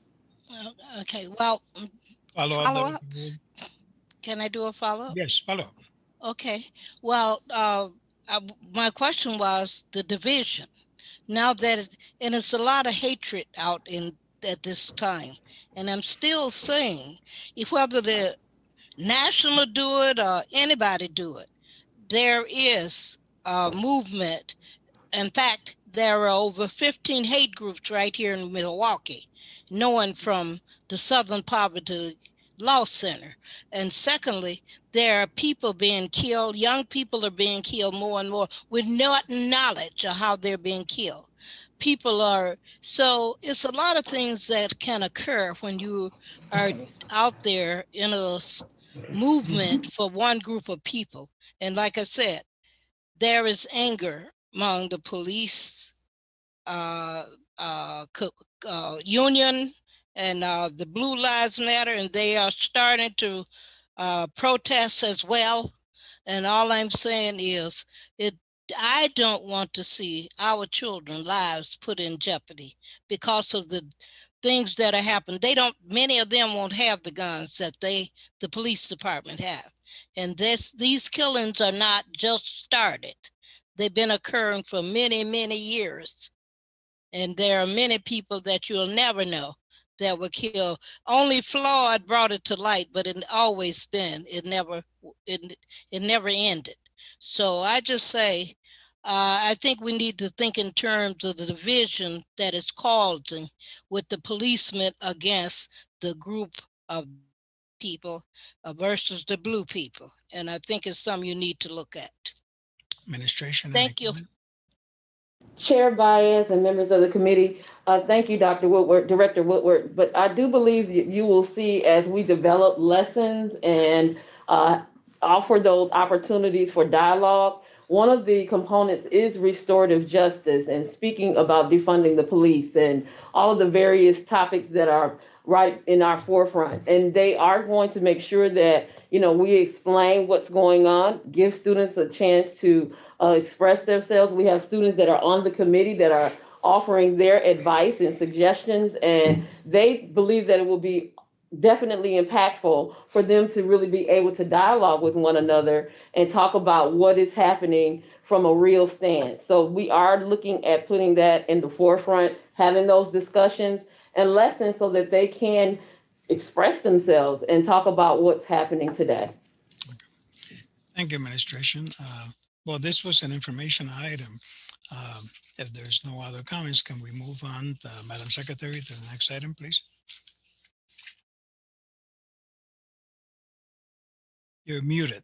Okay, well, Follow up. Can I do a follow-up? Yes, follow up. Okay, well, my question was the division. Now that, and it's a lot of hatred out at this time. And I'm still saying, if whether the national do it or anybody do it, there is a movement. In fact, there are over 15 hate groups right here in Milwaukee, knowing from the Southern Poverty Law Center. And secondly, there are people being killed. Young people are being killed more and more with no knowledge of how they're being killed. So it's a lot of things that can occur when you are out there in a movement for one group of people. And like I said, there is anger among the police union and the Blue Lives Matter, and they are starting to protest as well. And all I'm saying is, I don't want to see our children's lives put in jeopardy because of the things that are happening. Many of them won't have the guns that the police department have. And these killings are not just started. They've been occurring for many, many years. And there are many people that you'll never know that were killed. Only Floyd brought it to light, but it always been. It never ended. So I just say, I think we need to think in terms of the division that is causing with the policemen against the group of people versus the blue people. And I think it's something you need to look at. Administration. Thank you. Chair Baez and members of the committee, thank you, Dr. Woodward, Director Woodward. But I do believe that you will see as we develop lessons and offer those opportunities for dialogue. One of the components is restorative justice and speaking about defunding the police and all of the various topics that are right in our forefront. And they are going to make sure that, we explain what's going on, give students a chance to express themselves. We have students that are on the committee that are offering their advice and suggestions, and they believe that it will be definitely impactful for them to really be able to dialogue with one another and talk about what is happening from a real stance. So we are looking at putting that in the forefront, having those discussions and lessons so that they can express themselves and talk about what's happening today. Thank you, administration. Well, this was an information item. If there's no other comments, can we move on, Madam Secretary, to the next item, please? You're muted.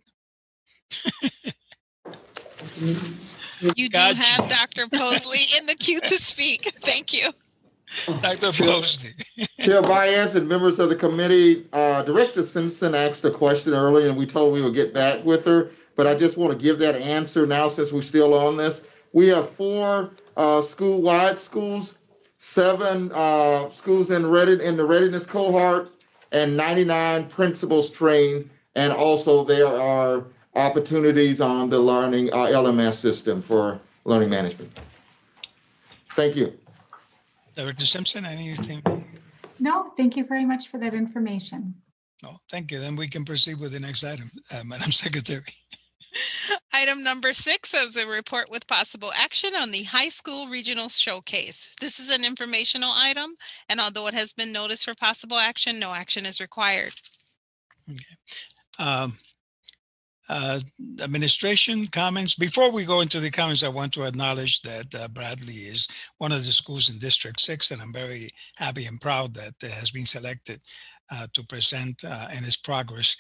You do have Dr. Posley in the queue to speak. Thank you. Dr. Posley. Chair Baez and members of the committee, Director Simpson asked a question earlier and we told her we would get back with her, but I just want to give that answer now since we're still on this. We have 4 school-wide schools, 7 schools in the Readiness cohort, and 99 principals trained. And also there are opportunities on the learning LMS system for learning management. Thank you. Director Simpson, anything? No, thank you very much for that information. No, thank you. Then we can proceed with the next item, Madam Secretary. Item number 6 is a report with possible action on the high school regional showcase. This is an informational item, and although it has been noticed for possible action, no action is required. Okay. Administration comments. Before we go into the comments, I want to acknowledge that Bradley is one of the schools in District 6, and I'm very happy and proud that it has been selected to present in its progress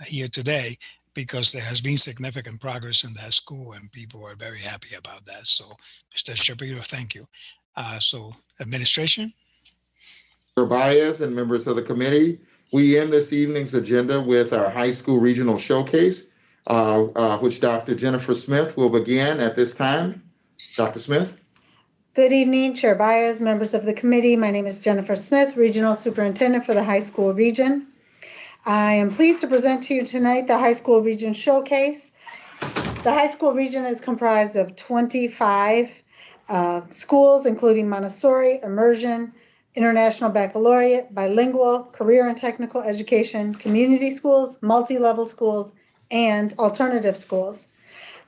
here today, because there has been significant progress in that school and people are very happy about that. So, Mr. Shapiro, thank you. So, administration. Mr. Baez and members of the committee, we end this evening's agenda with our high school regional showcase, which Dr. Jennifer Smith will begin at this time. Dr. Smith. Good evening, Chair Baez, members of the committee. My name is Jennifer Smith, Regional Superintendent for the High School Region. I am pleased to present to you tonight the High School Region Showcase. The High School Region is comprised of 25 schools, including Montessori, Immersion, International Baccalaureate, Bilingual, Career and Technical Education, Community Schools, Multi-Level Schools, and Alternative Schools.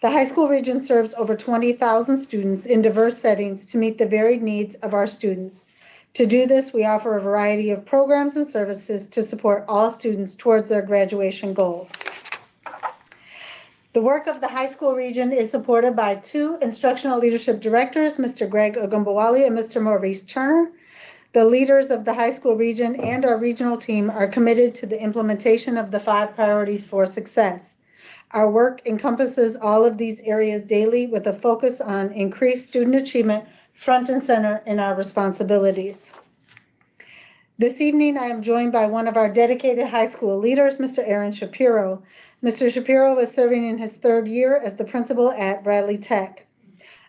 The High School Region serves over 20,000 students in diverse settings to meet the varied needs of our students. To do this, we offer a variety of programs and services to support all students towards their graduation goals. The work of the High School Region is supported by two instructional leadership directors, Mr. Greg Ogumbawali and Mr. Maurice Turner. The leaders of the High School Region and our regional team are committed to the implementation of the 5 priorities for success. Our work encompasses all of these areas daily with a focus on increased student achievement front and center in our responsibilities. This evening, I am joined by one of our dedicated high school leaders, Mr. Aaron Shapiro. Mr. Shapiro is serving in his 3rd year as the principal at Bradley Tech.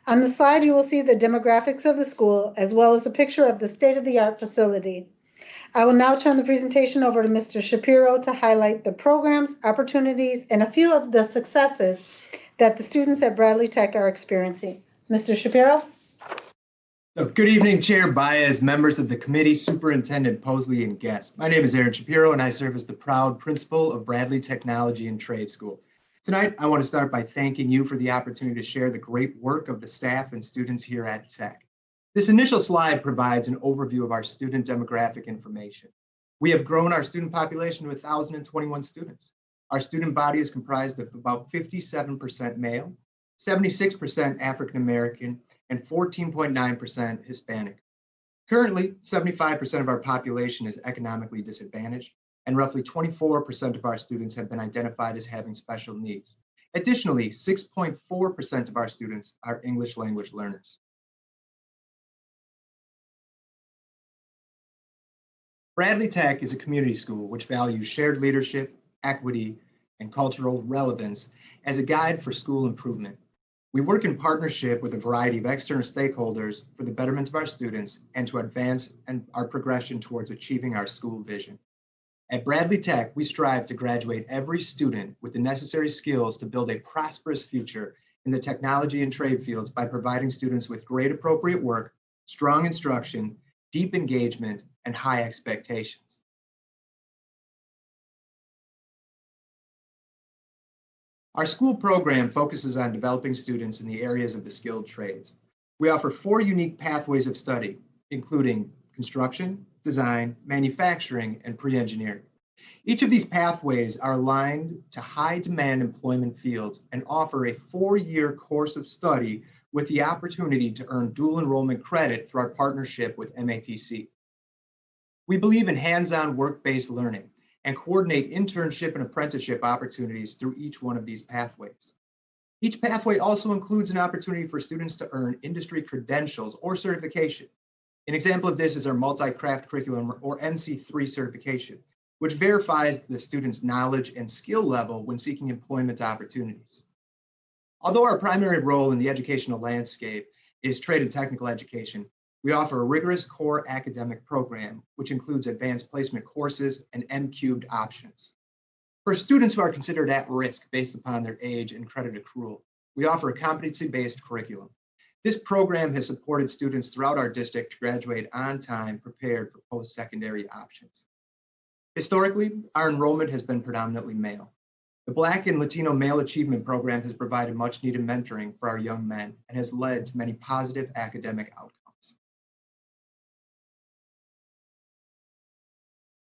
On the slide, you will see the demographics of the school, as well as a picture of the state-of-the-art facility. I will now turn the presentation over to Mr. Shapiro to highlight the programs, opportunities, and a few of the successes that the students at Bradley Tech are experiencing. Mr. Shapiro? So, good evening, Chair Baez, members of the committee, Superintendent Posley, and guests. My name is Aaron Shapiro, and I serve as the proud principal of Bradley Technology and Trade School. Tonight, I want to start by thanking you for the opportunity to share the great work of the staff and students here at Tech. This initial slide provides an overview of our student demographic information. We have grown our student population to 1,021 students. Our student body is comprised of about 57% male, 76% African American, and 14.9% Hispanic. Currently, 75% of our population is economically disadvantaged, and roughly 24% of our students have been identified as having special needs. Additionally, 6.4% of our students are English language learners. Bradley Tech is a community school which values shared leadership, equity, and cultural relevance as a guide for school improvement. We work in partnership with a variety of external stakeholders for the betterment of our students and to advance our progression towards achieving our school vision. At Bradley Tech, we strive to graduate every student with the necessary skills to build a prosperous future in the technology and trade fields by providing students with grade appropriate work, strong instruction, deep engagement, and high expectations. Our school program focuses on developing students in the areas of the skilled trades. We offer 4 unique pathways of study, including construction, design, manufacturing, and pre-engineering. Each of these pathways are aligned to high demand employment fields and offer a 4-year course of study with the opportunity to earn dual enrollment credit through our partnership with MATC. We believe in hands-on work-based learning and coordinate internship and apprenticeship opportunities through each one of these pathways. Each pathway also includes an opportunity for students to earn industry credentials or certification. An example of this is our multi-craft curriculum or NC3 certification, which verifies the student's knowledge and skill level when seeking employment opportunities. Although our primary role in the educational landscape is trade and technical education, we offer a rigorous core academic program, which includes advanced placement courses and M-cubed options. For students who are considered at risk based upon their age and credit accrual, we offer a competency-based curriculum. This program has supported students throughout our district to graduate on time, prepared for post-secondary options. Historically, our enrollment has been predominantly male. The Black and Latino Male Achievement Program has provided much-needed mentoring for our young men and has led to many positive academic outcomes.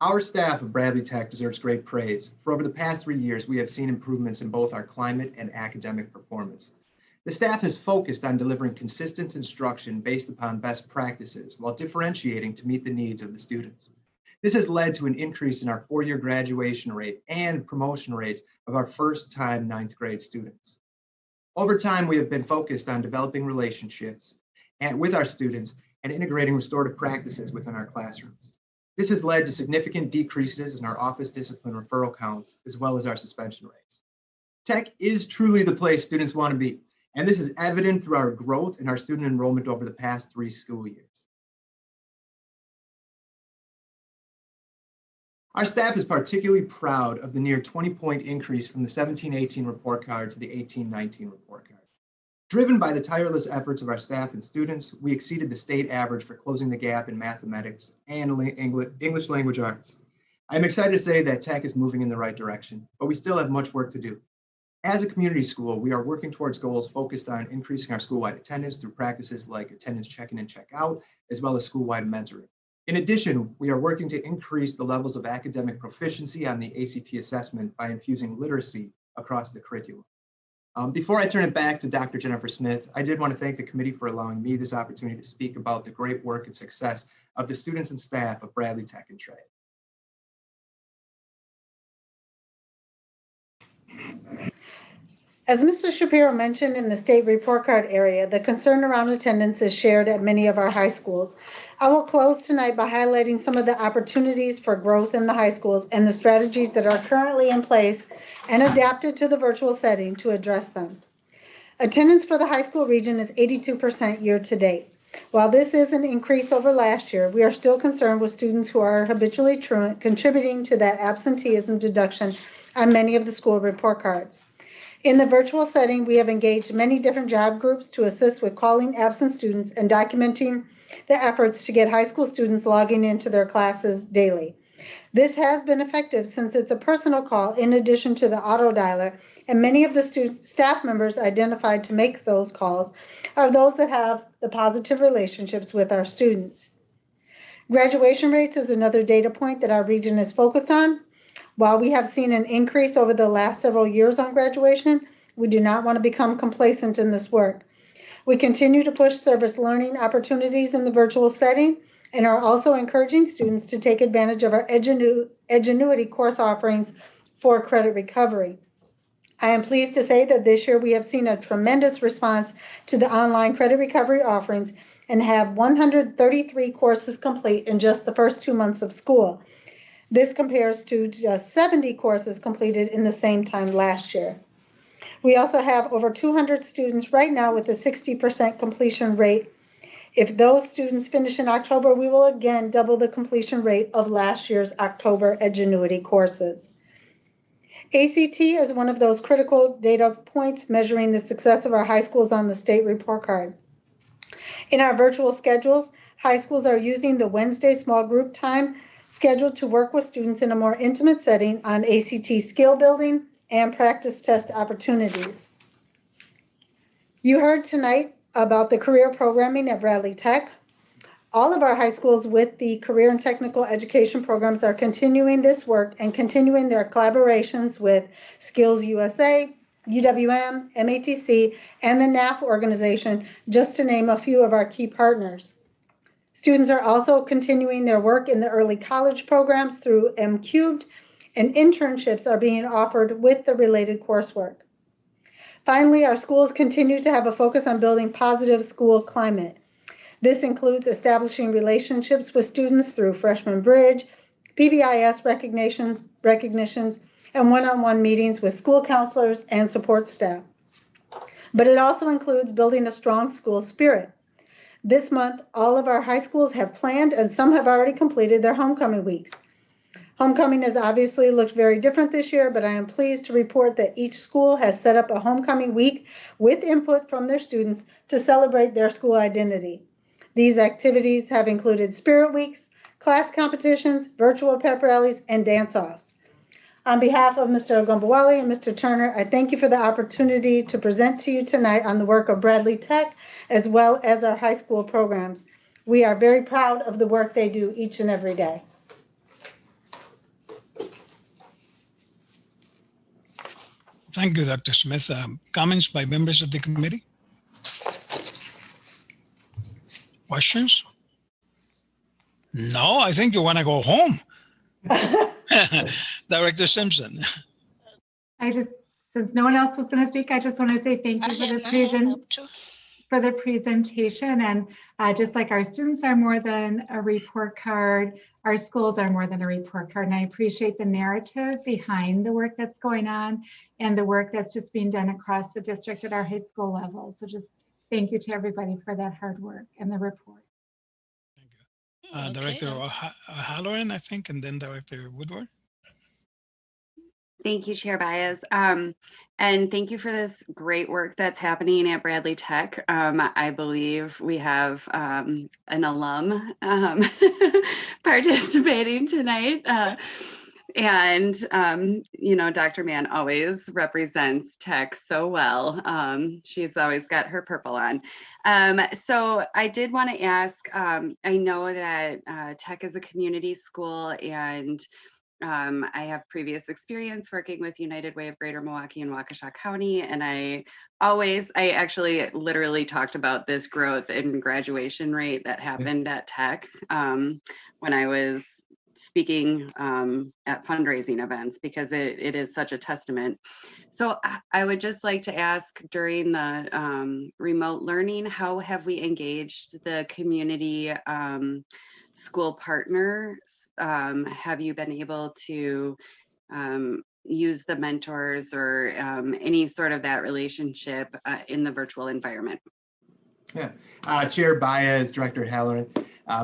Our staff of Bradley Tech deserves great praise. For over the past 3 years, we have seen improvements in both our climate and academic performance. The staff has focused on delivering consistent instruction based upon best practices while differentiating to meet the needs of the students. This has led to an increase in our 4-year graduation rate and promotion rates of our first-time 9th grade students. Over time, we have been focused on developing relationships with our students and integrating restorative practices within our classrooms. This has led to significant decreases in our office discipline referral counts, as well as our suspension rates. Tech is truly the place students want to be, and this is evident through our growth in our student enrollment over the past 3 school years. Our staff is particularly proud of the near 20-point increase from the 17-18 report card to the 18-19 report card. Driven by the tireless efforts of our staff and students, we exceeded the state average for closing the gap in mathematics and English language arts. I'm excited to say that Tech is moving in the right direction, but we still have much work to do. As a community school, we are working towards goals focused on increasing our school-wide attendance through practices like attendance check-in and check-out, as well as school-wide mentoring. In addition, we are working to increase the levels of academic proficiency on the ACT assessment by infusing literacy across the curriculum. Before I turn it back to Dr. Jennifer Smith, I did want to thank the committee for allowing me this opportunity to speak about the great work and success of the students and staff of Bradley Tech and Trade. As Mr. Shapiro mentioned in the state report card area, the concern around attendance is shared at many of our high schools. I will close tonight by highlighting some of the opportunities for growth in the high schools and the strategies that are currently in place and adapted to the virtual setting to address them. Attendance for the high school region is 82% year to date. While this is an increase over last year, we are still concerned with students who are habitually truant, contributing to that absenteeism deduction on many of the school report cards. In the virtual setting, we have engaged many different job groups to assist with calling absent students and documenting the efforts to get high school students logging into their classes daily. This has been effective since it's a personal call in addition to the auto dialer, and many of the staff members identified to make those calls are those that have the positive relationships with our students. Graduation rates is another data point that our region is focused on. While we have seen an increase over the last several years on graduation, we do not want to become complacent in this work. We continue to push service learning opportunities in the virtual setting and are also encouraging students to take advantage of our Edgenuity course offerings for credit recovery. I am pleased to say that this year we have seen a tremendous response to the online credit recovery offerings and have 133 courses complete in just the first 2 months of school. This compares to just 70 courses completed in the same time last year. We also have over 200 students right now with a 60% completion rate. If those students finish in October, we will again double the completion rate of last year's October Edgenuity courses. ACT is one of those critical data points measuring the success of our high schools on the state report card. In our virtual schedules, high schools are using the Wednesday small group time scheduled to work with students in a more intimate setting on ACT skill building and practice test opportunities. You heard tonight about the career programming at Bradley Tech. All of our high schools with the career and technical education programs are continuing this work and continuing their collaborations with Skills USA, UWM, MATC, and the NAF organization, just to name a few of our key partners. Students are also continuing their work in the early college programs through M3, and internships are being offered with the related coursework. Finally, our schools continue to have a focus on building positive school climate. This includes establishing relationships with students through Freshman Bridge, PBIS recognitions, and one-on-one meetings with school counselors and support staff. But it also includes building a strong school spirit. This month, all of our high schools have planned and some have already completed their homecoming weeks. Homecoming has obviously looked very different this year, but I am pleased to report that each school has set up a homecoming week with input from their students to celebrate their school identity. These activities have included spirit weeks, class competitions, virtual pep rallies, and dance-offs. On behalf of Mr. Ogumbawale and Mr. Turner, I thank you for the opportunity to present to you tonight on the work of Bradley Tech, as well as our high school programs. We are very proud of the work they do each and every day. Thank you, Dr. Smith. Comments by members of the committee? Questions? No, I think you want to go home. Director Simpson. Since no one else was going to speak, I just want to say thank you for the presentation. And just like our students are more than a report card, our schools are more than a report card. And I appreciate the narrative behind the work that's going on and the work that's just being done across the district at our high school level. So just thank you to everybody for that hard work and the report. Thank you. Director O'Halloran, I think, and then Director Woodward. Thank you, Chair Baez. And thank you for this great work that's happening at Bradley Tech. I believe we have an alum participating tonight. You know, Dr. Mann always represents Tech so well. She's always got her purple on. So I did want to ask, I know that Tech is a community school, and I have previous experience working with United Way of Greater Milwaukee and Waukesha County, and I actually literally talked about this growth in graduation rate that happened at Tech when I was speaking at fundraising events, because it is such a testament. So I would just like to ask, during the remote learning, how have we engaged the community school partners? Have you been able to use the mentors or any sort of that relationship in the virtual environment? Yeah, Chair Baez, Director Halloran,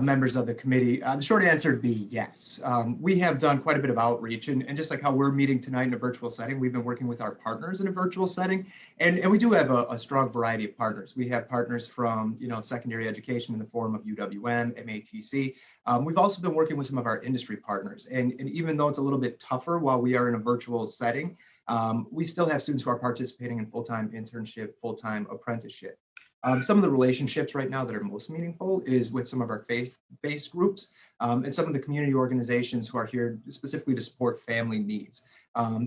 members of the committee, the short answer would be yes. We have done quite a bit of outreach, and just like how we're meeting tonight in a virtual setting, we've been working with our partners in a virtual setting, and we do have a strong variety of partners. We have partners from, you know, secondary education in the form of UWM, MATC. We've also been working with some of our industry partners, and even though it's a little bit tougher while we are in a virtual setting, we still have students who are participating in full-time internship, full-time apprenticeship. Some of the relationships right now that are most meaningful is with some of our faith-based groups and some of the community organizations who are here specifically to support family needs.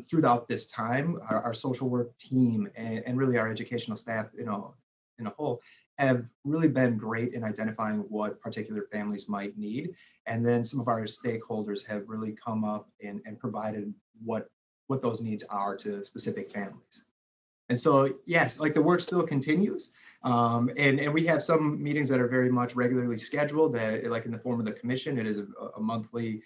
Throughout this time, our social work team and really our educational staff in a whole have really been great in identifying what particular families might need. And then some of our stakeholders have really come up and provided what those needs are to specific families. And so, yes, like the work still continues. And we have some meetings that are very much regularly scheduled, that, like in the form of the commission, it is a monthly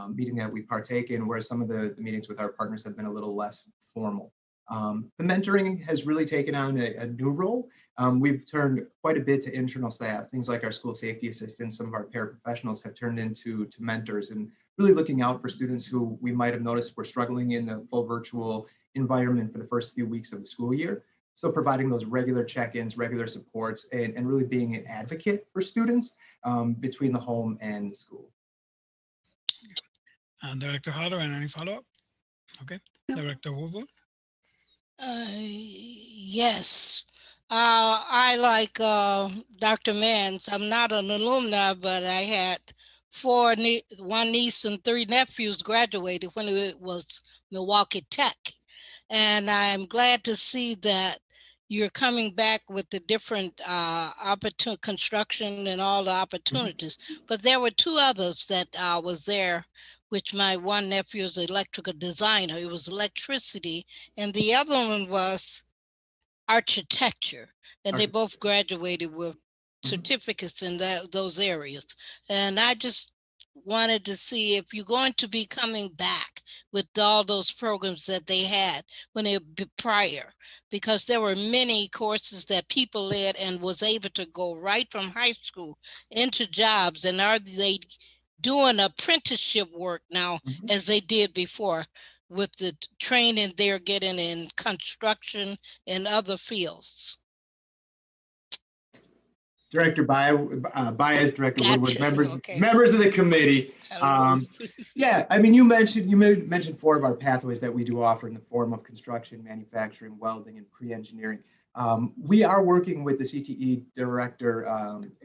meeting that we partake in, where some of the meetings with our partners have been a little less formal. The mentoring has really taken on a new role. We've turned quite a bit to internal staff. Things like our school safety assistants, some of our paraprofessionals have turned into mentors, and really looking out for students who we might have noticed were struggling in the full virtual environment for the first few weeks of the school year. So providing those regular check-ins, regular supports, and really being an advocate for students between the home and the school. Director Halloran, any follow-up? Okay. No. Director Woodward? Yes. I like Dr. Mans. I'm not an alumni, but I had one niece and 3 nephews graduated when it was Milwaukee Tech. And I'm glad to see that you're coming back with the different construction and all the opportunities. But there were 2 others that was there, which my one nephew is an electrical designer. It was electricity, and the other one was architecture. And they both graduated with certificates in those areas. And I just wanted to see if you're going to be coming back with all those programs that they had when they were prior, because there were many courses that people led and was able to go right from high school into jobs. And are they doing apprenticeship work now as they did before with the training they're getting in construction and other fields? Director Baez, Director Woodward, members of the committee. Yeah, I mean, you mentioned 4 of our pathways that we do offer in the form of construction, manufacturing, welding, and pre-engineering. We are working with the CTE director,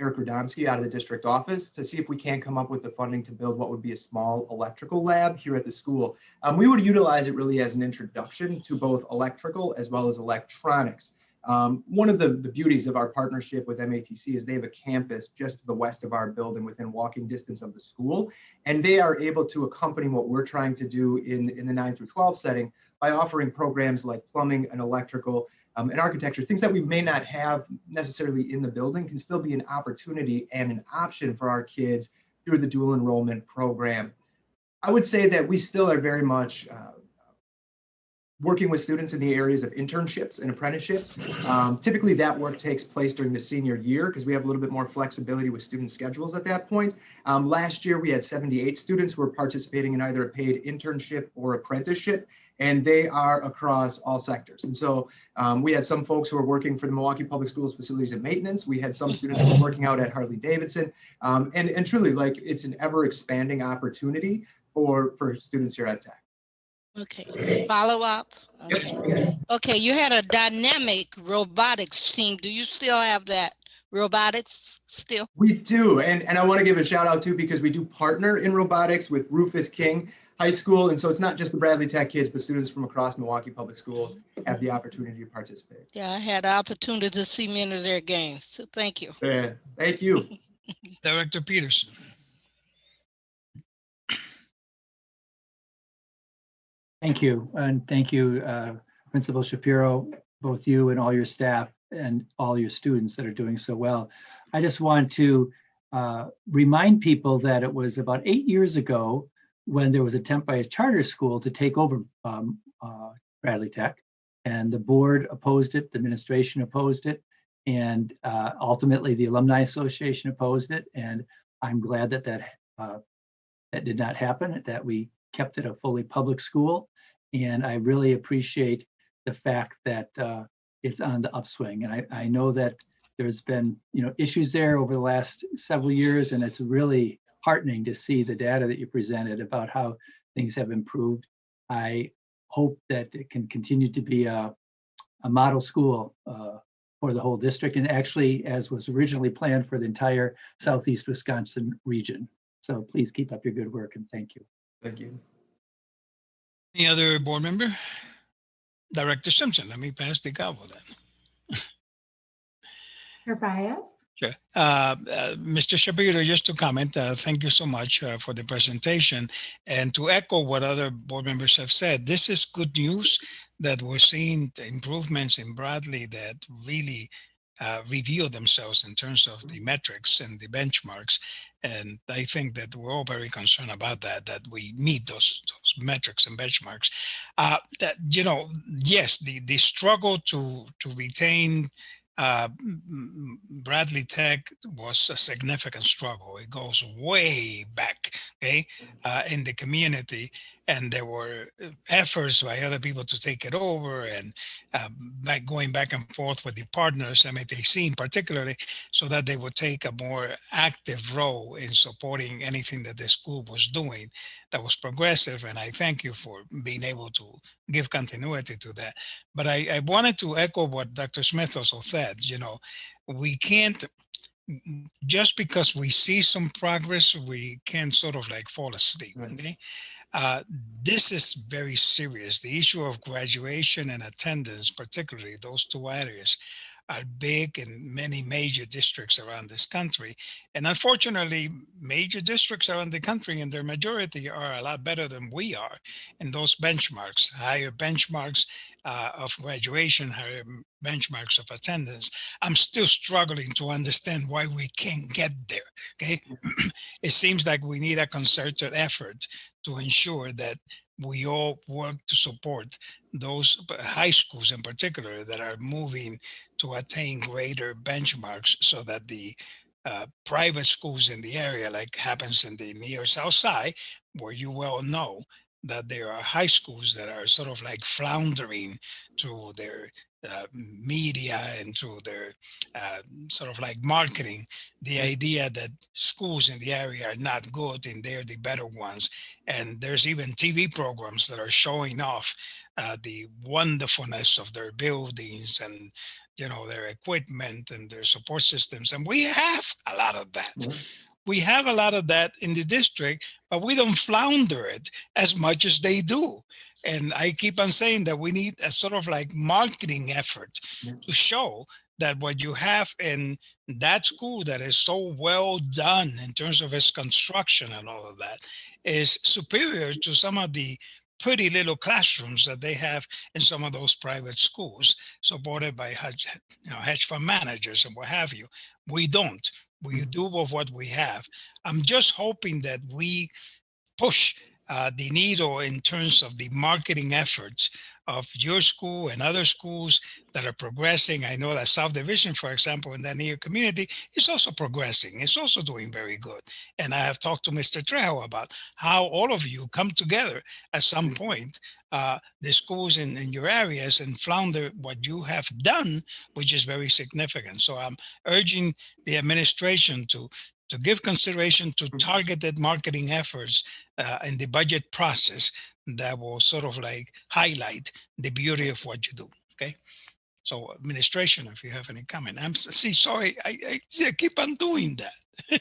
Eric Radomski, out of the district office to see if we can come up with the funding to build what would be a small electrical lab here at the school. We would utilize it really as an introduction to both electrical as well as electronics. One of the beauties of our partnership with MATC is they have a campus just to the west of our building within walking distance of the school, and they are able to accompany what we're trying to do in the 9 through 12 setting by offering programs like plumbing and electrical and architecture. Things that we may not have necessarily in the building can still be an opportunity and an option for our kids through the dual enrollment program. I would say that we still are very much working with students in the areas of internships and apprenticeships. Typically that work takes place during the senior year because we have a little bit more flexibility with student schedules at that point. Last year we had 78 students who were participating in either a paid internship or apprenticeship, and they are across all sectors. And so we had some folks who are working for the Milwaukee Public Schools Facilities and Maintenance. We had some students who were working out at Harley Davidson. And truly, like, it's an ever expanding opportunity for students here at Tech. Okay, follow up. Okay. Okay, you had a dynamic robotics team. Do you still have that robotics still? We do, and I want to give a shout out too, because we do partner in robotics with Rufus King High School, and so it's not just the Bradley Tech kids, but students from across Milwaukee Public Schools have the opportunity to participate. Yeah, I had the opportunity to see many of their games, so thank you. Yeah, thank you. Director Peterson. Thank you. And thank you, Principal Shapiro, both you and all your staff and all your students that are doing so well. I just want to remind people that it was about 8 years ago when there was an attempt by a charter school to take over Bradley Tech, and the board opposed it, the administration opposed it, and ultimately the Alumni Association opposed it. And I'm glad that that did not happen, that we kept it a fully public school. And I really appreciate the fact that it's on the upswing. And I know that there's been issues there over the last several years, and it's really heartening to see the data that you presented about how things have improved. I hope that it can continue to be a model school for the whole district, and actually, as was originally planned, for the entire Southeast Wisconsin region. So please keep up your good work, and thank you. Thank you. Any other board member? Director Simpson, let me pass the gavel then. Chair Baez? Sure. Mr. Shapiro, just to comment, thank you so much for the presentation. And to echo what other board members have said, this is good news that we're seeing the improvements in Bradley that really reveal themselves in terms of the metrics and the benchmarks. And I think that we're all very concerned about that we meet those metrics and benchmarks. That, yes, the struggle to retain Bradley Tech was a significant struggle. It goes way back, okay, in the community, and there were efforts by other people to take it over, and going back and forth with the partners, MATC particularly, so that they would take a more active role in supporting anything that the school was doing that was progressive. And I thank you for being able to give continuity to that. But I wanted to echo what Dr. Smith also said. We can't, just because we see some progress, we can't sort of like fall asleep. Okay? This is very serious. The issue of graduation and attendance, particularly those two areas, are big in many major districts around this country. And unfortunately, major districts around the country in their majority are a lot better than we are in those benchmarks, higher benchmarks of graduation, higher benchmarks of attendance. I'm still struggling to understand why we can't get there, okay? It seems like we need a concerted effort to ensure that we all work to support those high schools in particular that are moving to attain greater benchmarks, so that the private schools in the area, like happens in the near South Side, where you well know that there are high schools that are sort of like floundering through their media and through their sort of like marketing, the idea that schools in the area are not good and they're the better ones. And there's even TV programs that are showing off the wonderfulness of their buildings and their equipment and their support systems. And we have a lot of that. We have a lot of that in the district, but we don't flounder it as much as they do. And I keep on saying that we need a sort of like marketing effort to show that what you have in that school that is so well done in terms of its construction and all of that is superior to some of the pretty little classrooms that they have in some of those private schools supported by hedge fund managers and what have you. We don't. We do with what we have. I'm just hoping that we push the needle in terms of the marketing efforts of your school and other schools that are progressing. I know that South Division, for example, in that near community is also progressing. It's also doing very good. And I have talked to Mr. Trejo about how all of you come together at some point, the schools in your areas, and flounder what you have done, which is very significant. So I'm urging the administration to give consideration to targeted marketing efforts in the budget process that will sort of like highlight the beauty of what you do. Okay. So administration, if you have any comment, sorry, I keep on doing that.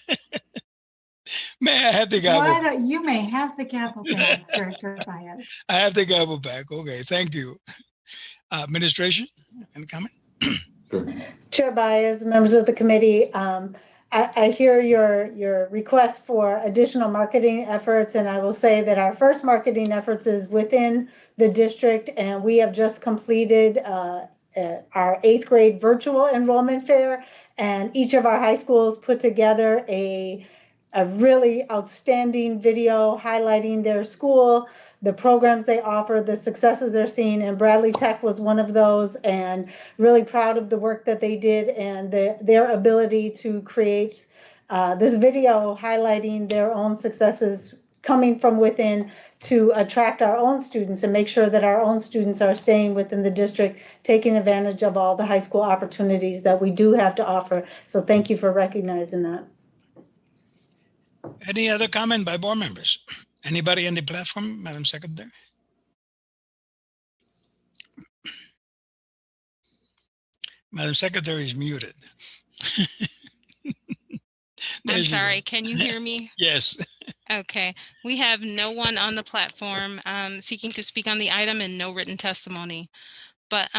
May I have the gavel? You may have the gavel back, Director Baez. I have the gavel back. Okay, thank you. Administration, any comment? Chair Baez, members of the committee, I hear your request for additional marketing efforts, and I will say that our first marketing efforts is within the district, and we have just completed our 8th grade virtual enrollment fair, and each of our high schools put together a really outstanding video highlighting their school, the programs they offer, the successes they're seeing, and Bradley Tech was one of those, and really proud of the work that they did and their ability to create this video highlighting their own successes coming from within to attract our own students and make sure that our own students are staying within the district, taking advantage of all the high school opportunities that we do have to offer. So thank you for recognizing that. Any other comment by board members? Anybody on the platform, Madam Secretary? Madam Secretary is muted. I'm sorry, can you hear me? Yes. Okay, we have no one on the platform seeking to speak on the item and no written testimony. But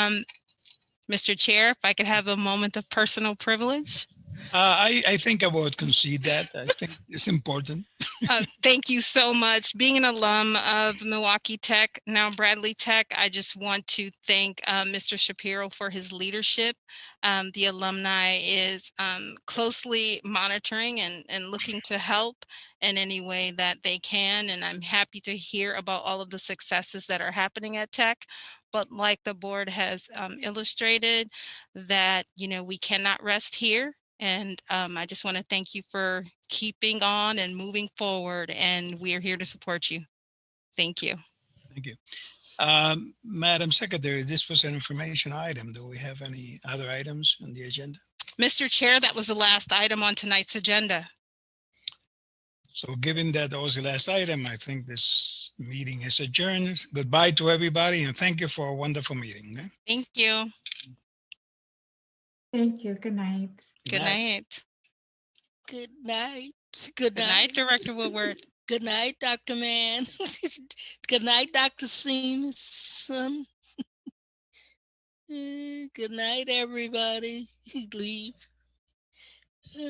Mr. Chair, if I could have a moment of personal privilege. I think I would concede that. I think it's important. Thank you so much. Being an alum of Milwaukee Tech, now Bradley Tech, I just want to thank Mr. Shapiro for his leadership. The alumni is closely monitoring and looking to help in any way that they can. And I'm happy to hear about all of the successes that are happening at Tech. But like the board has illustrated, that, we cannot rest here. And I just want to thank you for keeping on and moving forward, and we are here to support you. Thank you. Thank you. Madam Secretary, this was an information item. Do we have any other items on the agenda? Mr. Chair, that was the last item on tonight's agenda. So given that was the last item, I think this meeting is adjourned. Goodbye to everybody, and thank you for a wonderful meeting. Okay? Thank you. Thank you. Good night. Good night. Good night. Good night, Director Woodward. Good night, Dr. Mann. Good night, Dr. Seamson. Good night, everybody. Leave.